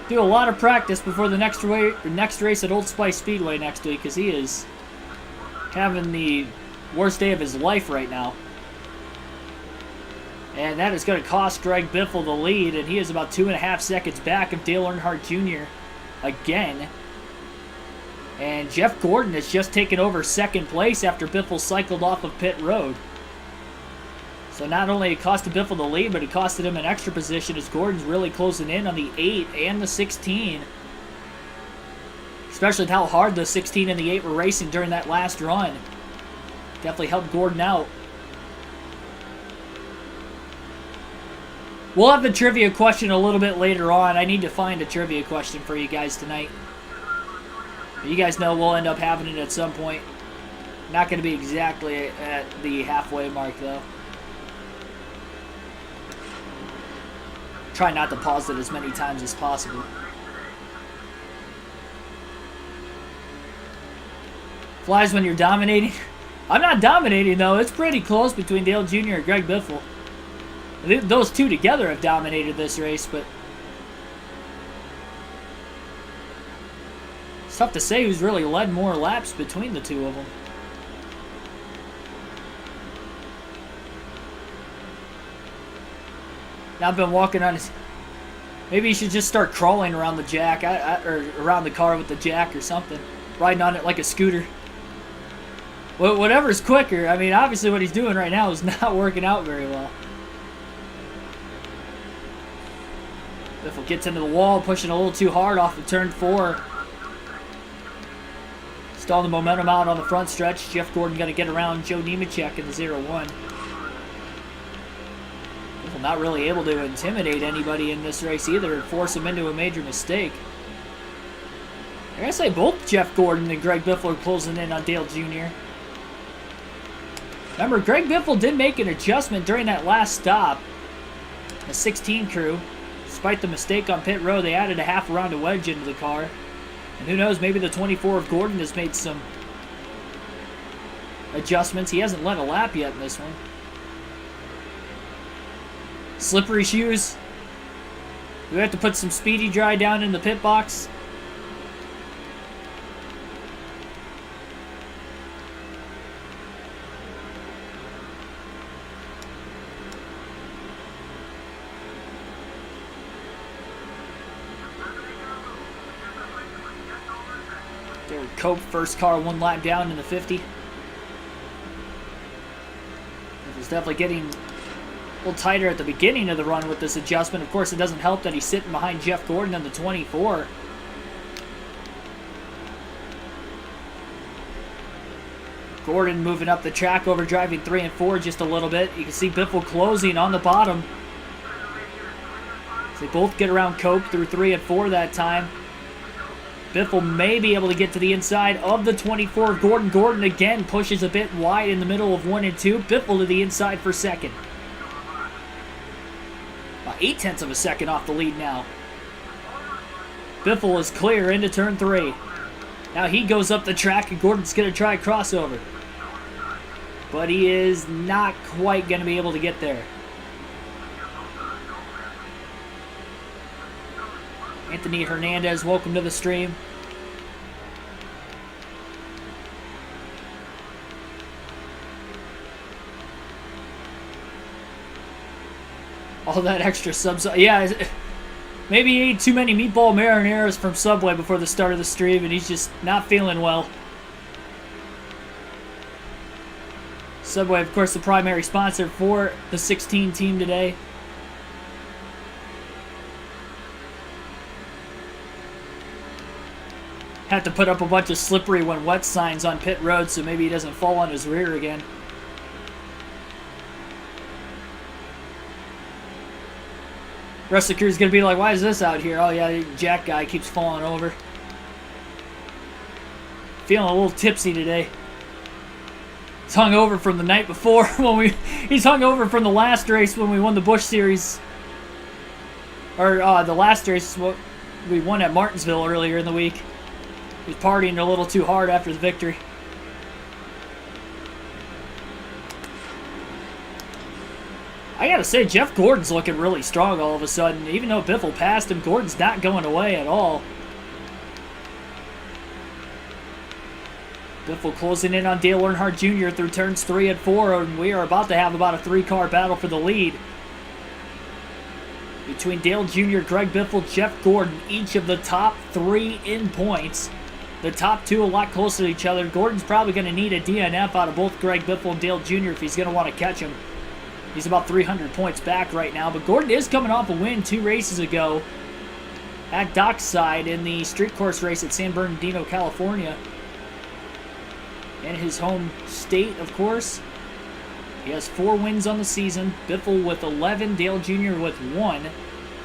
Speaker 1: do a lot of practice before the next race at Old Spice Speedway next week, because he is having the worst day of his life right now. And that is going to cost Greg Biffle the lead, and he is about 2.5 seconds back of Dale Earnhardt Jr. again. And Jeff Gordon has just taken over second place after Biffle cycled off of pit road. So not only it costed Biffle the lead, but it costed him an extra position as Gordon's really closing in on the 8 and the 16. Especially with how hard the 16 and the 8 were racing during that last run. Definitely helped Gordon out. We'll have the trivia question a little bit later on. I need to find a trivia question for you guys tonight. But you guys know we'll end up having it at some point. Not going to be exactly at the halfway mark, though. Try not to pause it as many times as possible. Flies when you're dominating. I'm not dominating, though. It's pretty close between Dale Jr. and Greg Biffle. Those two together have dominated this race, but it's tough to say who's really led more laps between the two of them. Now I've been walking on his... Maybe he should just start crawling around the jack, or around the car with the jack or something. Riding on it like a scooter. Whatever's quicker. I mean, obviously what he's doing right now is not working out very well. Biffle gets into the wall, pushing a little too hard off of turn 4. Stalling the momentum out on the front stretch. Jeff Gordon going to get around Joe Nemechek in the 0-1. Biffle not really able to intimidate anybody in this race either and force him into a major mistake. I gotta say, both Jeff Gordon and Greg Biffle are closing in on Dale Jr. Remember, Greg Biffle did make an adjustment during that last stop. The 16 crew. Despite the mistake on pit road, they added a half round of wedge into the car. And who knows, maybe the 24 of Gordon has made some adjustments. He hasn't led a lap yet in this one. Slippery shoes. Do we have to put some Speedy Dry down in the pit box? Cope, first car, 1 lap down in the 50. He's definitely getting a little tighter at the beginning of the run with this adjustment. Of course, it doesn't help that he's sitting behind Jeff Gordon on the 24. Gordon moving up the track, overdriving 3 and 4 just a little bit. You can see Biffle closing on the bottom. So they both get around Cope through 3 and 4 that time. Biffle may be able to get to the inside of the 24 of Gordon. Gordon again pushes a bit wide in the middle of 1 and 2. Biffle to the inside for second. About 0.8 of a second off the lead now. Biffle is clear into turn 3. Now he goes up the track and Gordon's going to try a crossover. But he is not quite going to be able to get there. Anthony Hernandez, welcome to the stream. All that extra subs. Yeah, maybe he ate too many meatball marinaras from Subway before the start of the stream and he's just not feeling well. Subway, of course, the primary sponsor for the 16 team today. Had to put up a bunch of slippery when wet signs on pit road so maybe he doesn't fall on his rear again. Rest of the crew's going to be like, why is this out here? Oh yeah, the Jack guy keeps falling over. Feeling a little tipsy today. He's hung over from the night before when he's hung over from the last race when we won the Busch Series. Or the last race we won at Martinsville earlier in the week. He's partying a little too hard after the victory. I gotta say, Jeff Gordon's looking really strong all of a sudden. Even though Biffle passed him, Gordon's not going away at all. Biffle closing in on Dale Earnhardt Jr. through turns 3 and 4, and we are about to have about a 3-car battle for the lead. Between Dale Jr., Greg Biffle, Jeff Gordon, each of the top 3 in points. The top 2 a lot closer to each other. Gordon's probably going to need a DNF out of both Greg Biffle and Dale Jr. if he's going to want to catch him. He's about 300 points back right now, but Gordon is coming off a win 2 races ago at Dockside in the street course race at San Bernardino, California. In his home state, of course. He has 4 wins on the season. Biffle with 11, Dale Jr. with 1.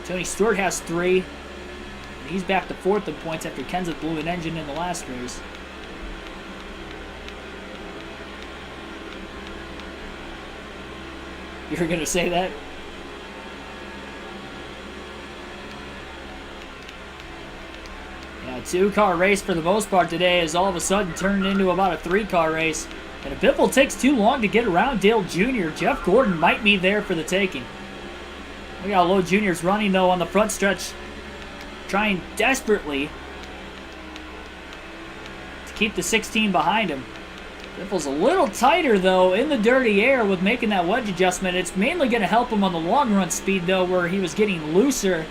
Speaker 1: Tony Stewart has 3. And he's back to 4th in points after Kenseth blew an engine in the last race. You were going to say that? Yeah, a 2-car race for the most part today is all of a sudden turned into about a 3-car race. And if Biffle takes too long to get around Dale Jr., Jeff Gordon might be there for the taking. Look how low Jr.'s running, though, on the front stretch. Trying desperately to keep the 16 behind him. Biffle's a little tighter, though, in the dirty air with making that wedge adjustment. It's mainly going to help him on the long run speed, though, where he was getting looser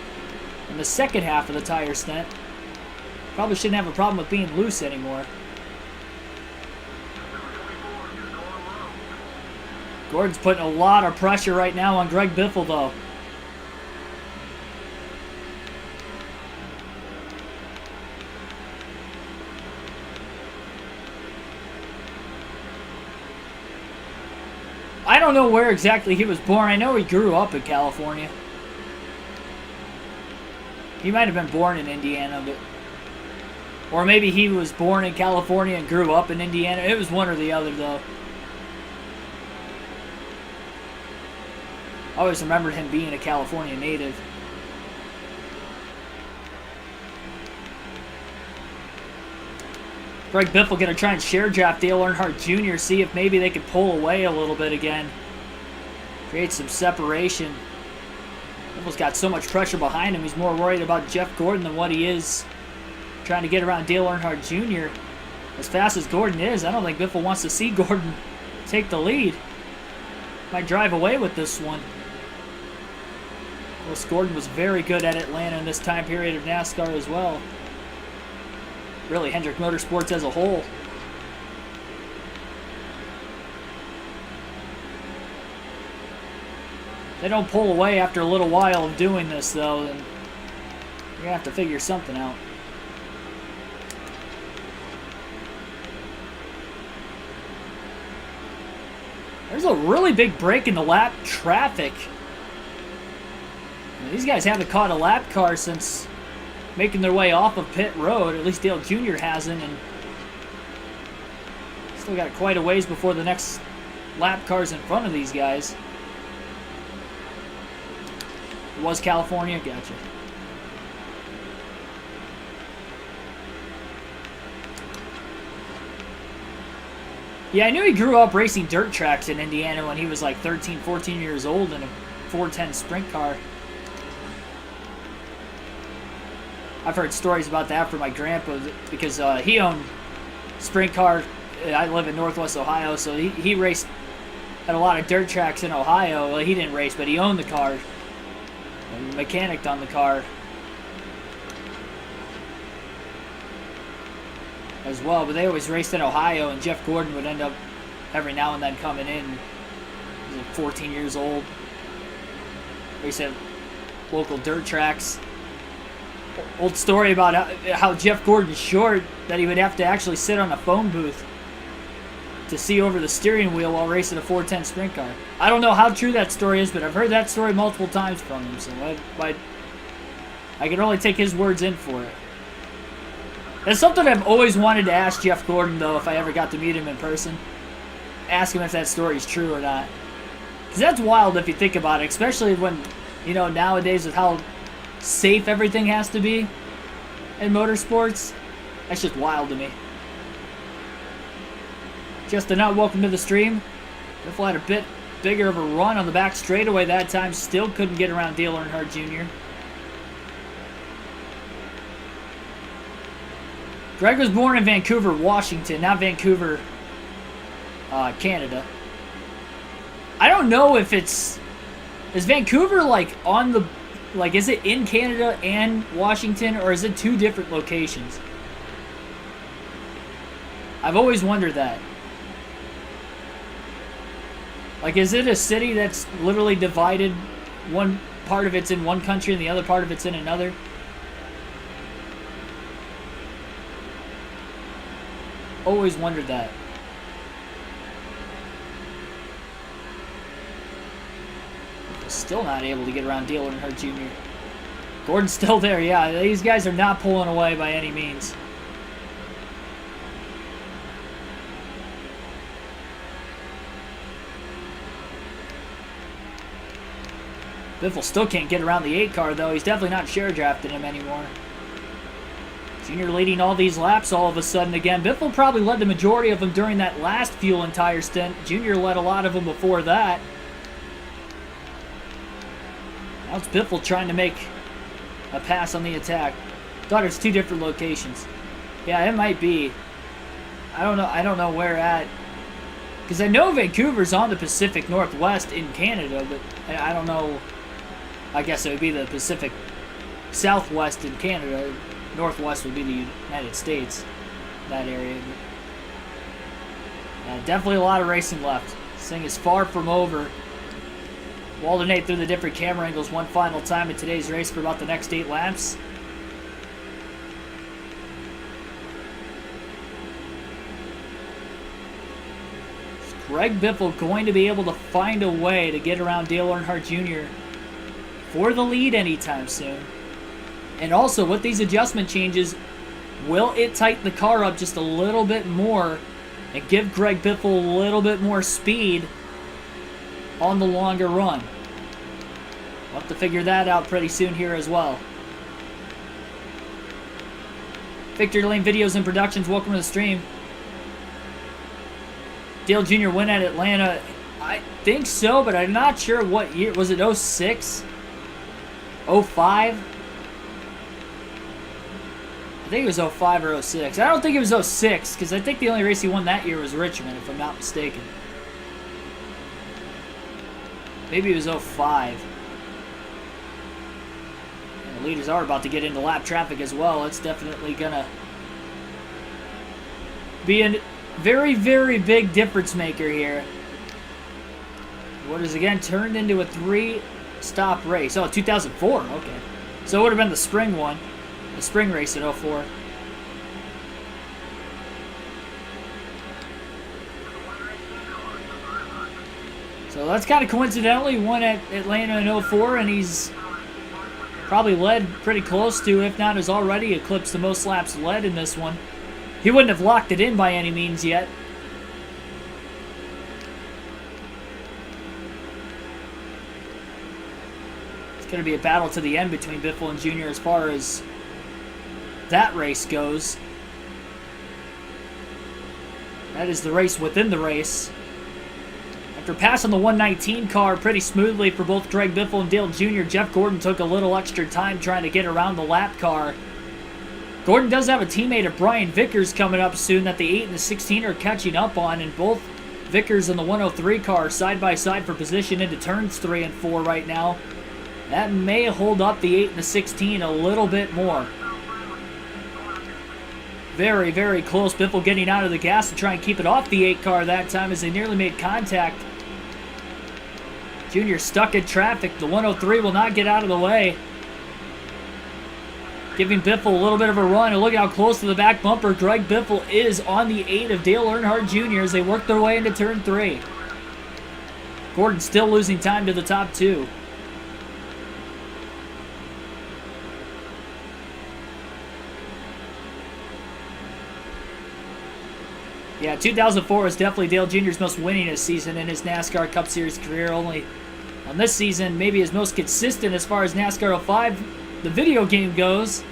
Speaker 1: in the second half of the tire stint. Probably shouldn't have a problem with being loose anymore. Gordon's putting a lot of pressure right now on Greg Biffle, though. I don't know where exactly he was born. I know he grew up in California. He might have been born in Indiana, but... Or maybe he was born in California and grew up in Indiana. It was one or the other, though. I always remembered him being a California native. Greg Biffle going to try and share draft Dale Earnhardt Jr., see if maybe they could pull away a little bit again. Create some separation. Biffle's got so much pressure behind him, he's more worried about Jeff Gordon than what he is trying to get around Dale Earnhardt Jr. As fast as Gordon is, I don't think Biffle wants to see Gordon take the lead. Might drive away with this one. Well, Gordon was very good at Atlanta in this time period of NASCAR as well. Really, Hendrick Motorsports as a whole. They don't pull away after a little while of doing this, though, then you're going to have to figure something out. There's a really big break in the lap traffic. These guys haven't caught a lap car since making their way off of pit road. At least Dale Jr. hasn't, and still got quite a ways before the next lap cars in front of these guys. It was California? Gotcha. Yeah, I knew he grew up racing dirt tracks in Indiana when he was like 13, 14 years old in a 410 sprint car. I've heard stories about that from my grandpa because he owned sprint car. I live in Northwest Ohio, so he raced at a lot of dirt tracks in Ohio. Well, he didn't race, but he owned the car and mechanicked on the car as well. But they always raced in Ohio, and Jeff Gordon would end up every now and then coming in. He was like 14 years old. Raced at local dirt tracks. Old story about how Jeff Gordon's short, that he would have to actually sit on a phone booth to see over the steering wheel while racing a 410 sprint car. I don't know how true that story is, but I've heard that story multiple times from him, so I can only take his words in for it. That's something I've always wanted to ask Jeff Gordon, though, if I ever got to meet him in person. Ask him if that story's true or not. Because that's wild if you think about it, especially when, you know, nowadays with how safe everything has to be in motorsports. That's just wild to me. Justin Out, welcome to the stream. Biffle had a bit bigger of a run on the back straightaway that time. Still couldn't get around Dale Earnhardt Jr. Greg was born in Vancouver, Washington, not Vancouver, Canada. I don't know if it's... Is Vancouver, like, on the... Like, is it in Canada and Washington, or is it two different locations? I've always wondered that. Like, is it a city that's literally divided? One part of it's in one country and the other part of it's in another? Always wondered that. Still not able to get around Dale Earnhardt Jr. Gordon's still there, yeah. These guys are not pulling away by any means. Biffle still can't get around the 8 car, though. He's definitely not share drafting him anymore. Junior leading all these laps all of a sudden again. Biffle probably led the majority of them during that last fuel and tire stint. Junior led a lot of them before that. Now it's Biffle trying to make a pass on the attack. Thought it's two different locations. Yeah, it might be. I don't know where at. Because I know Vancouver's on the Pacific Northwest in Canada, but I don't know. I guess it would be the Pacific Southwest in Canada. Northwest would be the United States, that area. But, definitely a lot of racing left. This thing is far from over. We'll alternate through the different camera angles one final time in today's race for about the next 8 laps. Is Greg Biffle going to be able to find a way to get around Dale Earnhardt Jr. for the lead anytime soon? And also, with these adjustment changes, will it tighten the car up just a little bit more and give Greg Biffle a little bit more speed on the longer run? We'll have to figure that out pretty soon here as well. Victory Lane Videos and Productions, welcome to the stream. Dale Jr. win at Atlanta. I think so, but I'm not sure what year. Was it 06? 05? I think it was 05 or 06. I don't think it was 06, because I think the only race he won that year was Richmond, if I'm not mistaken. Maybe it was 05. And the leaders are about to get into lap traffic as well. It's definitely going to be a very, very big difference maker here. What is again turned into a 3-stop race. Oh, 2004. Okay. So it would have been the spring one. The spring race in 04. So that's kind of coincidentally won at Atlanta in 04, and he's probably led pretty close to, if not has already eclipsed the most laps led in this one. He wouldn't have locked it in by any means yet. It's going to be a battle to the end between Biffle and Junior as far as that race goes. That is the race within the race. After passing the 119 car pretty smoothly for both Greg Biffle and Dale Jr., Jeff Gordon took a little extra time trying to get around the lap car. Gordon does have a teammate of Brian Vickers coming up soon that the 8 and the 16 are catching up on, and both Vickers and the 103 car side by side for position into turns 3 and 4 right now. That may hold up the 8 and the 16 a little bit more. Very, very close. Biffle getting out of the gas to try and keep it off the 8 car that time as they nearly made contact. Junior stuck in traffic. The 103 will not get out of the way. Giving Biffle a little bit of a run. And look how close to the back bumper Greg Biffle is on the 8 of Dale Earnhardt Jr. as they work their way into turn 3. Gordon still losing time to the top 2. Yeah, 2004 was definitely Dale Jr.'s most winningest season in his NASCAR Cup Series career. Only on this season, maybe his most consistent as far as NASCAR 05, the video game, goes.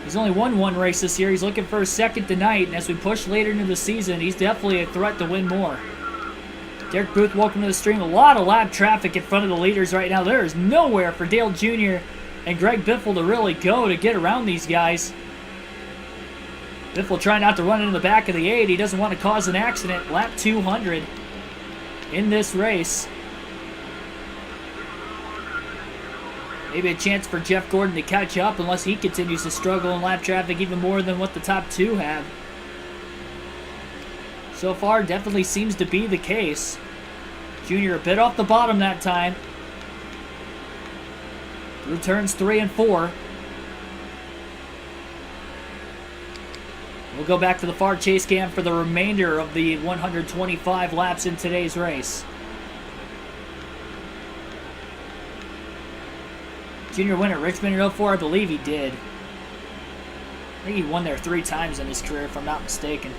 Speaker 1: He's only won 1 race this year. He's looking for a second tonight, and as we push later into the season, he's definitely a threat to win more. Derek Booth, welcome to the stream. A lot of lap traffic in front of the leaders right now. There is nowhere for Dale Jr. and Greg Biffle to really go to get around these guys. Biffle trying not to run into the back of the 8. He doesn't want to cause an accident. Lap 200 in this race. Maybe a chance for Jeff Gordon to catch up unless he continues to struggle in lap traffic even more than what the top 2 have. So far, definitely seems to be the case. Junior a bit off the bottom that time. Through turns 3 and 4. We'll go back to the far chase cam for the remainder of the 125 laps in today's race. Junior win at Richmond in 04, I believe he did. I think he won there 3 times in his career, if I'm not mistaken.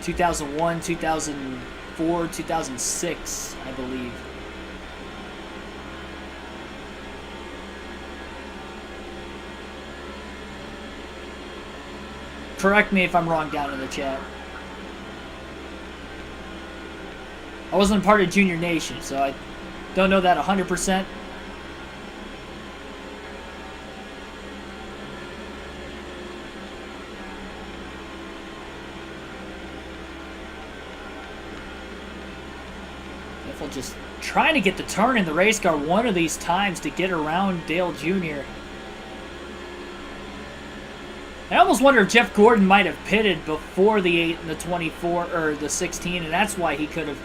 Speaker 1: 2001, 2004, 2006, I believe. Correct me if I'm wrong down in the chat. I wasn't part of Junior Nation, so I don't know that 100%. Biffle just trying to get the turn in the race car one of these times to get around Dale Jr. I almost wonder if Jeff Gordon might have pitted before the 8 and the 24, or the 16, and that's why he could have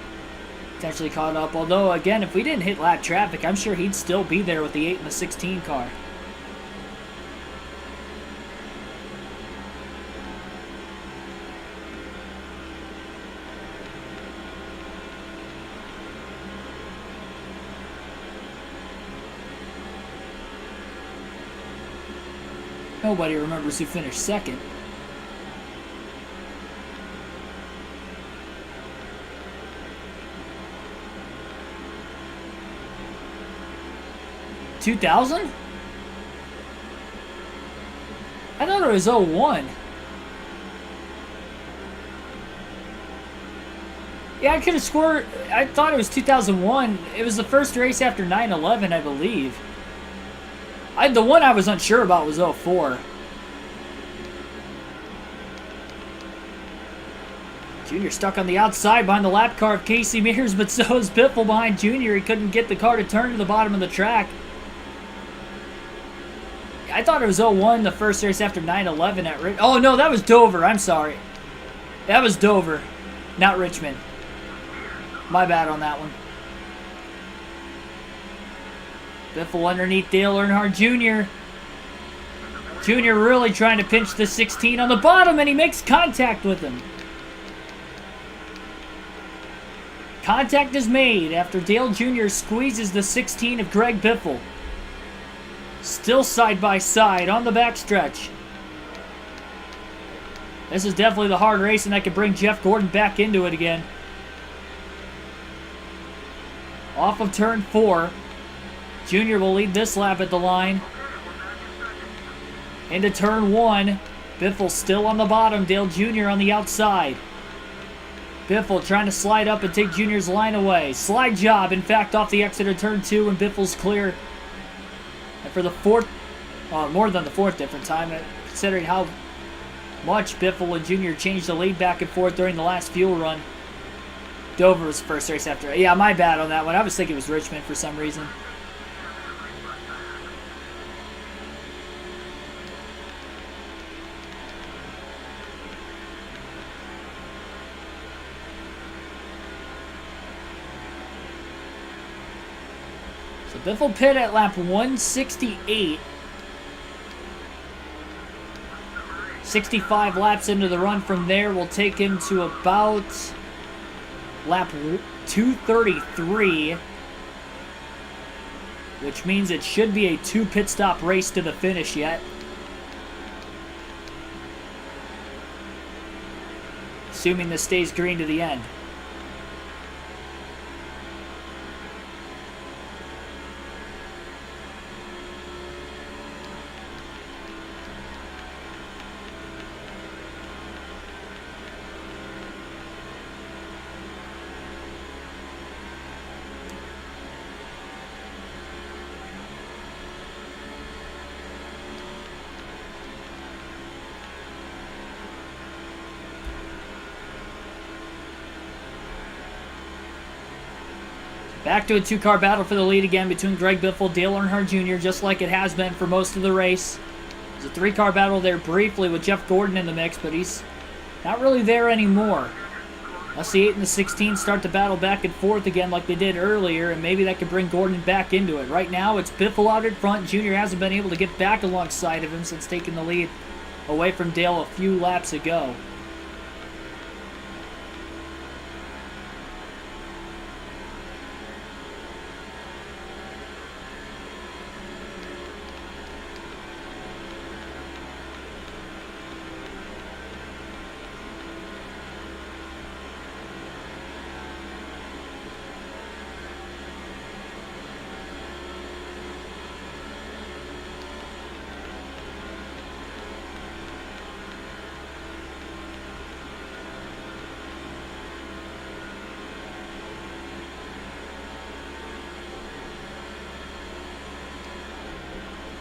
Speaker 1: potentially caught up. Although, again, if we didn't hit lap traffic, I'm sure he'd still be there with the 8 and the 16 car. Nobody remembers who finished second. $2000? I thought it was 01. Yeah, I could have scored. I thought it was 2001. It was the first race after 9/11, I believe. The one I was unsure about was 04. Junior stuck on the outside behind the lap car of Casey Mears, but so is Biffle behind Junior. He couldn't get the car to turn to the bottom of the track. I thought it was 01, the first race after 9/11 at Richmond. Oh, no, that was Dover. I'm sorry. That was Dover, not Richmond. My bad on that one. Biffle underneath Dale Earnhardt Jr. Jr. really trying to pinch the 16 on the bottom, and he makes contact with him. Contact is made after Dale Jr. squeezes the 16 of Greg Biffle. Still side by side on the backstretch. This is definitely the hard race, and that could bring Jeff Gordon back into it again. Off of turn 4. Jr. will lead this lap at the line. Into turn 1. Biffle still on the bottom. Dale Jr. on the outside. Biffle trying to slide up and take Jr.'s line away. Slide job, in fact, off the exit of turn 2, and Biffle's clear. And for the fourth, more than the fourth different time, considering how much Biffle and Jr. changed the lead back and forth during the last fuel run. Dover was the first race after. Yeah, my bad on that one. I was thinking it was Richmond for some reason. So Biffle pit at lap 168. 65 laps into the run from there will take him to about lap 233, which means it should be a 2 pit stop race to the finish yet. Assuming this stays green to the end. Back to a 2-car battle for the lead again between Greg Biffle, Dale Earnhardt Jr., just like it has been for most of the race. There's a 3-car battle there briefly with Jeff Gordon in the mix, but he's not really there anymore. Unless the 8 and the 16 start to battle back and forth again like they did earlier, and maybe that could bring Gordon back into it. Right now, it's Biffle out in front. Jr. hasn't been able to get back alongside of him since taking the lead away from Dale a few laps ago.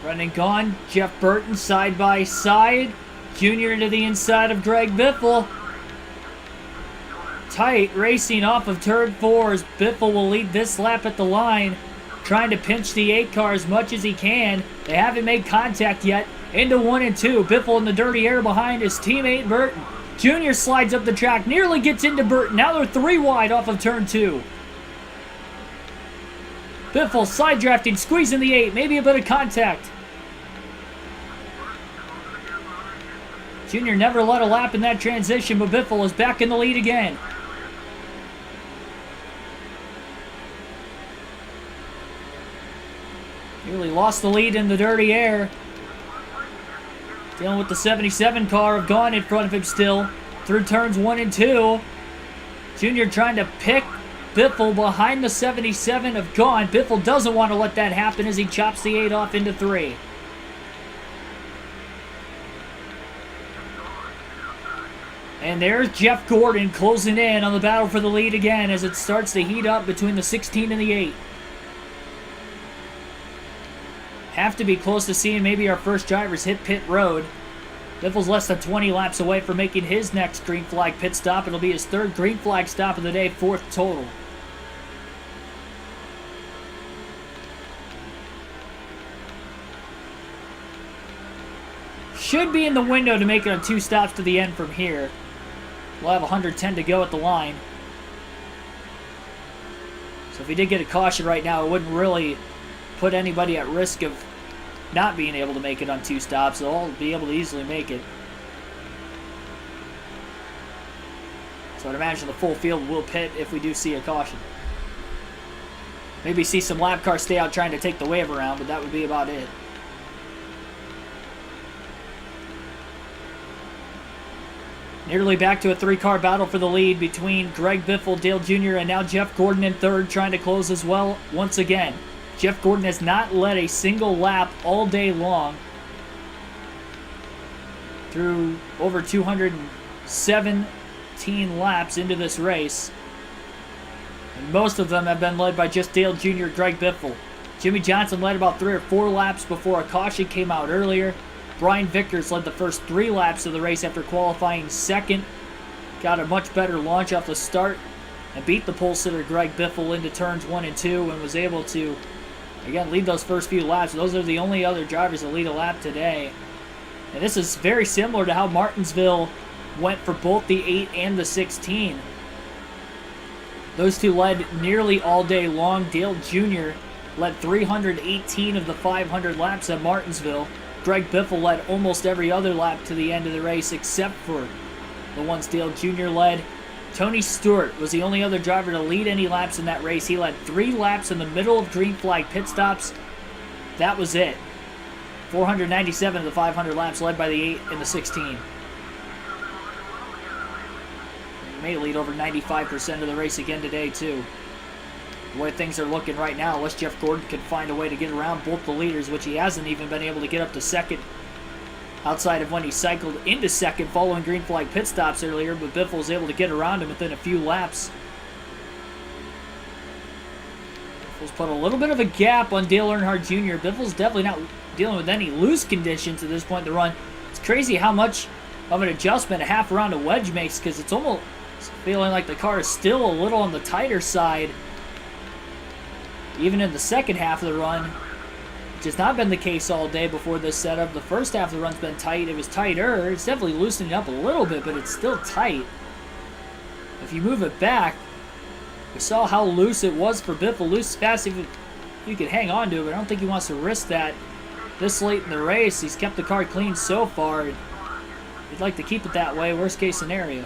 Speaker 1: Running gone, Jeff Burton side by side. Jr. into the inside of Greg Biffle. Tight racing off of turn 4 as Biffle will lead this lap at the line. Trying to pinch the 8 car as much as he can. They haven't made contact yet. Into 1 and 2. Biffle in the dirty air behind his teammate Burton. Jr. slides up the track, nearly gets into Burton. Now they're 3 wide off of turn 2. Biffle side drafting, squeezing the 8. Maybe a bit of contact. Jr. never let a lap in that transition, but Biffle is back in the lead again. Nearly lost the lead in the dirty air. Dealing with the 77 car of Gone in front of him still. Through turns 1 and 2. Jr. trying to pick Biffle behind the 77 of Gone. Biffle doesn't want to let that happen as he chops the 8 off into 3. And there's Jeff Gordon closing in on the battle for the lead again as it starts to heat up between the 16 and the 8. Have to be close to seeing maybe our first drivers hit pit road. Biffle's less than 20 laps away from making his next green flag pit stop. It'll be his 3rd green flag stop of the day, 4th total. Should be in the window to make it on 2 stops to the end from here. We'll have 110 to go at the line. So if he did get a caution right now, it wouldn't really put anybody at risk of not being able to make it on 2 stops. They'll all be able to easily make it. So I'd imagine the full field will pit if we do see a caution. Maybe see some lap cars stay out trying to take the wave around, but that would be about it. Nearly back to a 3-car battle for the lead between Greg Biffle, Dale Jr., and now Jeff Gordon in third, trying to close as well once again. Jeff Gordon has not led a single lap all day long through over 217 laps into this race. And most of them have been led by just Dale Jr. and Greg Biffle. Jimmy Johnson led about 3 or 4 laps before a caution came out earlier. Brian Vickers led the first 3 laps of the race after qualifying second. Got a much better launch off the start and beat the pole sitter Greg Biffle into turns 1 and 2 and was able to, again, lead those first few laps. Those are the only other drivers that lead a lap today. And this is very similar to how Martinsville went for both the 8 and the 16. Those two led nearly all day long. Dale Jr. led 318 of the 500 laps at Martinsville. Greg Biffle led almost every other lap to the end of the race except for the ones Dale Jr. led. Tony Stewart was the only other driver to lead any laps in that race. He led 3 laps in the middle of green flag pit stops. That was it. 497 of the 500 laps led by the 8 and the 16. He may lead over 95% of the race again today, too. The way things are looking right now, unless Jeff Gordon can find a way to get around both the leaders, which he hasn't even been able to get up to second outside of when he cycled into second following green flag pit stops earlier, but Biffle was able to get around him within a few laps. Biffle's put a little bit of a gap on Dale Earnhardt Jr. Biffle's definitely not dealing with any loose conditions at this point in the run. It's crazy how much of an adjustment a half round of wedge makes, because it's almost feeling like the car is still a little on the tighter side even in the second half of the run, which has not been the case all day before this setup. The first half of the run's been tight. It was tighter. It's definitely loosening up a little bit, but it's still tight. If you move it back, we saw how loose it was for Biffle. Loose fast if you could hang on to it, but I don't think he wants to risk that this late in the race. He's kept the car clean so far. He'd like to keep it that way, worst case scenario.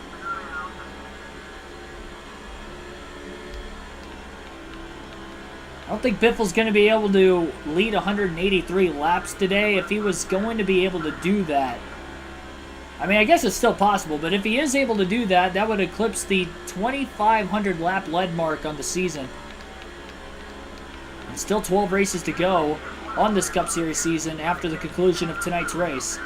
Speaker 1: I don't think Biffle's going to be able to lead 183 laps today. If he was going to be able to do that, I mean, I guess it's still possible, but if he is able to do that, that would eclipse the 2,500 lap lead mark on the season. And still 12 races to go on this Cup Series season after the conclusion of tonight's race.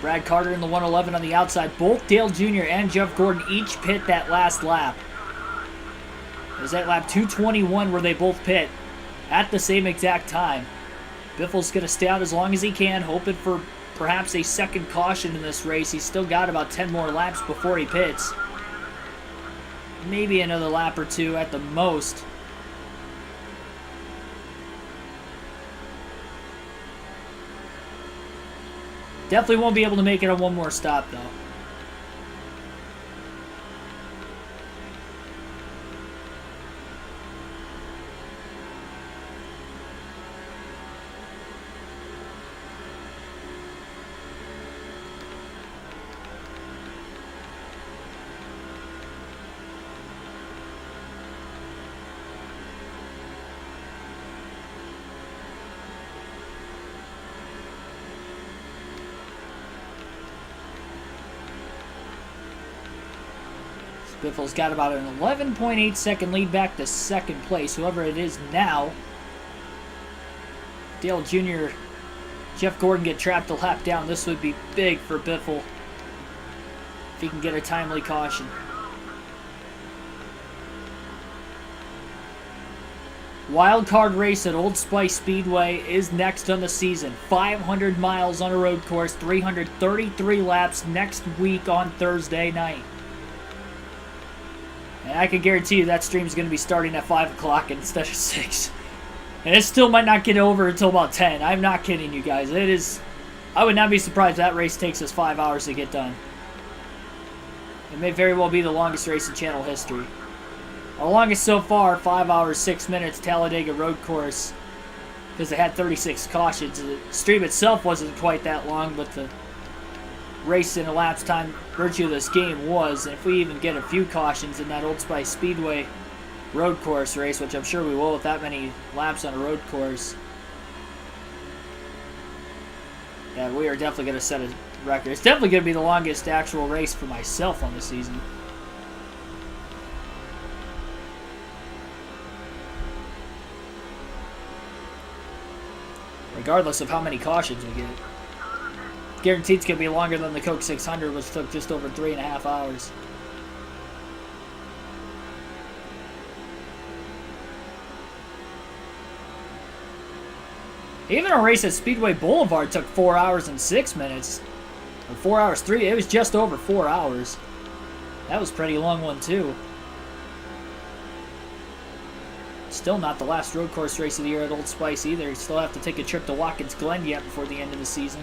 Speaker 1: Brad Carter in the 111 on the outside. Both Dale Jr. and Jeff Gordon each pit that last lap. It was at lap 221 where they both pit at the same exact time. Biffle's going to stay out as long as he can, hoping for perhaps a second caution in this race. He's still got about 10 more laps before he pits. Maybe another lap or 2 at the most. Definitely won't be able to make it on one more stop, though. Biffle's got about an 11.8 second lead back to second place, whoever it is now. Dale Jr., Jeff Gordon get trapped a lap down. This would be big for Biffle if he can get a timely caution. Wild card race at Old Spice Speedway is next on the season. 500 miles on a road course, 333 laps next week on Thursday night. And I can guarantee you that stream is going to be starting at 5 o'clock instead of 6. And it still might not get over until about 10. I'm not kidding you guys. It is. I would not be surprised if that race takes us 5 hours to get done. It may very well be the longest race in channel history. Our longest so far, 5 hours, 6 minutes, Talladega road course. because they had 36 cautions. The stream itself wasn't quite that long, but the race in elapsed time virtue of this game was. And if we even get a few cautions in that Old Spice Speedway road course race, which I'm sure we will with that many laps on a road course, yeah, we are definitely going to set a record. It's definitely going to be the longest actual race for myself on the season. Regardless of how many cautions we get. Guaranteed it's going to be longer than the Coke 600, which took just over 3.5 hours. Even a race at Speedway Boulevard took 4 hours and 6 minutes. Or 4 hours 3. It was just over 4 hours. That was a pretty long one too. Still not the last road course race of the year at Old Spice either. You still have to take a trip to Watkins Glen yet before the end of the season.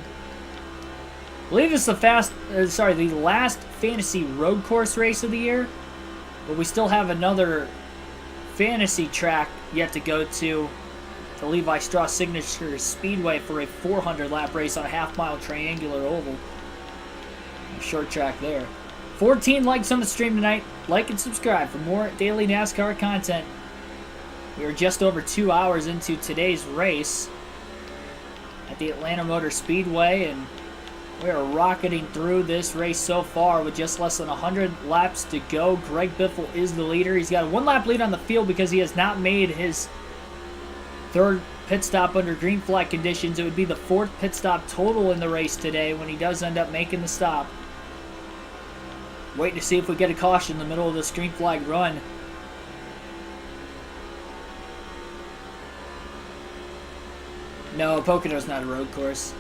Speaker 1: I believe it's the last fantasy road course race of the year. But we still have another fantasy track yet to go to. The Levi Strauss Signature Speedway for a 400 lap race on a half-mile triangular oval. A short track there. 14 likes on the stream tonight. Like and subscribe for more daily NASCAR content. We are just over 2 hours into today's race at the Atlanta Motor Speedway, and we are rocketing through this race so far with just less than 100 laps to go. Greg Biffle is the leader. He's got a 1-lap lead on the field because he has not made his third pit stop under green flag conditions. It would be the 4th pit stop total in the race today when he does end up making the stop. Waiting to see if we get a caution in the middle of this green flag run. No, Pocono's not a road course.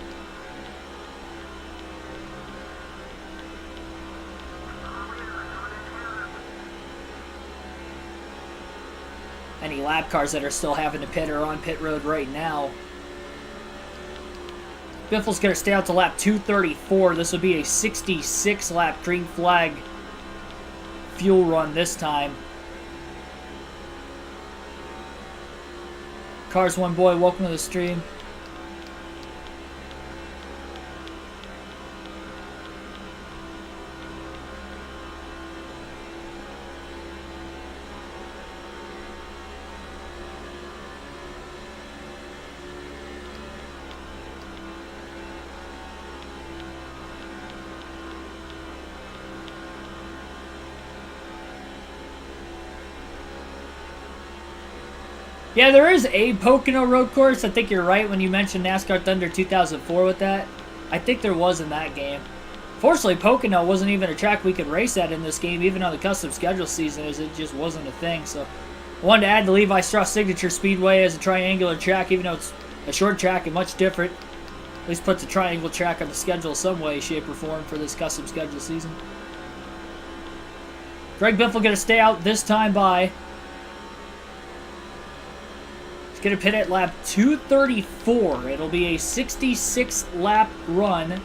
Speaker 1: Any lap cars that are still having to pit are on pit road right now. Biffle's going to stay out to lap 234. This will be a 66 lap green flag fuel run this time. Cars One Boy, welcome to the stream. Yeah, there is a Pocono road course. I think you're right when you mentioned NASCAR Thunder 2004 with that. I think there was in that game. Fortunately, Pocono wasn't even a track we could race at in this game, even on the custom schedule season, as it just wasn't a thing. So I wanted to add the Levi Strauss Signature Speedway as a triangular track, even though it's a short track and much different. At least puts a triangle track on the schedule some way, shape, or form for this custom schedule season. Greg Biffle going to stay out this time by... He's going to pit at lap 234. It'll be a 66 lap run.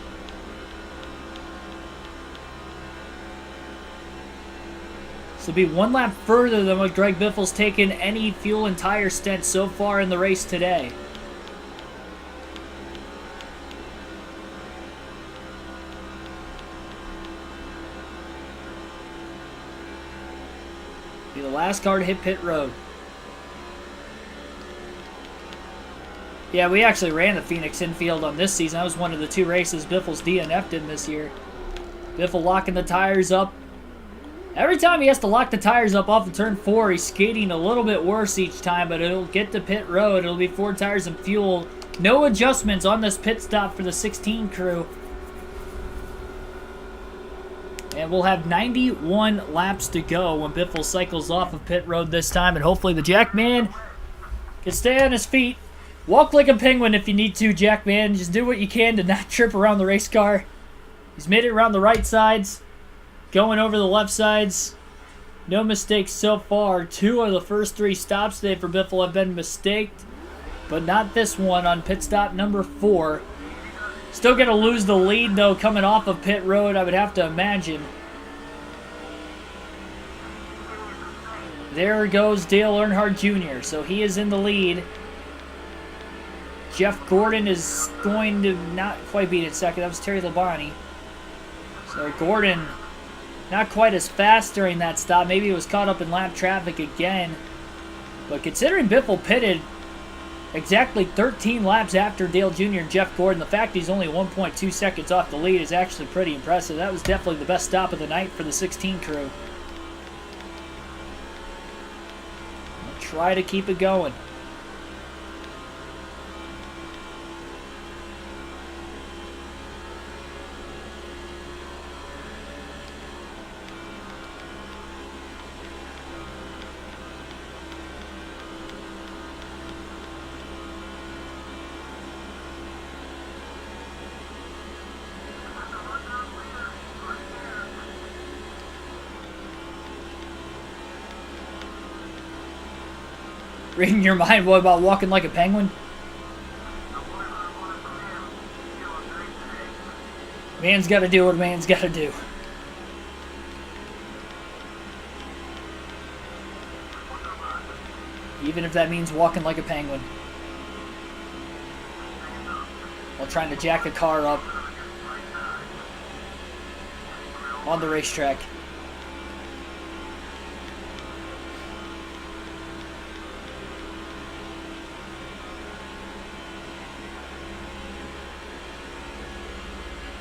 Speaker 1: This will be 1 lap further than what Greg Biffle's taken any fuel and tire stint so far in the race today. Be the last car to hit pit road. Yeah, we actually ran the Phoenix infield on this season. That was one of the 2 races Biffle's DNF'd in this year. Biffle locking the tires up. Every time he has to lock the tires up off of turn 4, he's skating a little bit worse each time, but it'll get to pit road. It'll be 4 tires and fuel. No adjustments on this pit stop for the 16 crew. And we'll have 91 laps to go when Biffle cycles off of pit road this time, and hopefully the Jackman can stay on his feet. Walk like a penguin if you need to, Jackman. Just do what you can to not trip around the race car. He's made it around the right sides, going over the left sides. No mistakes so far. 2 of the first 3 stops today for Biffle have been mistaked, but not this one on pit stop number 4. Still going to lose the lead, though, coming off of pit road, I would have to imagine. There goes Dale Earnhardt Jr., so he is in the lead. Jeff Gordon is going to not quite beat it second. That was Terry Labonte. So Gordon not quite as fast during that stop. Maybe he was caught up in lap traffic again. But considering Biffle pitted exactly 13 laps after Dale Jr. and Jeff Gordon, the fact he's only 1.2 seconds off the lead is actually pretty impressive. That was definitely the best stop of the night for the 16 crew. We'll try to keep it going. Reading your mind, boy, about walking like a penguin? Man's got to do what man's got to do. Even if that means walking like a penguin. While trying to jack the car up on the racetrack.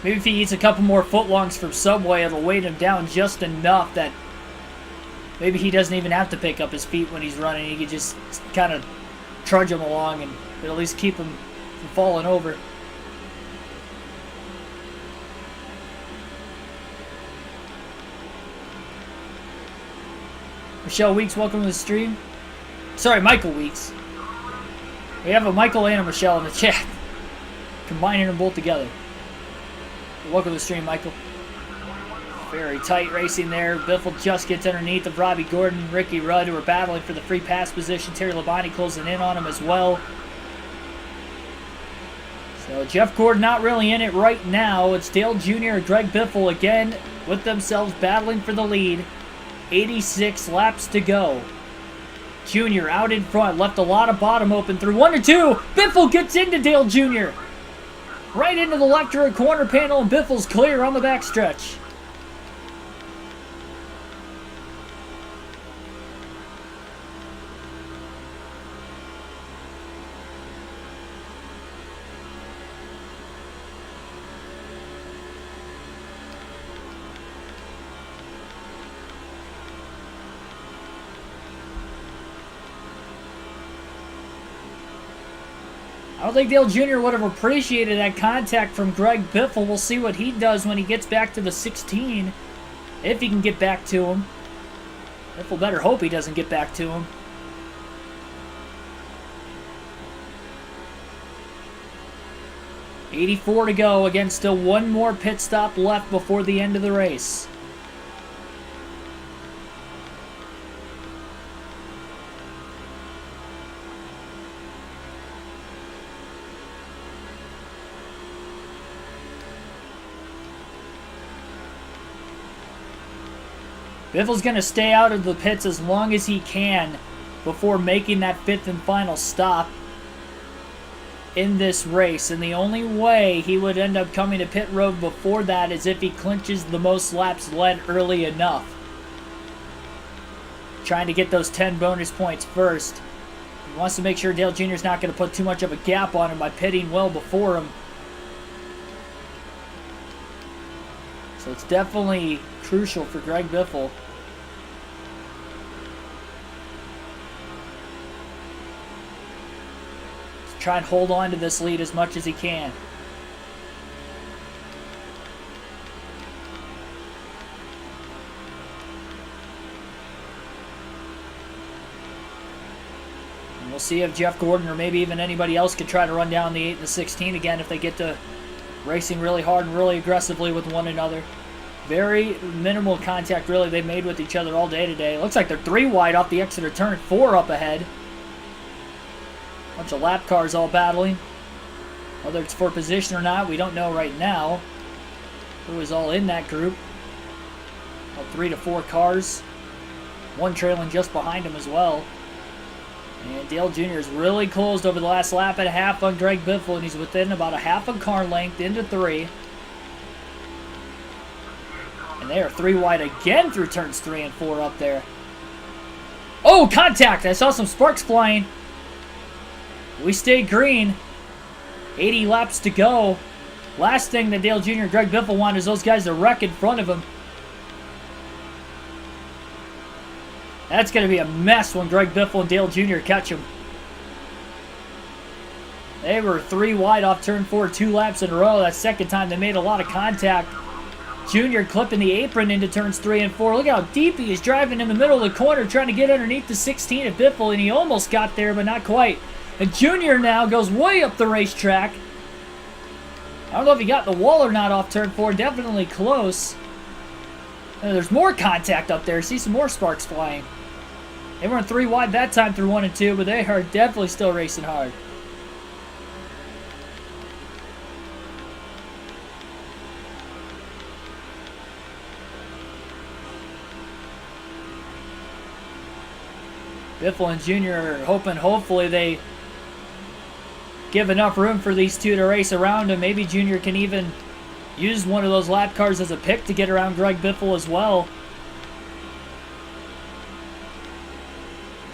Speaker 1: Maybe if he eats a couple more footlongs from Subway, it'll weight him down just enough that maybe he doesn't even have to pick up his feet when he's running. He could just kind of trudge him along and it'll at least keep him from falling over. Michelle Weeks, welcome to the stream. Sorry, Michael Weeks. We have a Michael and a Michelle in the chat. Combining them both together. Welcome to the stream, Michael. Very tight racing there. Biffle just gets underneath of Robbie Gordon, Ricky Rudd, who are battling for the free pass position. Terry Labonte closing in on him as well. So Jeff Gordon not really in it right now. It's Dale Jr. and Greg Biffle again with themselves battling for the lead. 86 laps to go. Jr. out in front, left a lot of bottom open through 1 and 2. Biffle gets into Dale Jr. Right into the left rear corner panel, and Biffle's clear on the backstretch. I don't think Dale Jr. would have appreciated that contact from Greg Biffle. We'll see what he does when he gets back to the 16. If he can get back to him. Biffle better hope he doesn't get back to him. .84 to go. Again, still one more pit stop left before the end of the race. Biffle's going to stay out of the pits as long as he can before making that fifth and final stop in this race. And the only way he would end up coming to pit road before that is if he clinches the most laps led early enough. Trying to get those 10 bonus points first. He wants to make sure Dale Jr. is not going to put too much of a gap on him by pitting well before him. So it's definitely crucial for Greg Biffle. To try and hold on to this lead as much as he can. And we'll see if Jeff Gordon or maybe even anybody else could try to run down the 8 and the 16 again if they get to racing really hard and really aggressively with one another. Very minimal contact, really, they made with each other all day today. Looks like they're 3 wide off the exit of turn 4 up ahead. Bunch of lap cars all battling. Whether it's for position or not, we don't know right now. Who is all in that group? About 3 to 4 cars. One trailing just behind him as well. And Dale Jr. is really closed over the last lap and a half on Greg Biffle, and he's within about a half a car length into 3. And they are 3 wide again through turns 3 and 4 up there. Oh, contact! I saw some sparks flying. We stayed green. 80 laps to go. Last thing that Dale Jr. and Greg Biffle want is those guys to wreck in front of him. That's going to be a mess when Greg Biffle and Dale Jr. catch him. They were 3 wide off turn 4 2 laps in a row. That second time they made a lot of contact. Jr. clipping the apron into turns 3 and 4. Look how deep he is driving in the middle of the corner, trying to get underneath the 16 of Biffle, and he almost got there, but not quite. And Jr. now goes way up the racetrack. I don't know if he got the wall or not off turn 4. Definitely close. And there's more contact up there. See some more sparks flying. They weren't 3 wide that time through 1 and 2, but they are definitely still racing hard. Biffle and Jr. are hoping, hopefully they give enough room for these two to race around him. Maybe Jr. can even use one of those lap cars as a pick to get around Greg Biffle as well.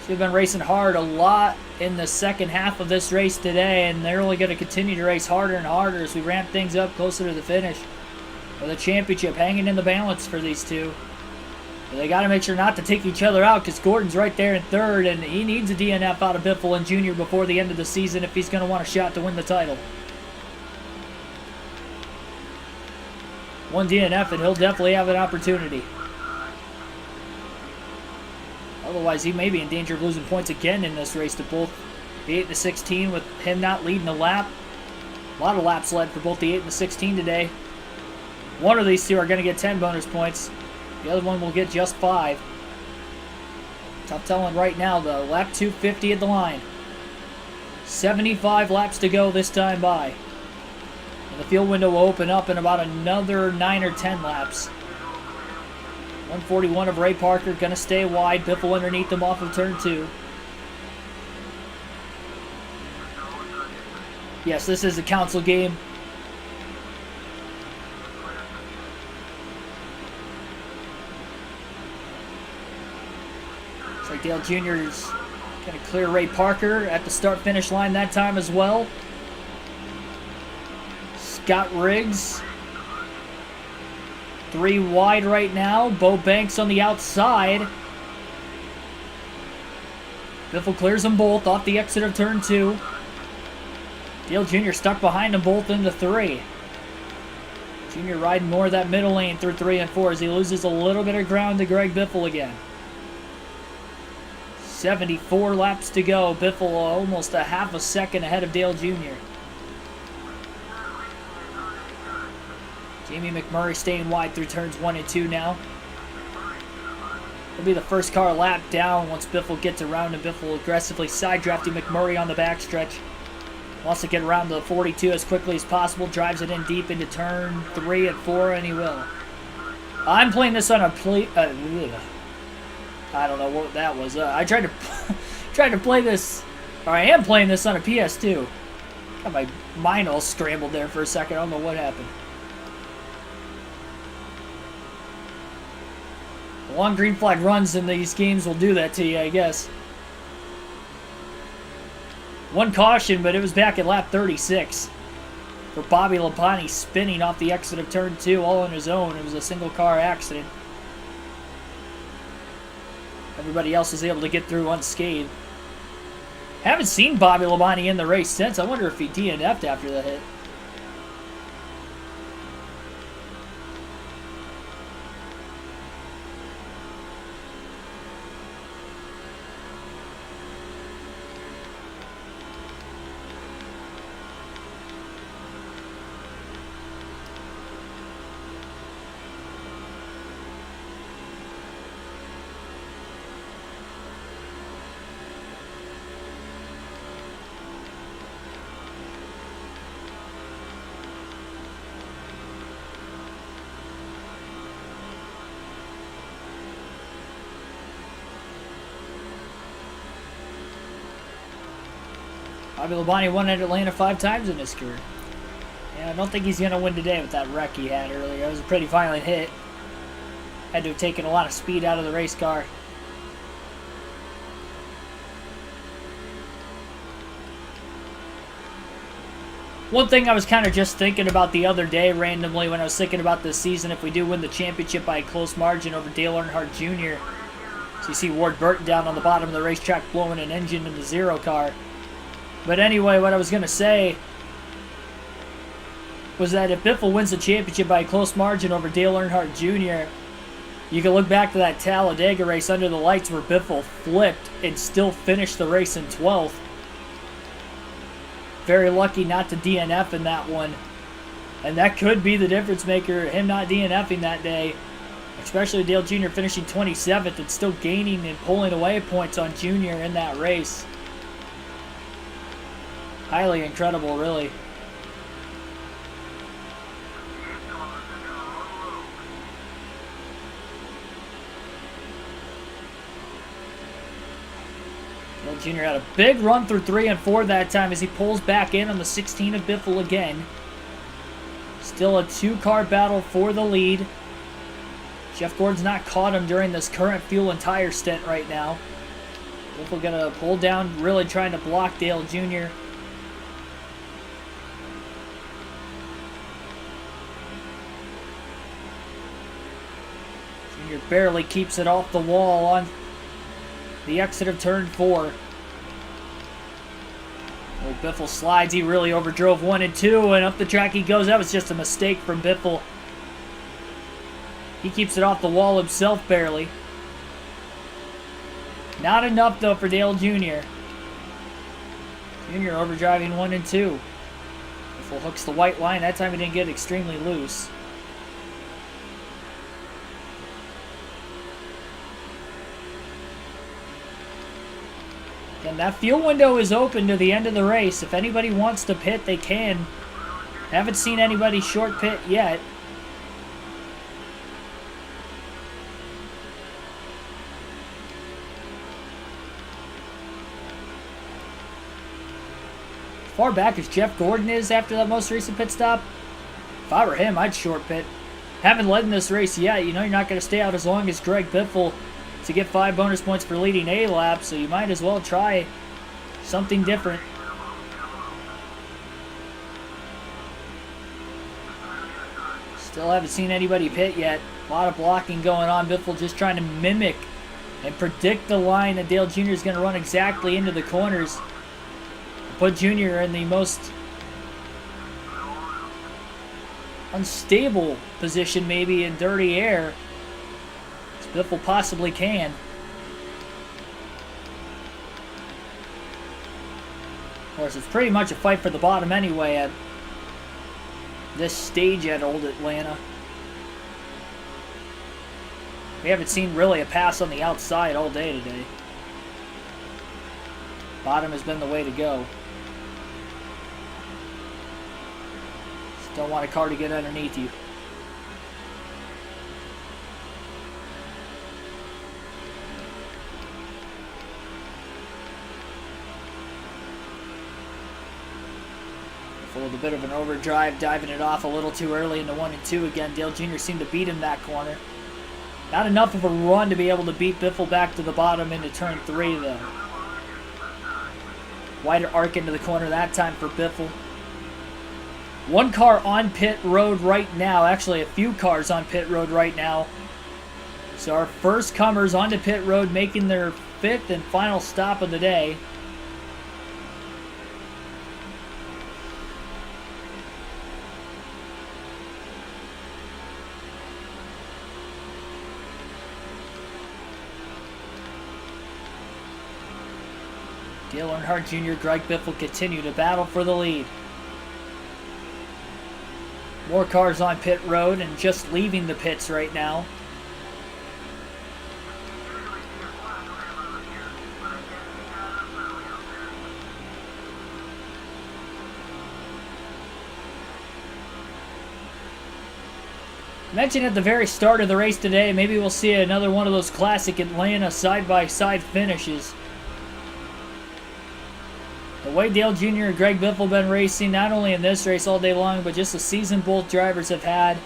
Speaker 1: So they've been racing hard a lot in the second half of this race today, and they're only going to continue to race harder and harder as we ramp things up closer to the finish. With the championship hanging in the balance for these two. But they got to make sure not to take each other out because Gordon's right there in third, and he needs a DNF out of Biffle and Jr. before the end of the season if he's going to want a shot to win the title. One DNF and he'll definitely have an opportunity. Otherwise, he may be in danger of losing points again in this race to both the 8 and the 16 with him not leading a lap. A lot of laps led for both the 8 and the 16 today. One of these two are going to get 10 bonus points. The other one will get just 5. Tough telling right now, though. Lap 250 at the line. 75 laps to go this time by. And the field window will open up in about another 9 or 10 laps. 141 of Ray Parker going to stay wide. Biffle underneath them off of turn 2. Yes, this is a council game. Looks like Dale Jr. is going to clear Ray Parker at the start-finish line that time as well. Scott Riggs, 3 wide right now. Bo Banks on the outside. Biffle clears them both off the exit of turn 2. Dale Jr. stuck behind them both into 3. Jr. riding more of that middle lane through 3 and 4 as he loses a little bit of ground to Greg Biffle again. 74 laps to go. Biffle almost a half a second ahead of Dale Jr. Jamie McMurray staying wide through turns 1 and 2 now. It'll be the first car lap down once Biffle gets around, and Biffle aggressively side drafting McMurray on the backstretch. Wants to get around the 42 as quickly as possible. Drives it in deep into turn 3 and 4, and he will. I'm playing this on a I don't know what that was. I tried to play this, or I am playing this on a PS2. Got my mind all scrambled there for a second. I don't know what happened. The long green flag runs in these games will do that to you, I guess. One caution, but it was back at lap 36 for Bobby Labonte spinning off the exit of turn 2 all on his own. It was a single car accident. Everybody else is able to get through unscathed. Haven't seen Bobby Labonte in the race since. I wonder if he DNF'd after the hit. Bobby Labonte won at Atlanta 5 times in his career. Yeah, I don't think he's going to win today with that wreck he had earlier. It was a pretty violent hit. Had to have taken a lot of speed out of the race car. One thing I was kind of just thinking about the other day randomly when I was thinking about this season, if we do win the championship by a close margin over Dale Earnhardt Jr. So you see Ward Burton down on the bottom of the racetrack blowing an engine in the zero car. But anyway, what I was going to say was that if Biffle wins the championship by a close margin over Dale Earnhardt Jr., you can look back to that Talladega race under the lights where Biffle flipped and still finished the race in 12th. Very lucky not to DNF in that one. And that could be the difference maker, him not DNFing that day. Especially Dale Jr. finishing 27th and still gaining and pulling away points on Jr. in that race. Highly incredible, really. Dale Jr. had a big run through 3 and 4 that time as he pulls back in on the 16 of Biffle again. Still a 2-car battle for the lead. Jeff Gordon's not caught him during this current fuel and tire stint right now. Biffle gonna pull down, really trying to block Dale Jr. Jr. barely keeps it off the wall on the exit of turn 4. Oh, Biffle slides. He really overdrove 1 and 2, and up the track he goes. That was just a mistake from Biffle. He keeps it off the wall himself, barely. Not enough, though, for Dale Jr. Jr. overdriving 1 and 2. Biffle hooks the white line. That time he didn't get extremely loose. And that fuel window is open to the end of the race. If anybody wants to pit, they can. Haven't seen anybody short pit yet. As far back as Jeff Gordon is after that most recent pit stop, if I were him, I'd short pit. Haven't led in this race yet. You know you're not going to stay out as long as Greg Biffle to get 5 bonus points for leading a lap, so you might as well try something different. Still haven't seen anybody pit yet. A lot of blocking going on. Biffle just trying to mimic and predict the line that Dale Jr. is going to run exactly into the corners. Put Jr. in the most unstable position maybe in dirty air. Biffle possibly can. Of course, it's pretty much a fight for the bottom anyway at this stage at Old Atlanta. We haven't seen really a pass on the outside all day today. Bottom has been the way to go. Just don't want a car to get underneath you. With a bit of an overdrive, diving it off a little too early into 1 and 2 again. Dale Jr. seemed to beat him that corner. Not enough of a run to be able to beat Biffle back to the bottom into turn 3, though. Wider arc into the corner that time for Biffle. 1 car on pit road right now. Actually, a few cars on pit road right now. So our first comers onto pit road making their 5th and final stop of the day. Dale Earnhardt Jr., Greg Biffle continue to battle for the lead. More cars on pit road and just leaving the pits right now. Mentioned at the very start of the race today, maybe we'll see another one of those classic Atlanta side-by-side finishes. The way Dale Jr. and Greg Biffle have been racing, not only in this race all day long, but just the season both drivers have had.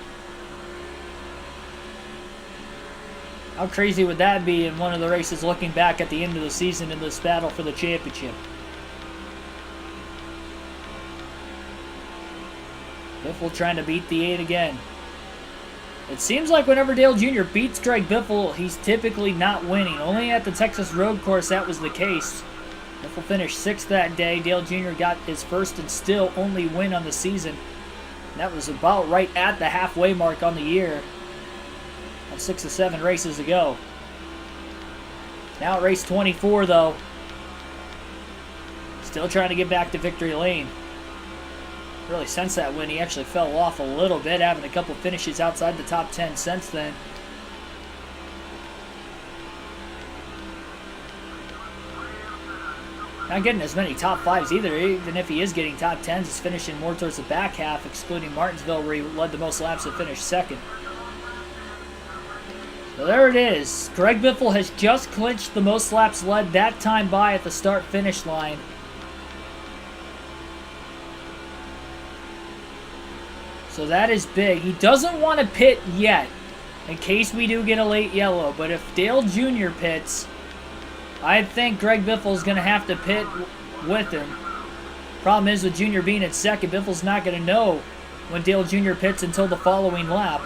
Speaker 1: How crazy would that be in one of the races looking back at the end of the season in this battle for the championship? Biffle trying to beat the 8 again. It seems like whenever Dale Jr. beats Greg Biffle, he's typically not winning. Only at the Texas road course that was the case. Biffle finished 6th that day. Dale Jr. got his first and still only win on the season. And that was about right at the halfway mark on the year. 6 or 7 races to go. Now at race 24 though. Still trying to get back to victory lane. Really since that win he actually fell off a little bit, having a couple finishes outside the top 10 since then. Not getting as many top 5s either. Even if he is getting top 10s, he's finishing more towards the back half, excluding Martinsville where he led the most laps and finished 2nd. So there it is. Greg Biffle has just clinched the most laps led that time by at the start-finish line. So that is big. He doesn't want to pit yet, in case we do get a late yellow. But if Dale Jr. pits, I think Greg Biffle is going to have to pit with him. Problem is, with Jr. being at 2nd, Biffle's not going to know when Dale Jr. pits until the following lap.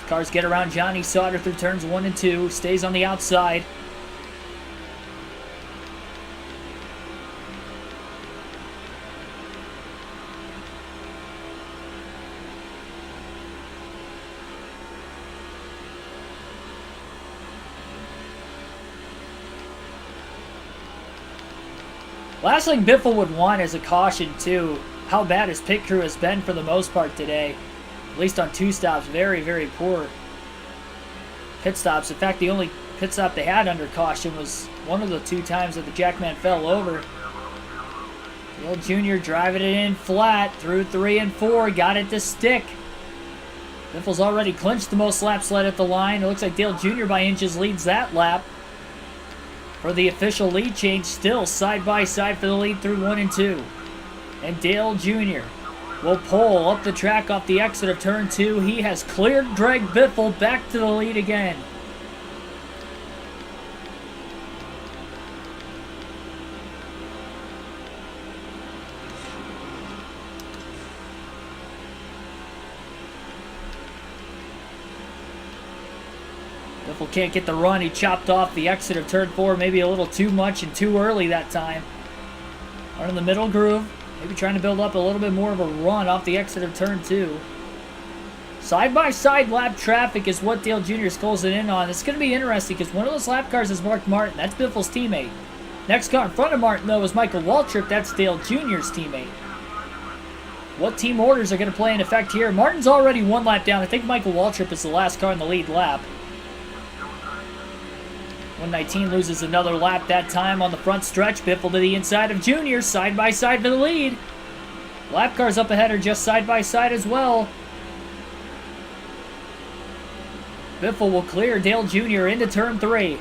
Speaker 1: Cars get around Johnny Sauter through turns 1 and 2. Stays on the outside. Last thing Biffle would want is a caution too. How bad his pit crew has been for the most part today. At least on 2 stops, very, very poor pit stops. In fact, the only pit stop they had under caution was one of the 2 times that the Jackman fell over. Dale Jr. driving it in flat through 3 and 4, got it to stick. Biffle's already clinched the most laps led at the line. It looks like Dale Jr. by inches leads that lap. For the official lead change, still side by side for the lead through 1 and 2. And Dale Jr. will pull up the track off the exit of turn 2. He has cleared Greg Biffle back to the lead again. Biffle can't get the run. He chopped off the exit of turn 4 maybe a little too much and too early that time. Right in the middle groove. Maybe trying to build up a little bit more of a run off the exit of turn 2. Side-by-side lap traffic is what Dale Jr. is closing in on. It's going to be interesting because one of those lap cars is Mark Martin. That's Biffle's teammate. Next car in front of Martin, though, is Michael Waltrip. That's Dale Jr.'s teammate. What team orders are going to play in effect here? Martin's already 1 lap down. I think Michael Waltrip is the last car in the lead lap. 119 loses another lap that time on the front stretch. Biffle to the inside of Jr. Side by side for the lead. Lap cars up ahead are just side by side as well. Biffle will clear Dale Jr. into turn 3.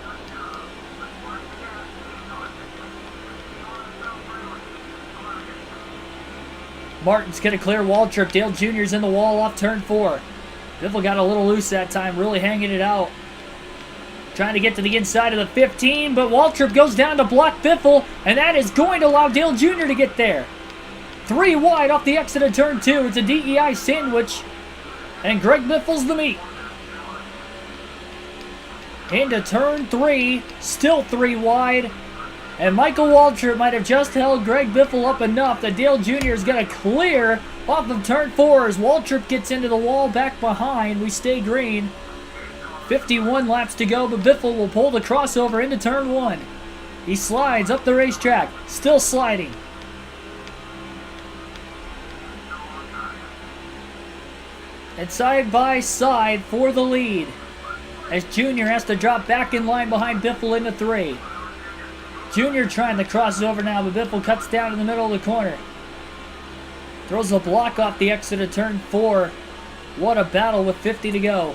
Speaker 1: Martin's going to clear Waltrip. Dale Jr.'s in the wall off turn 4. Biffle got a little loose that time, really hanging it out. Trying to get to the inside of the 15, but Waltrip goes down to block Biffle, and that is going to allow Dale Jr. to get there. 3 wide off the exit of turn 2. It's a DEI sandwich, and Greg Biffle's the meat. Into turn 3, still 3 wide, and Michael Waltrip might have just held Greg Biffle up enough that Dale Jr. is going to clear off of turn 4 as Waltrip gets into the wall back behind. We stay green. 51 laps to go, but Biffle will pull the crossover into turn 1. He slides up the racetrack, still sliding. And side by side for the lead, as Jr. has to drop back in line behind Biffle into 3. Jr. trying the crossover now, but Biffle cuts down in the middle of the corner. Throws a block off the exit of turn 4. What a battle with 50 to go.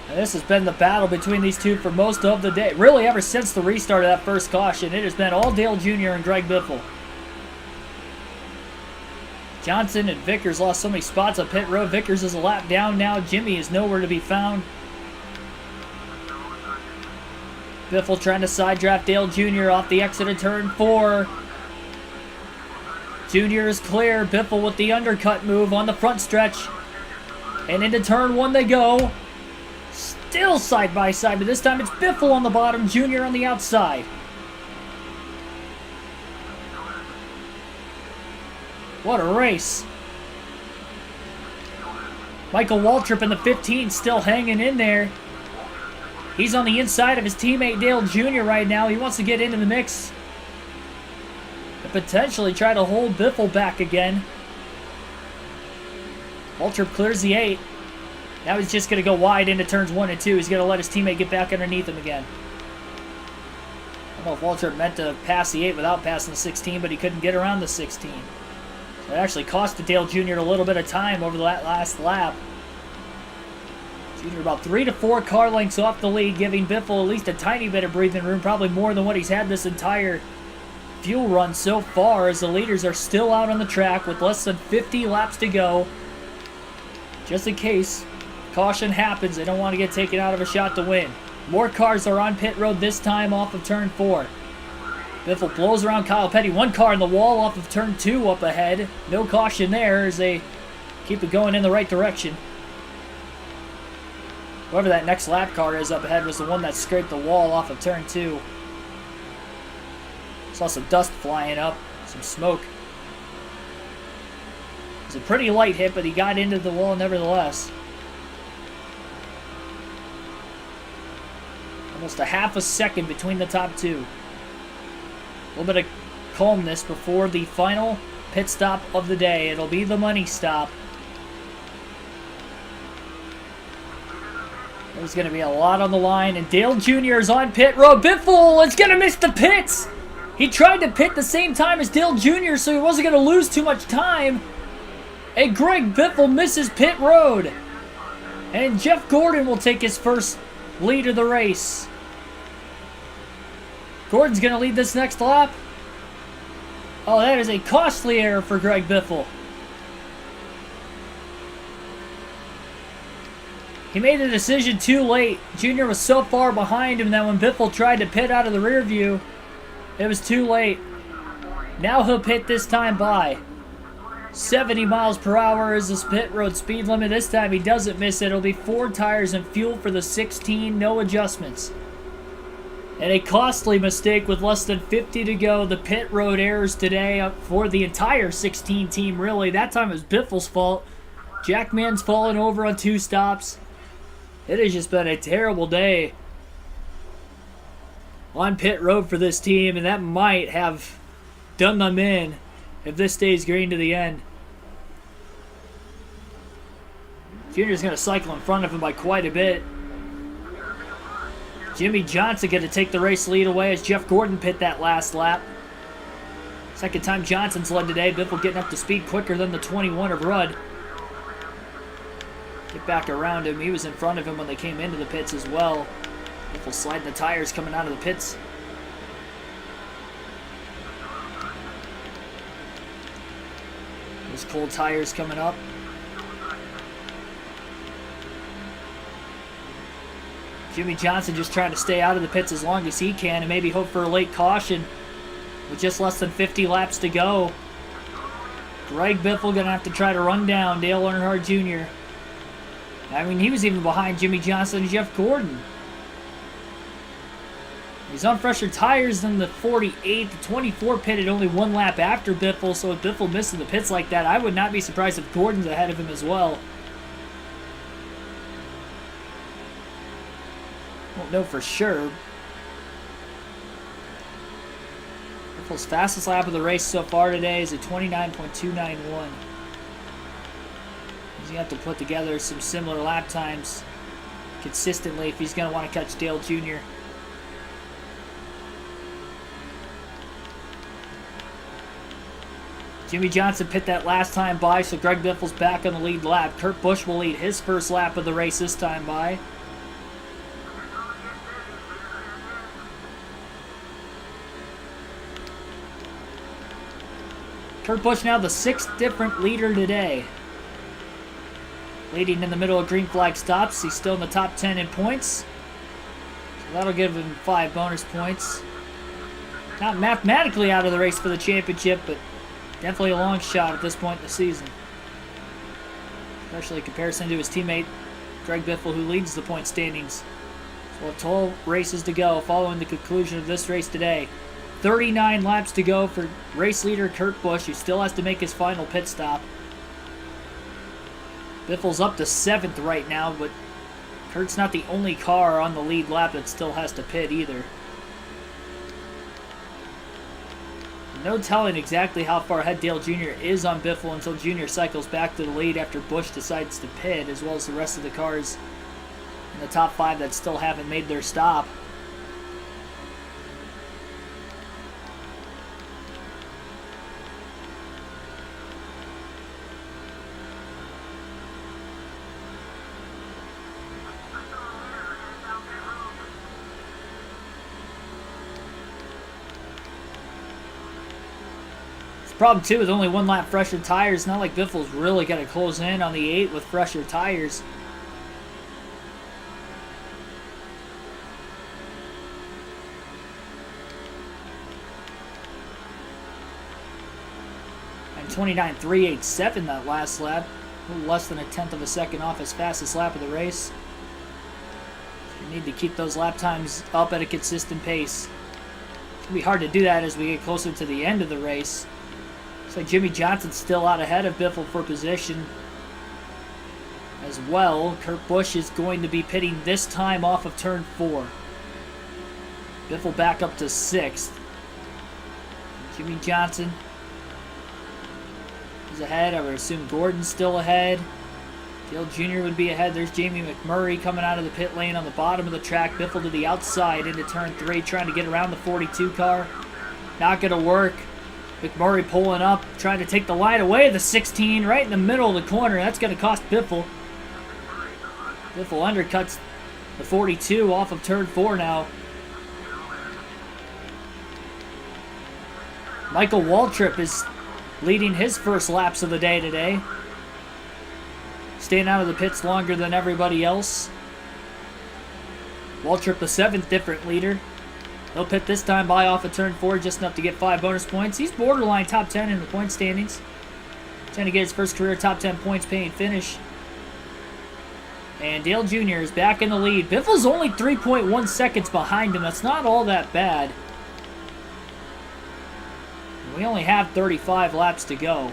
Speaker 1: And this has been the battle between these two for most of the day. Really, ever since the restart of that first caution, it has been all Dale Jr. and Greg Biffle. Johnson and Vickers lost so many spots on pit road. Vickers is a lap down now. Jimmy is nowhere to be found. Biffle trying to side draft Dale Jr. off the exit of turn 4. Jr. is clear. Biffle with the undercut move on the front stretch. And into turn 1 they go. Still side by side, but this time it's Biffle on the bottom, Jr. on the outside. What a race. Michael Waltrip in the 15 still hanging in there. He's on the inside of his teammate Dale Jr. right now. He wants to get into the mix and potentially try to hold Biffle back again. Waltrip clears the 8. Now he's just going to go wide into turns 1 and 2. He's going to let his teammate get back underneath him again. I don't know if Waltrip meant to pass the 8 without passing the 16, but he couldn't get around the 16. So it actually costed Dale Jr. a little bit of time over the last lap. Jr. about 3 to 4 car lengths off the lead, giving Biffle at least a tiny bit of breathing room, probably more than what he's had this entire fuel run so far, as the leaders are still out on the track with less than 50 laps to go. Just in case caution happens, they don't want to get taken out of a shot to win. More cars are on pit road this time off of turn 4. Biffle blows around Kyle Petty. One car in the wall off of turn 2 up ahead. No caution there as they keep it going in the right direction. Whoever that next lap car is up ahead was the one that scraped the wall off of turn 2. Saw some dust flying up, some smoke. It was a pretty light hit, but he got into the wall nevertheless. Almost a half a second between the top two. A little bit of calmness before the final pit stop of the day. It'll be the money stop. There's going to be a lot on the line, and Dale Jr. is on pit road. Biffle is going to miss the pits. He tried to pit the same time as Dale Jr., so he wasn't going to lose too much time. And Greg Biffle misses pit road. And Jeff Gordon will take his first lead of the race. Gordon's going to lead this next lap. Oh, that is a costly error for Greg Biffle. He made the decision too late. Junior was so far behind him that when Biffle tried to pit out of the rear view, it was too late. Now he'll pit this time by. 70 miles per hour is his pit road speed limit. This time he doesn't miss it. It'll be 4 tires and fuel for the 16, no adjustments. And a costly mistake with less than 50 to go. The pit road errors today for the entire 16 team, really. That time it was Biffle's fault. Jackman's fallen over on 2 stops. It has just been a terrible day on pit road for this team, and that might have done them in if this stays green to the end. Junior's going to cycle in front of him by quite a bit. Jimmy Johnson going to take the race lead away as Jeff Gordon pit that last lap. Second time Johnson's led today. Biffle getting up to speed quicker than the 21 of Rudd. Get back around him. He was in front of him when they came into the pits as well. Biffle sliding the tires coming out of the pits. Those cold tires coming up. Jimmy Johnson just trying to stay out of the pits as long as he can and maybe hope for a late caution with just less than 50 laps to go. Greg Biffle going to have to try to run down Dale Earnhardt Jr. I mean, he was even behind Jimmy Johnson and Jeff Gordon. He's on fresher tires than the 48. The 24 pitted only 1 lap after Biffle, so if Biffle misses the pits like that, I would not be surprised if Gordon's ahead of him as well. Won't know for sure. Biffle's fastest lap of the race so far today is a 29.291. He's going to have to put together some similar lap times consistently if he's going to want to catch Dale Jr. Jimmy Johnson pit that last time by, so Greg Biffle's back on the lead lap. Kurt Busch will lead his first lap of the race this time by. Kurt Busch now the 6th different leader today. Leading in the middle of green flag stops. He's still in the top 10 in points. So that'll give him 5 bonus points. Not mathematically out of the race for the championship, but definitely a long shot at this point in the season. Especially in comparison to his teammate, Greg Biffle, who leads the point standings. So we'll have 12 races to go following the conclusion of this race today. 39 laps to go for race leader Kurt Busch, who still has to make his final pit stop. Biffle's up to 7th right now, but Kurt's not the only car on the lead lap that still has to pit either. No telling exactly how far ahead Dale Jr. is on Biffle until Jr. cycles back to the lead after Busch decides to pit, as well as the rest of the cars in the top 5 that still haven't made their stop. Problem too, with only 1 lap fresher tires, not like Biffle's really got to close in on the 8 with fresher tires. And 29.387 that last lap, a little less than 1/10 of a second off his fastest lap of the race. You need to keep those lap times up at a consistent pace. It's gonna be hard to do that as we get closer to the end of the race. Looks like Jimmy Johnson's still out ahead of Biffle for position as well. Kurt Busch is going to be pitting this time off of turn 4. Biffle back up to 6th. Jimmy Johnson is ahead. I would assume Gordon's still ahead. Dale Jr. would be ahead. There's Jamie McMurray coming out of the pit lane on the bottom of the track. Biffle to the outside into turn 3, trying to get around the 42 car. Not going to work. McMurray pulling up, trying to take the line away. The 16 right in the middle of the corner. That's going to cost Biffle. Biffle undercuts the 42 off of turn 4 now. Michael Waltrip is leading his first laps of the day today. Staying out of the pits longer than everybody else. Waltrip, the 7th different leader. He'll pit this time by off of turn 4, just enough to get 5 bonus points. He's borderline top 10 in the point standings. Trying to get his first career top 10 points paying finish. And Dale Jr. is back in the lead. Biffle's only 3.1 seconds behind him. That's not all that bad. We only have 35 laps to go.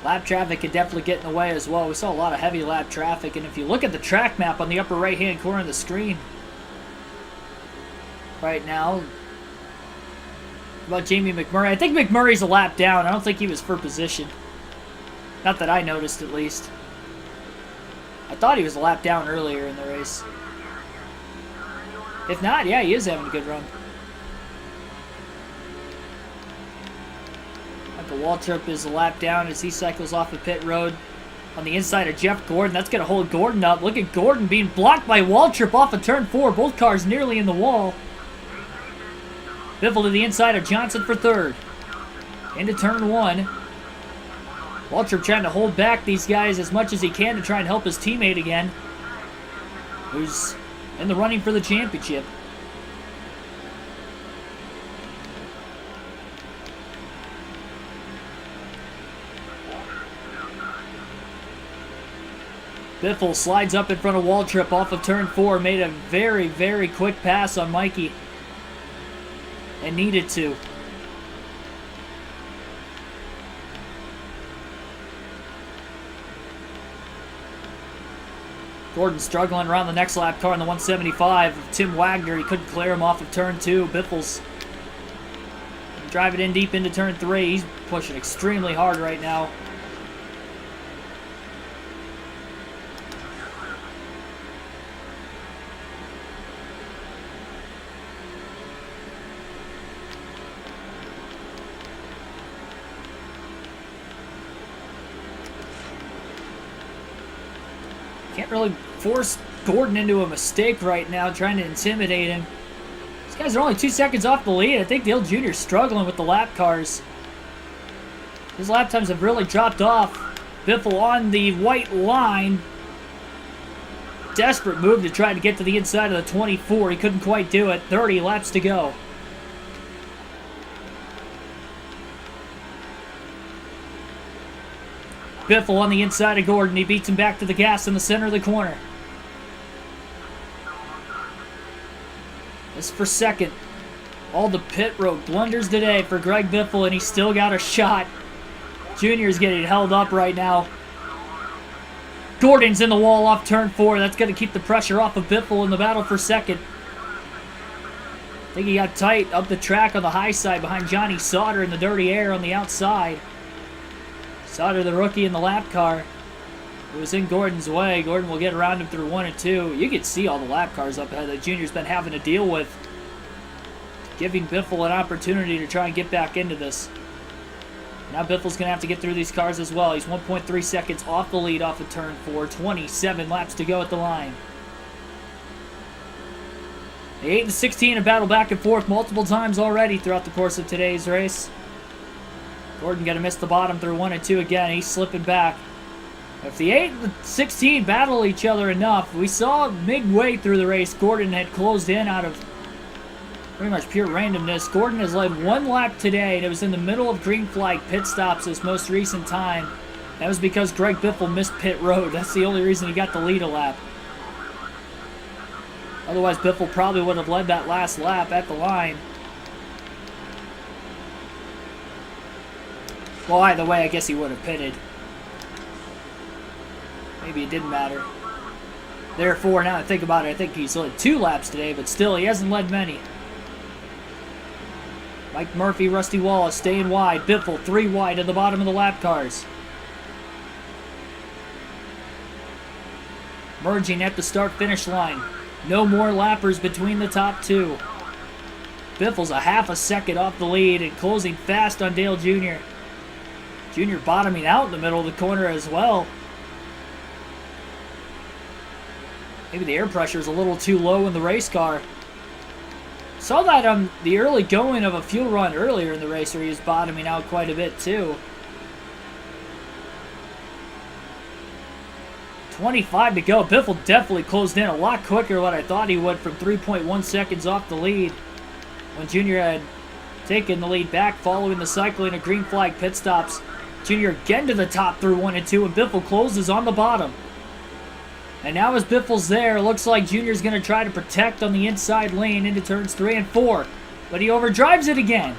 Speaker 1: Lap traffic can definitely get in the way as well. We saw a lot of heavy lap traffic, and if you look at the track map on the upper right-hand corner of the screen right now, about Jamie McMurray, I think McMurray's a lap down. I don't think he was for position. Not that I noticed, at least. I thought he was a lap down earlier in the race. If not, yeah, he is having a good run. Michael Waltrip is a lap down as he cycles off the pit road on the inside of Jeff Gordon. That's going to hold Gordon up. Look at Gordon being blocked by Waltrip off of turn 4. Both cars nearly in the wall. Biffle to the inside of Johnson for 3rd. Into turn 1. Waltrip trying to hold back these guys as much as he can to try and help his teammate again, who's in the running for the championship. Biffle slides up in front of Waltrip off of turn 4. Made a very, very quick pass on Mikey. And needed to. Gordon struggling around the next lap car in the 175. Tim Wagner, he couldn't clear him off of turn 2. Biffle's driving in deep into turn 3. He's pushing extremely hard right now. Can't really force Gordon into a mistake right now, trying to intimidate him. These guys are only 2 seconds off the lead. I think Dale Jr. is struggling with the lap cars. His lap times have really dropped off. Biffle on the white line. Desperate move to try to get to the inside of the 24. He couldn't quite do it. 30 laps to go. Biffle on the inside of Gordon. He beats him back to the gas in the center of the corner. This for second. All the pit road blunders today for Greg Biffle, and he's still got a shot. Junior's getting held up right now. Gordon's in the wall off turn 4. That's going to keep the pressure off of Biffle in the battle for second. I think he got tight up the track on the high side behind Johnny Sauter in the dirty air on the outside. Sauter, the rookie in the lap car. It was in Gordon's way. Gordon will get around him through 1 and 2. You can see all the lap cars up ahead that Junior's been having to deal with. Giving Biffle an opportunity to try and get back into this. Now Biffle's going to have to get through these cars as well. He's 1.3 seconds off the lead off of turn 4. 27 laps to go at the line. The 8 and 16 have battled back and forth multiple times already throughout the course of today's race. Gordon going to miss the bottom through 1 and 2 again. He's slipping back. If the 8 and the 16 battle each other enough, we saw midway through the race, Gordon had closed in out of pretty much pure randomness. Gordon has led 1 lap today, and it was in the middle of green flag pit stops this most recent time. That was because Greg Biffle missed pit road. That's the only reason he got the lead a lap. Otherwise, Biffle probably would have led that last lap at the line. Well, either way, I guess he would have pitted. Maybe it didn't matter. Therefore, now that I think about it, I think he's led 2 laps today, but still, he hasn't led many. Mike Murphy, Rusty Wallace staying wide. Biffle 3 wide at the bottom of the lap cars. Merging at the start-finish line. No more lappers between the top 2. Biffle's a half a second off the lead and closing fast on Dale Jr. Jr. bottoming out in the middle of the corner as well. Maybe the air pressure is a little too low in the race car. Saw that on the early going of a fuel run earlier in the race where he was bottoming out quite a bit too. 25 to go. Biffle definitely closed in a lot quicker than what I thought he would from 3.1 seconds off the lead when Junior had taken the lead back following the cycling of green flag pit stops. Junior again to the top through 1 and 2, and Biffle closes on the bottom. And now as Biffle's there, it looks like Junior's going to try to protect on the inside lane into turns 3 and 4. But he overdrives it again.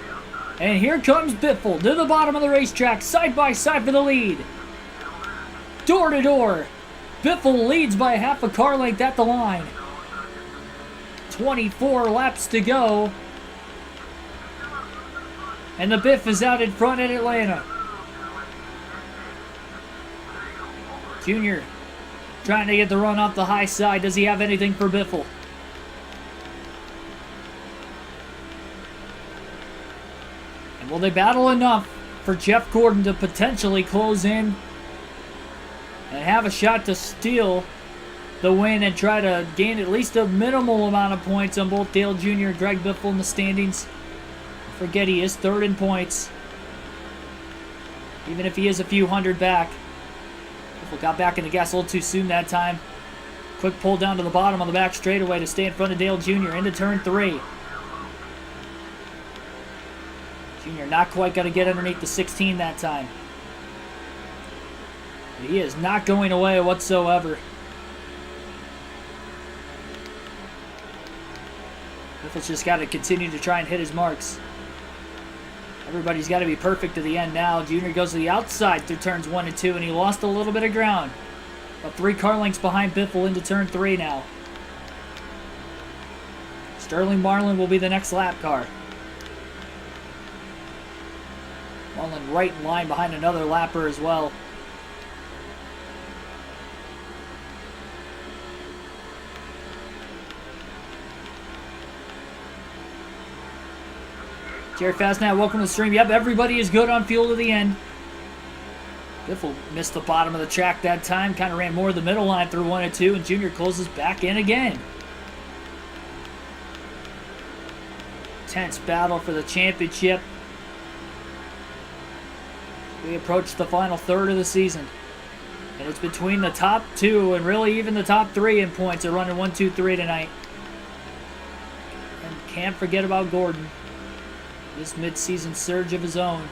Speaker 1: And here comes Biffle to the bottom of the racetrack, side by side for the lead. Door to door. Biffle leads by half a car length at the line. 24 laps to go. And the Biff is out in front at Atlanta. Junior trying to get the run off the high side. Does he have anything for Biffle? And will they battle enough for Jeff Gordon to potentially close in and have a shot to steal the win and try to gain at least a minimal amount of points on both Dale Jr. and Greg Biffle in the standings? Don't forget, he is 3rd in points. Even if he is a few hundred back. Got back in the gas a little too soon that time. Quick pull down to the bottom on the back straightaway to stay in front of Dale Jr. into turn 3. Jr. not quite going to get underneath the 16 that time. But he is not going away whatsoever. Biffle's just got to continue to try and hit his marks. Everybody's got to be perfect to the end now. Junior goes to the outside through turns 1 and 2, and he lost a little bit of ground. About 3 car lengths behind Biffle into turn 3 now. Sterling Marlin will be the next lap car. Marlin right in line behind another lapper as well. Jerry Fastnat, welcome to the stream. Yep, everybody is good on fuel to the end. Biffle missed the bottom of the track that time. Kind of ran more of the middle line through 1 and 2, and Junior closes back in again. Tense battle for the championship. We approach the final third of the season. And it's between the top 2 and really even the top 3 in points. They're running 1, 2, 3 tonight. And can't forget about Gordon. This mid-season surge of his own.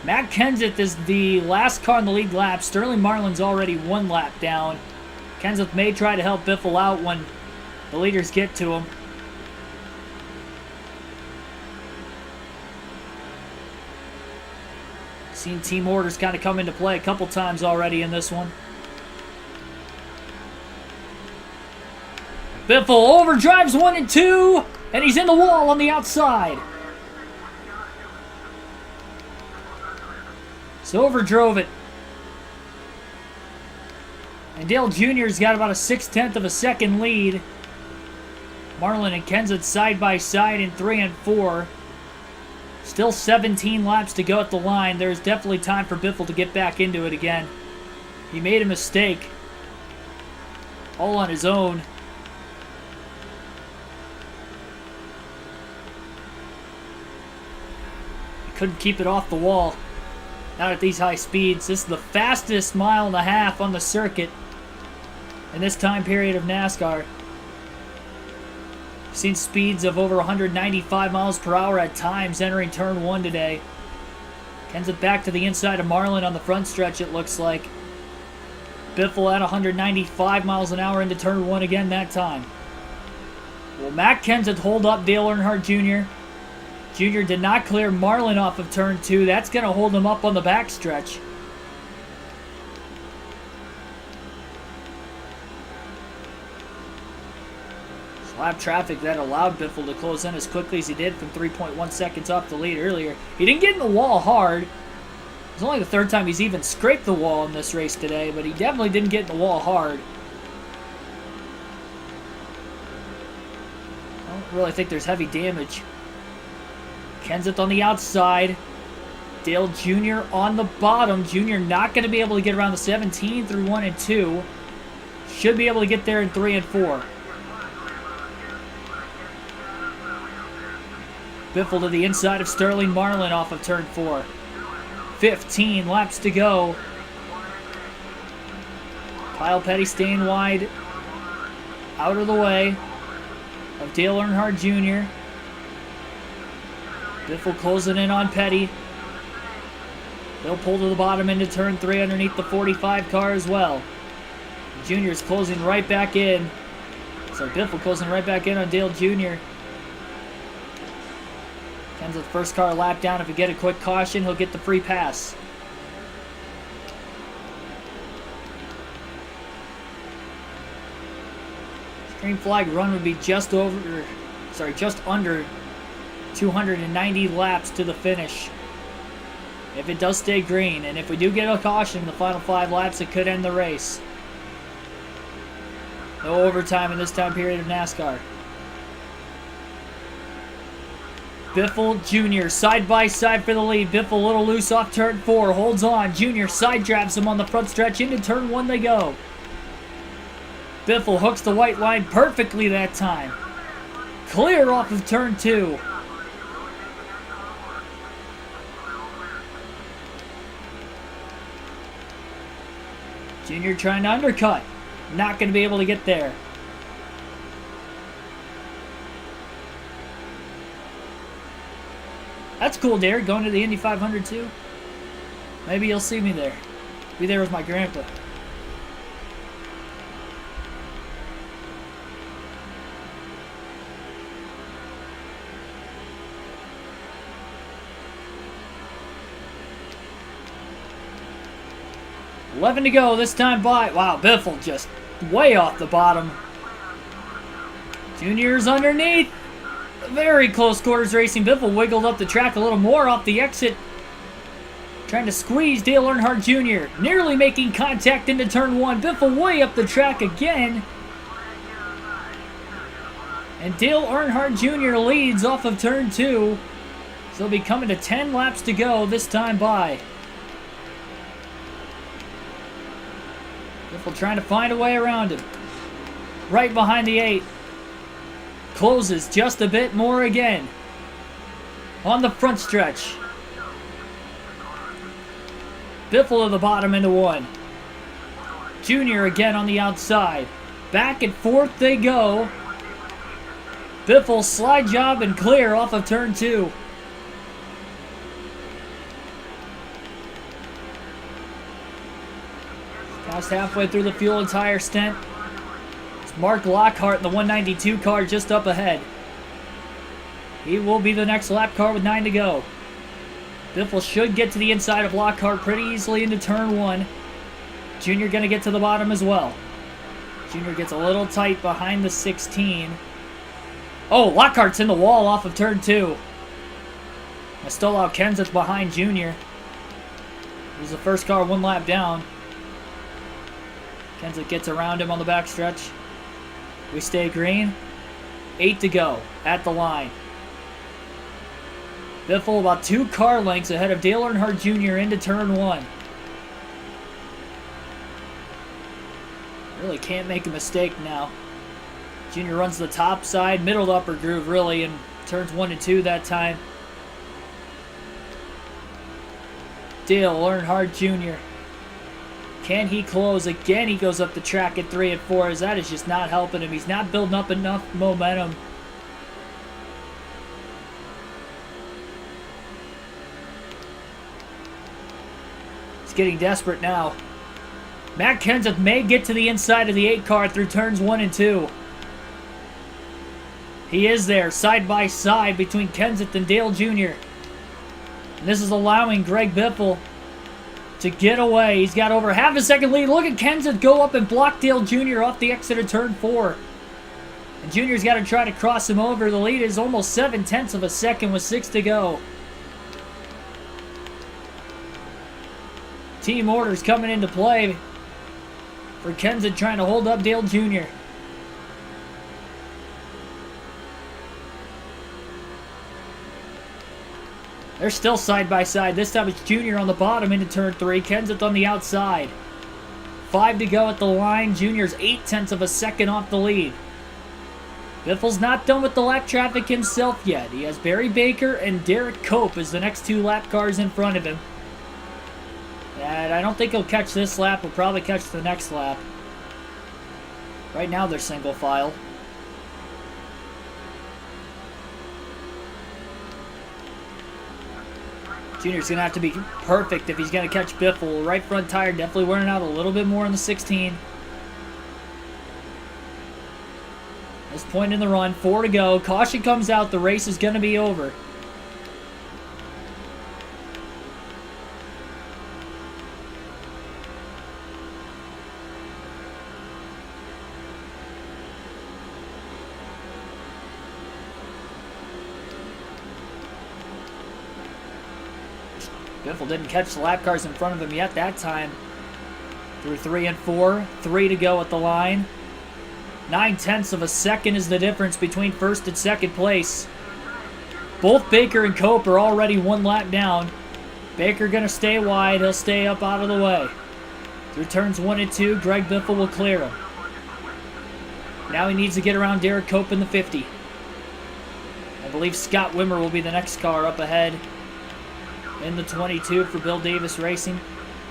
Speaker 1: Matt Kenseth is the last car in the lead lap. Sterling Marlin's already 1 lap down. Kenseth may try to help Biffle out when the leaders get to him. Seen team orders kind of come into play a couple times already in this one. Biffle overdrives 1 and 2, and he's in the wall on the outside. So overdrove it. And Dale Jr.'s got about a 6/10 of a second lead. Marlin and Kenseth side by side in 3 and 4. Still 17 laps to go at the line. There's definitely time for Biffle to get back into it again. He made a mistake. All on his own. He couldn't keep it off the wall. Not at these high speeds. This is the fastest 1.5 miles on the circuit in this time period of NASCAR. Seen speeds of over 195 miles per hour at times entering turn 1 today. Kenseth back to the inside of Marlin on the front stretch, it looks like. Biffle at 195 miles an hour into turn 1 again that time. Will Matt Kenseth hold up Dale Earnhardt Jr.? Jr. did not clear Marlin off of turn 2. That's going to hold him up on the back stretch. Lap traffic that allowed Biffle to close in as quickly as he did from 3.1 seconds off the lead earlier. He didn't get in the wall hard. It's only the 3rd time he's even scraped the wall in this race today, but he definitely didn't get in the wall hard. I don't really think there's heavy damage. Kenseth on the outside. Dale Jr. on the bottom. Jr. not going to be able to get around the 17 through 1 and 2. Should be able to get there in 3 and 4. Biffle to the inside of Sterling Marlin off of turn 4. 15 laps to go. Kyle Petty staying wide. Out of the way of Dale Earnhardt Jr. Biffle closing in on Petty. They'll pull to the bottom into turn 3 underneath the 45 car as well. Junior's closing right back in. So Biffle closing right back in on Dale Jr. Kenseth first car lap down. If we get a quick caution, he'll get the free pass. Green flag run would be just under 290 laps to the finish. If it does stay green, and if we do get a caution in the final 5 laps, it could end the race. No overtime in this time period of NASCAR. Biffle Jr. side by side for the lead. Biffle a little loose off turn 4. Holds on. Jr. side drives him on the front stretch. Into turn 1 they go. Biffle hooks the white line perfectly that time. Clear off of turn 2. Jr. trying to undercut. Not going to be able to get there. That's cool, Derek. Going to the Indy 500 too. Maybe you'll see me there. Be there with my grandpa. $11 to go this time by. Wow, Biffle just way off the bottom. Junior's underneath. Very close quarters racing. Biffle wiggled up the track a little more off the exit. Trying to squeeze Dale Earnhardt Jr. Nearly making contact into turn 1. Biffle way up the track again. And Dale Earnhardt Jr. leads off of turn 2. So he'll be coming to 10 laps to go this time by. Biffle trying to find a way around him. Right behind the 8. Closes just a bit more again. On the front stretch. Biffle to the bottom into 1. Junior again on the outside. Back and forth they go. Biffle slide job and clear off of turn 2. Past halfway through the fuel and tire stint. It's Mark Lockhart in the 192 car just up ahead. He will be the next lap car with 9 to go. Biffle should get to the inside of Lockhart pretty easily into turn 1. Junior going to get to the bottom as well. Junior gets a little tight behind the 16. Oh, Lockhart's in the wall off of turn 2. I still out Kenseth behind Junior. He's the first car 1 lap down. Kenseth gets around him on the backstretch. We stay green. 8 to go at the line. Biffle about 2 car lengths ahead of Dale Earnhardt Jr. into turn 1. Really can't make a mistake now. Junior runs the top side, middle to upper groove really, in turns 1 and 2 that time. Dale Earnhardt Jr. Can he close? Again, he goes up the track at 3 and 4, as that is just not helping him. He's not building up enough momentum. He's getting desperate now. Matt Kenseth may get to the inside of the 8 car through turns 1 and 2. He is there, side by side between Kenseth and Dale Jr. And this is allowing Greg Biffle to get away. He's got over half a second lead. Look at Kenseth go up and block Dale Jr. off the exit of turn 4. And Jr.'s got to try to cross him over. The lead is almost 7/10 of a second with 6 to go. Team orders coming into play for Kenseth trying to hold up Dale Jr. They're still side by side. This time it's Junior on the bottom into turn 3. Kenseth on the outside. 5 to go at the line. Junior's 0.8 of a second off the lead. Biffle's not done with the lap traffic himself yet. He has Barry Baker and Derek Cope as the next 2 lap cars in front of him. And I don't think he'll catch this lap. He'll probably catch the next lap. Right now they're single file. Junior's going to have to be perfect if he's going to catch Biffle. Right front tire definitely wearing out a little bit more in the 16. This point in the run, 4 to go. Caution comes out. The race is going to be over. Biffle didn't catch the lap cars in front of him yet that time. Through 3 and 4. 3 to go at the line. 0.9 of a second is the difference between first and second place. Both Baker and Cope are already 1 lap down. Baker going to stay wide. He'll stay up out of the way. Through turns 1 and 2, Greg Biffle will clear him. Now he needs to get around Derek Cope in the 50. I believe Scott Wimmer will be the next car up ahead. In the 22 for Bill Davis Racing.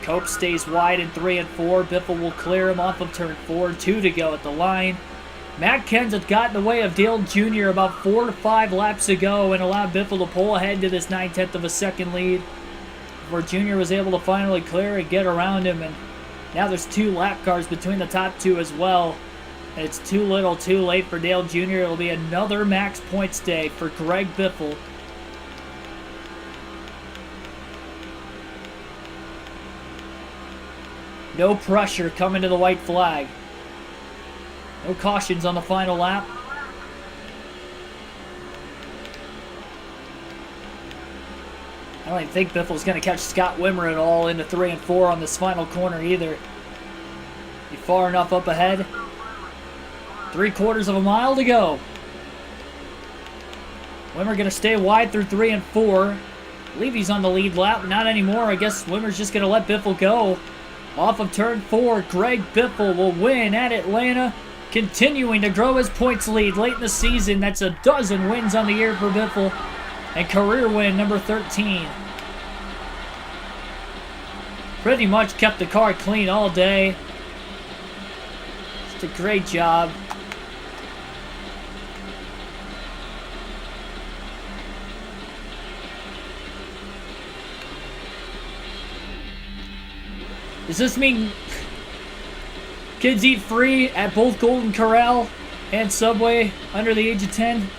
Speaker 1: Cope stays wide in 3 and 4. Biffle will clear him off of turn 4. 2 to go at the line. Matt Kenseth got in the way of Dale Jr. about 4 to 5 laps ago and allowed Biffle to pull ahead to this 0.9 of a second lead before Jr. was able to finally clear and get around him. And now there's 2 lap cars between the top 2 as well. And it's too little too late for Dale Jr. It'll be another max points day for Greg Biffle. No pressure coming to the white flag. No cautions on the final lap. I don't even think Biffle's going to catch Scott Wimmer at all into 3 and 4 on this final corner either. Be far enough up ahead. 3/4 of a mile to go. Wimmer going to stay wide through 3 and 4. I believe he's on the lead lap. Not anymore. I guess Wimmer's just going to let Biffle go. Off of turn 4, Greg Biffle will win at Atlanta, continuing to grow his points lead late in the season. That's a dozen wins on the year for Biffle, and career win number 13. Pretty much kept the car clean all day. Just a great job. Does this mean kids eat free at both Golden Corral and Subway under the age of 10?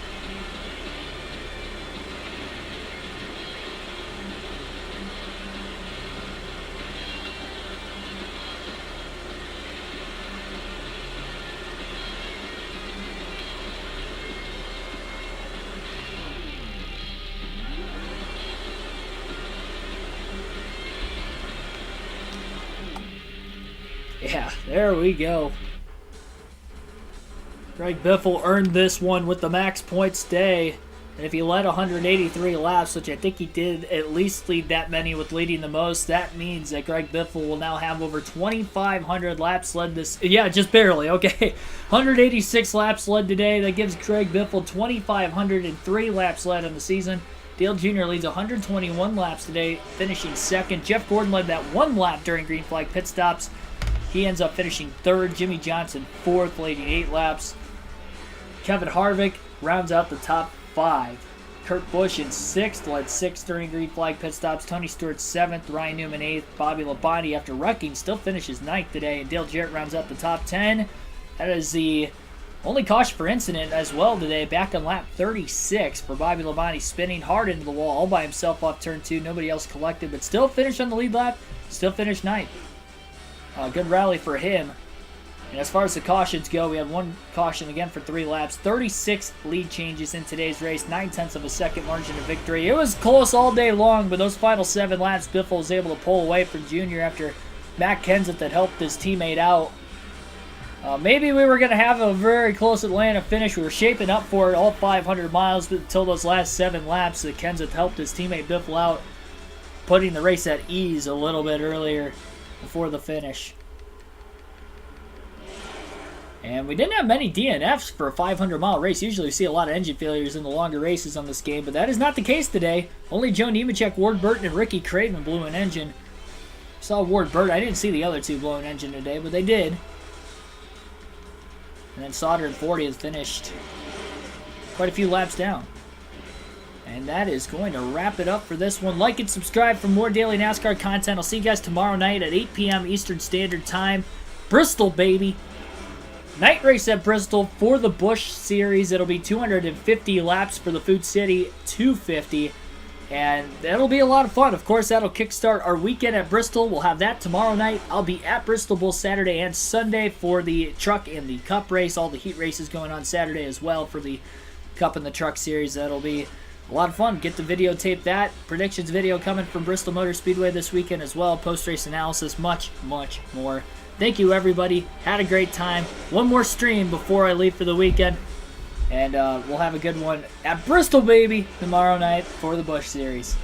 Speaker 1: Yeah, there we go. Greg Biffle earned this one with the max points day. And if he led 183 laps, which I think he did at least lead that many with leading the most, that means that Greg Biffle will now have over 2,500 laps led this... Yeah, just barely, okay. 186 laps led today. That gives Greg Biffle 2,503 laps led in the season. Dale Jr. leads 121 laps today, finishing second. Jeff Gordon led that 1 lap during green flag pit stops. He ends up finishing third. Jimmy Johnson fourth, leading 8 laps. Kevin Harvick rounds out the top 5. Kurt Busch in 6th, led 6 during green flag pit stops. Tony Stewart 7th, Ryan Newman 8th. Bobby Labonte, after wrecking, still finishes 9th today. And Dale Jarrett rounds out the top 10. That is the only caution for incident as well today. Back on lap 36 for Bobby Labonte, spinning hard into the wall all by himself off turn 2. Nobody else collected, but still finished on the lead lap. Still finished 9th. Good rally for him. And as far as the cautions go, we had 1 caution again for 3 laps. 36 lead changes in today's race. 9/10 of a second margin of victory. It was close all day long, but those final 7 laps, Biffle was able to pull away from Junior after Matt Kenseth had helped his teammate out. Maybe we were going to have a very close Atlanta finish. We were shaping up for it all 500 miles, but until those last 7 laps that Kenseth helped his teammate Biffle out, putting the race at ease a little bit earlier before the finish. And we didn't have many DNFs for a 500-mile race. Usually we see a lot of engine failures in the longer races on this game, but that is not the case today. Only Joe Nemechek, Ward Burton, and Ricky Craven blew an engine. Saw Ward Burton. I didn't see the other 2 blow an engine today, but they did. And then Sauter and 40th finished quite a few laps down. And that is going to wrap it up for this one. Like and subscribe for more daily NASCAR content. I'll see you guys tomorrow night at 8 p.m. Eastern Standard Time. Bristol, baby. Night race at Bristol for the Busch Series. It'll be 250 laps for the Food City 250. And that'll be a lot of fun. Of course, that'll kickstart our weekend at Bristol. We'll have that tomorrow night. I'll be at Bristol both Saturday and Sunday for the Truck and the Cup race. All the heat races going on Saturday as well for the Cup and the Truck Series. That'll be a lot of fun. Get to videotape that. Predictions video coming from Bristol Motor Speedway this weekend as well. Post-race analysis, much, much more. Thank you, everybody. Had a great time. One more stream before I leave for the weekend. And we'll have a good one at Bristol, baby, tomorrow night for the Busch Series.